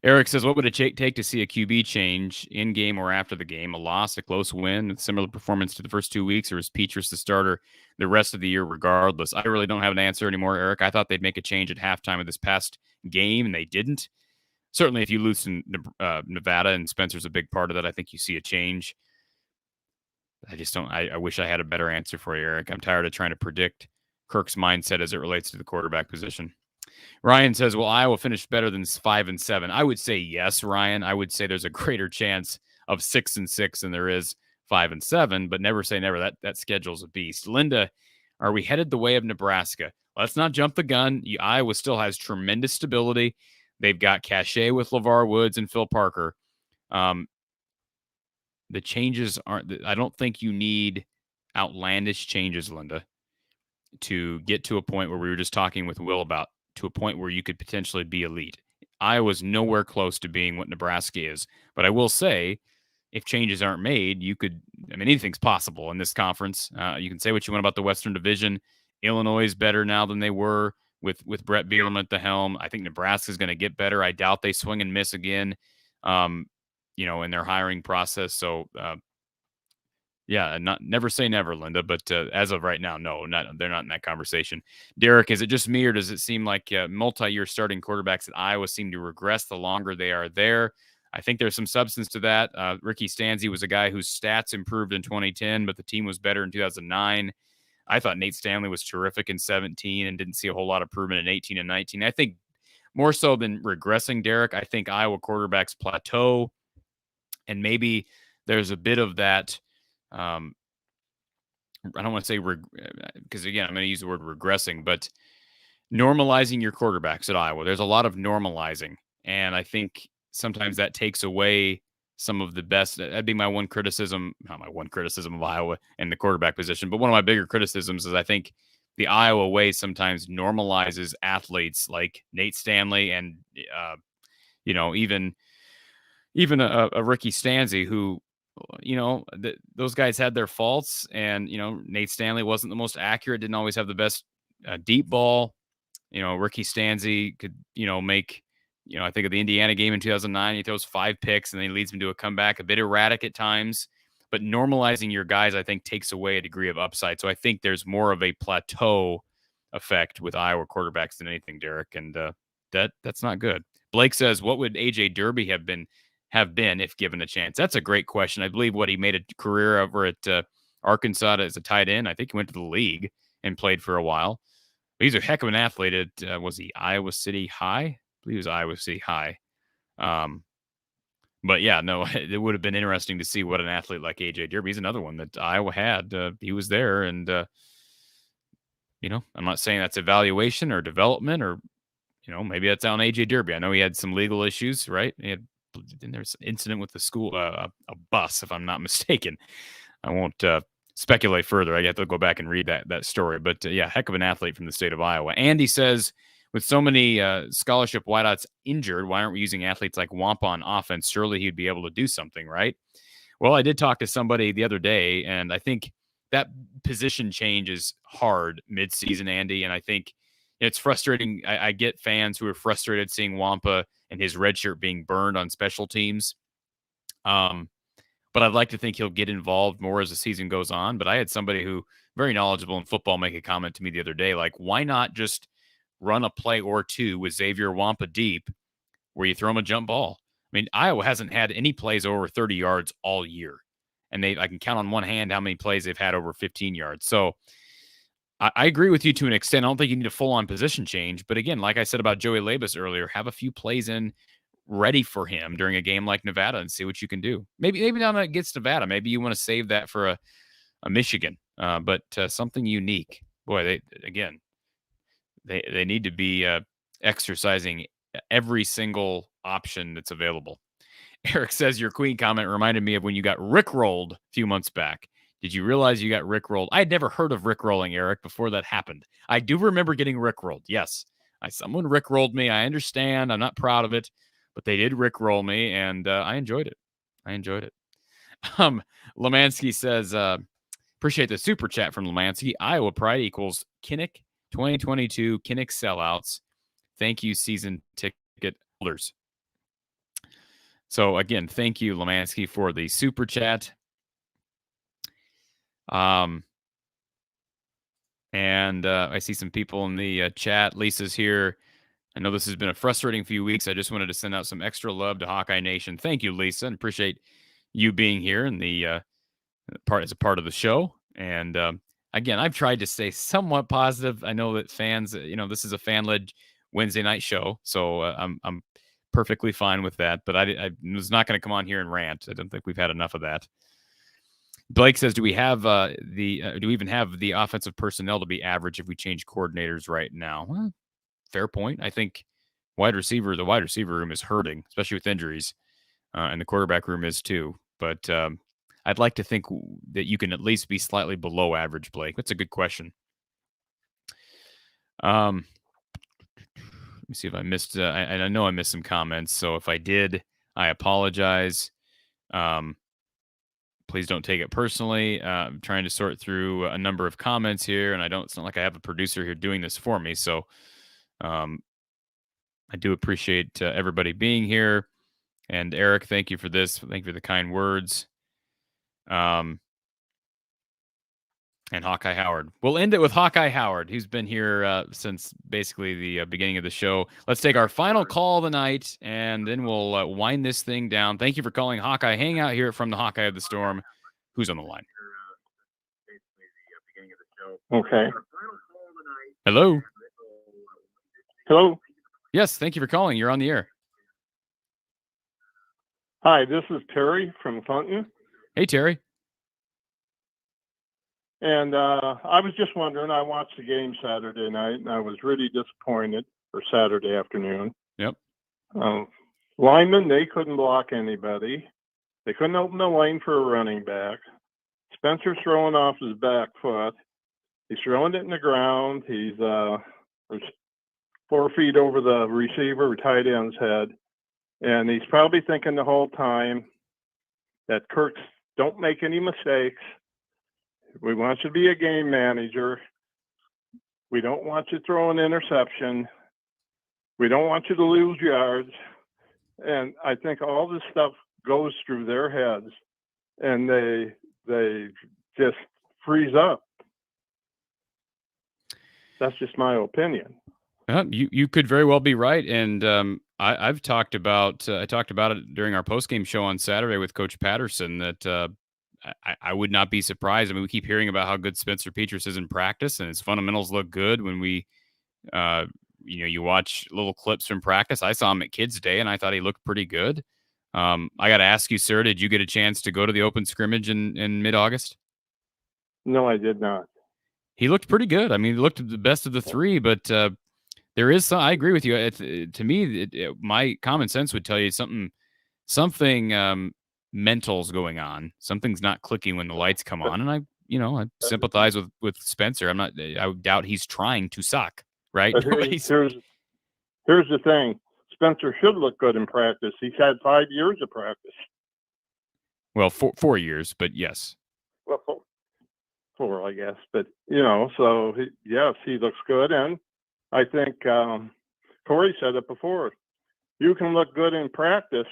Eric says, what would it take to see a QB change in game or after the game? A loss, a close win, a similar performance to the first 2 weeks, or is Petrus the starter the rest of the year regardless? I really don't have an answer anymore, Eric. I thought they'd make a change at halftime of this past game, and they didn't. Certainly, if you lose to Nevada, and Spencer's a big part of that, I think you see a change. I just don't. I wish I had a better answer for you, Eric. I'm tired of trying to predict Kirk's mindset as it relates to the quarterback position. Ryan says, will Iowa finish better than 5-7? I would say yes, Ryan. I would say there's a greater chance of 6-6 than there is 5-7, but never say never. That schedule's a beast. Linda, are we headed the way of Nebraska? Let's not jump the gun. Iowa still has tremendous stability. They've got cachet with LeVar Woods and Phil Parker. The changes aren't. I don't think you need outlandish changes, Linda, to get to a point where we were just talking with Will about, to a point where you could potentially be elite. Iowa's nowhere close to being what Nebraska is. But I will say, if changes aren't made, anything's possible in this conference. You can say what you want about the Western Division. Illinois is better now than they were with Brett Bielema at the helm. I think Nebraska's going to get better. I doubt they swing and miss again, in their hiring process. So, never say never, Linda. But as of right now, no, they're not in that conversation. Derek, is it just me, or does it seem like multi-year starting quarterbacks at Iowa seem to regress the longer they are there? I think there's some substance to that. Ricky Stanzi was a guy whose stats improved in 2010, but the team was better in 2009. I thought Nate Stanley was terrific in 17 and didn't see a whole lot of improvement in 18 and 19. I think more so than regressing, Derek, I think Iowa quarterbacks plateau, and maybe there's a bit of that. I don't want to say because again, I'm going to use the word regressing, but normalizing your quarterbacks at Iowa. There's a lot of normalizing, and I think sometimes that takes away some of the best. That'd be my one criticism, not my one criticism of Iowa and the quarterback position, but one of my bigger criticisms is I think the Iowa way sometimes normalizes athletes like Nate Stanley and even a Ricky Stanzi who. Those guys had their faults, and Nate Stanley wasn't the most accurate, didn't always have the best deep ball. Ricky Stanzi could make I think of the Indiana game in 2009, he throws 5 picks and then he leads them to a comeback, a bit erratic at times. But normalizing your guys, I think, takes away a degree of upside. So I think there's more of a plateau effect with Iowa quarterbacks than anything, Derek, and that's not good. Blake says, what would AJ Derby have been if given a chance? That's a great question. I believe he made a career over at Arkansas as a tight end. I think he went to the league and played for a while. But he's a heck of an athlete at, was he Iowa City High? I believe it was Iowa City High. But yeah, no, it would have been interesting to see what an athlete like AJ Derby. He's another one that Iowa had. He was there, and I'm not saying that's evaluation or development, or maybe that's on AJ Derby. I know he had some legal issues, right? There's an incident with the school, a bus, if I'm not mistaken. I won't speculate further. I have to go back and read that story. But heck of an athlete from the state of Iowa. Andy says, with so many scholarship wideouts injured, why aren't we using athletes like Wampa on offense? Surely he'd be able to do something, right? Well, I did talk to somebody the other day, and I think that position change is hard mid-season, Andy, and I think it's frustrating. I get fans who are frustrated seeing Wampa and his red shirt being burned on special teams. But I'd like to think he'll get involved more as the season goes on. But I had somebody who very knowledgeable in football make a comment to me the other day, like, why not just run a play or two with Xavier Wampa deep where you throw him a jump ball? I mean, Iowa hasn't had any plays over 30 yards all year. And I can count on one hand how many plays they've had over 15 yards. So I agree with you to an extent. I don't think you need a full-on position change. But again, like I said about Joey Labus earlier, have a few plays in ready for him during a game like Nevada and see what you can do. Maybe not against Nevada. Maybe you want to save that for a Michigan, but something unique. Boy, they need to be exercising every single option that's available. Eric says your Queen comment reminded me of when you got rickrolled a few months back. Did you realize you got rickrolled? I had never heard of rickrolling, Eric, before that happened. I do remember getting rickrolled. Yes, someone rickrolled me. I understand. I'm not proud of it, but they did rickroll me, and I enjoyed it. Lemansky says, appreciate the super chat from Lemansky. Iowa pride equals Kinnick 2022 Kinnick sellouts. Thank you, season ticket holders. So again, thank you, Lemansky, for the super chat. And I see some people in the chat. Lisa's here. I know this has been a frustrating few weeks. I just wanted to send out some extra love to Hawkeye Nation. Thank you, Lisa, and appreciate you being here and the as a part of the show. And again, I've tried to stay somewhat positive. I know that fans, this is a fan-led Wednesday night show, so I'm perfectly fine with that. But I was not going to come on here and rant. I don't think we've had enough of that. Blake says, do we have do we even have the offensive personnel to be average if we change coordinators right now? Well, fair point. I think the wide receiver room is hurting, especially with injuries, and the quarterback room is too. But I'd like to think that you can at least be slightly below average, Blake. That's a good question. Let me see if I missed. I know I missed some comments, so if I did, I apologize. Please don't take it personally. I'm trying to sort through a number of comments here, and it's not like I have a producer here doing this for me. So I do appreciate everybody being here. And Eric, thank you for this. Thank you for the kind words. And Hawkeye Howard. We'll end it with Hawkeye Howard, who's been here since basically the beginning of the show. Let's take our final call of the night, and then we'll wind this thing down. Thank you for calling Hawkeye Hangout here from the Hawkeye of the Storm. Who's on the line? Okay. Hello? Hello? Yes, thank you for calling. You're on the air. Hi, this is Terry from Clinton. Hey, Terry. And I was just wondering, I watched the game Saturday night, and I was really disappointed, or Saturday afternoon. Yep. Linemen, they couldn't block anybody. They couldn't open the lane for a running back. Spencer's throwing off his back foot. He's throwing it in the ground. He's 4 feet over the receiver or tight end's head. And he's probably thinking the whole time that Kirk's don't make any mistakes. We want you to be a game manager. We don't want you to throw an interception. We don't want you to lose yards. And I think all this stuff goes through their heads, and they just freeze up. That's just my opinion. You could very well be right, and I've talked about I talked about it during our postgame show on Saturday with Coach Patterson that I would not be surprised. I mean, we keep hearing about how good Spencer Petras is in practice, and his fundamentals look good when we, you watch little clips from practice. I saw him at Kids Day, and I thought he looked pretty good. I got to ask you, sir, did you get a chance to go to the open scrimmage in mid-August? No, I did not. He looked pretty good. I mean, he looked the best of the three, but there is some, I agree with you. To me, my common sense would tell you something mental's going on. Something's not clicking when the lights come on. And I sympathize with Spencer. I doubt he's trying to suck, right? Here's the thing. Spencer should look good in practice. He's had 5 years of practice. Well, 4 years, but yes. Well, four, I guess. But, so he looks good. And I think Corey said it before. You can look good in practice,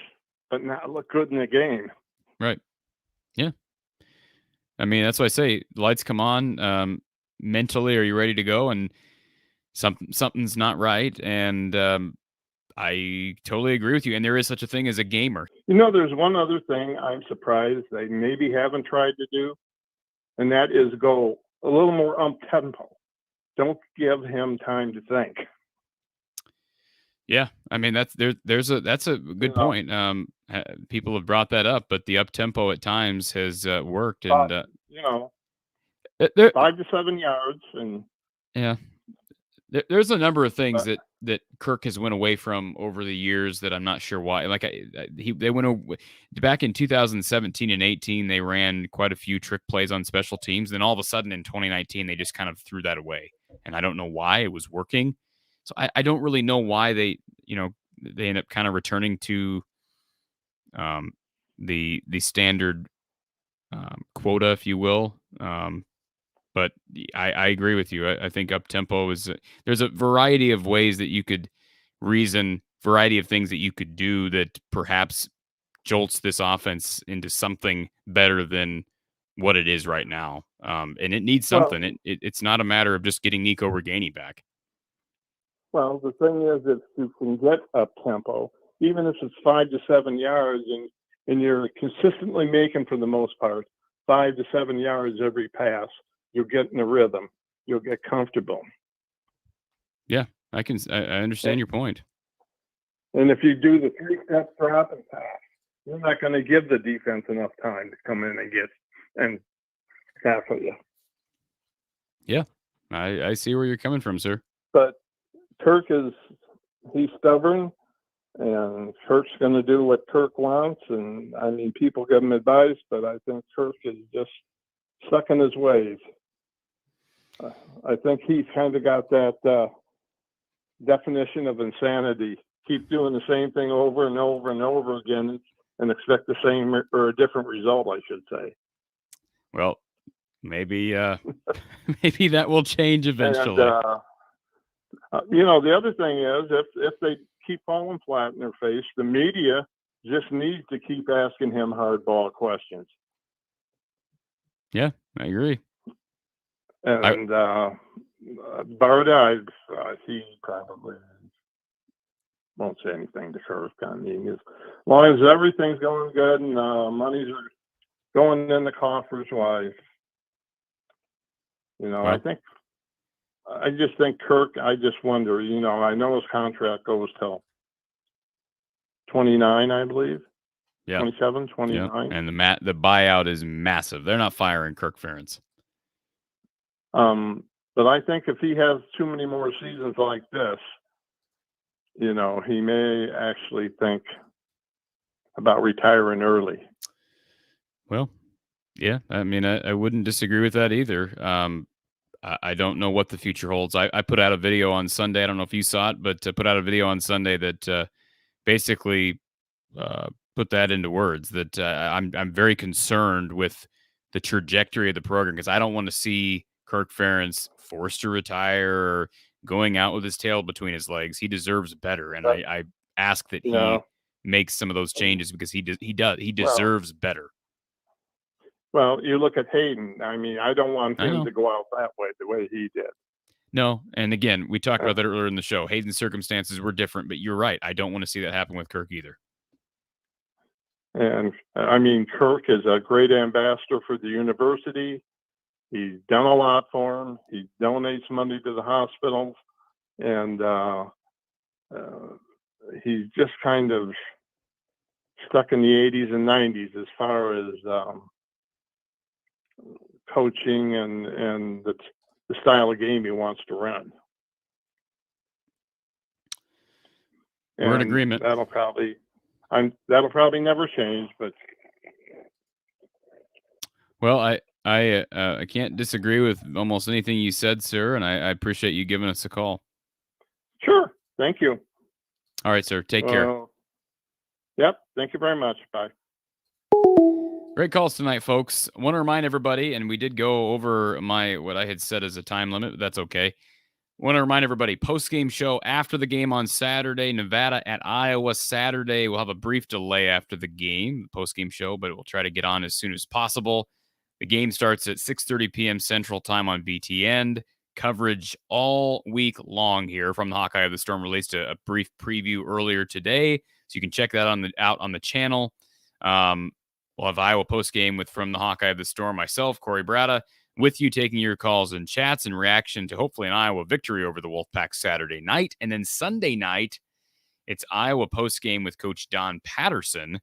but not look good in the game. Right. Yeah. I mean, that's why I say lights come on. Mentally, are you ready to go? And something's not right. And I totally agree with you. And there is such a thing as a gamer. There's one other thing I'm surprised they maybe haven't tried to do, and that is go a little more up-tempo. Don't give him time to think. Yeah, I mean that's a good point. People have brought that up, but the up tempo at times has worked, and 5 to 7 yards, and yeah, there's a number of things that Kirk has went away from over the years that I'm not sure why. Like they went over, back in 2017 and 18, they ran quite a few trick plays on special teams. Then all of a sudden in 2019, they just kind of threw that away. And I don't know why. It was working. So I don't really know why they end up kind of returning to the standard quota, if you will. But I agree with you. I think up tempo is there's a variety of ways that you could reason, variety of things that you could do that perhaps jolts this offense into something better than what it is right now. And it needs something. It's not a matter of just getting Nico Reganey back. Well, the thing is, if you can get up tempo, even if it's 5 to 7 yards, and you're consistently making, for the most part, 5 to 7 yards every pass, you'll get in a rhythm. You'll get comfortable. Yeah, I understand your point. And if you do the 3-step drop and pass, you're not going to give the defense enough time to come in and tackle you. Yeah, I see where you're coming from, sir. But Kirk he's stubborn, and Kirk's going to do what Kirk wants. And I mean, people give him advice, but I think Kirk is just stuck in his ways. I think he's kind of got that definition of insanity. Keep doing the same thing over and over and over again and expect the same or a different result, I should say. Well, maybe maybe that will change eventually. And, the other thing is, if they keep falling flat in their face, the media just needs to keep asking him hardball questions. Yeah, I agree. And Barda, he probably won't say anything to Kirk. I mean, as long as everything's going good and monies are going in the coffers, why? I just think Kirk, I just wonder, I know his contract goes till 29, I believe. Yeah. 27, 29. Yeah. And the buyout is massive. They're not firing Kirk Ferentz. But I think if he has too many more seasons like this, he may actually think about retiring early. Well, yeah, I mean, I wouldn't disagree with that either. I don't know what the future holds. I put out a video on Sunday. I don't know if you saw it, but put out a video on Sunday that basically put that into words, that I'm very concerned with the trajectory of the program, because I don't want to see Kirk Ferentz forced to retire or going out with his tail between his legs. He deserves better, and I ask that he makes some of those changes, because he deserves better. Well, you look at Hayden. I mean, I don't want him to go out that way, the way he did. No, and again, we talked about that earlier in the show. Hayden's circumstances were different, but you're right. I don't want to see that happen with Kirk either. And I mean, Kirk is a great ambassador for the university. He's done a lot for him. He donates money to the hospitals, and he's just kind of stuck in the 80s and 90s as far as coaching and the style of game he wants to run. We're in agreement. That'll probably never change. But well, I can't disagree with almost anything you said, sir, and I appreciate you giving us a call. Sure. Thank you. All right, sir. Take care. Yep. Thank you very much. Bye. Great calls tonight, folks. I want to remind everybody, and we did go over what I had said as a time limit, but that's okay. I want to remind everybody, post-game show after the game on Saturday, Nevada at Iowa Saturday. We'll have a brief delay after the game, the post-game show, but we'll try to get on as soon as possible. The game starts at 6:30 p.m. Central Time on BTN. Coverage all week long here from the Hawkeye of the Storm. Released a brief preview earlier today, so you can check that out on the channel. We'll have Iowa post-game from the Hawkeye of the Storm, myself, Corey Brada, with you, taking your calls and chats in reaction to hopefully an Iowa victory over the Wolfpack Saturday night. And then Sunday night, it's Iowa post-game with Coach Don Patterson.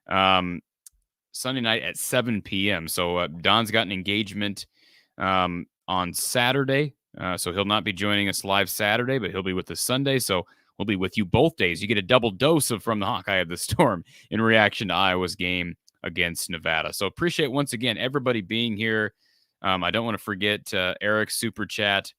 Sunday night at 7 p.m. So Don's got an engagement on Saturday So he'll not be joining us live Saturday, but he'll be with us Sunday. So we'll be with you both days. You get a double dose of From the Hawkeye of the Storm in reaction to Iowa's game against Nevada. So appreciate once again everybody being here. I don't want to forget Eric's super chat.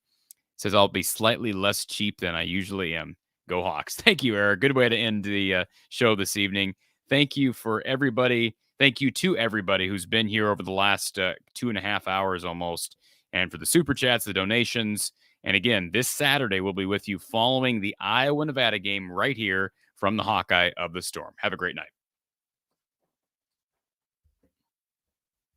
Says I'll be slightly less cheap than I usually am. Go Hawks. Thank you, Eric. Good way to end the show this evening. Thank you for everybody. Thank you to everybody who's been here over the last 2.5 hours almost. And for the super chats, the donations. And again, this Saturday, we'll be with you following the Iowa-Nevada game right here from the Hawkeye of the Storm. Have a great night.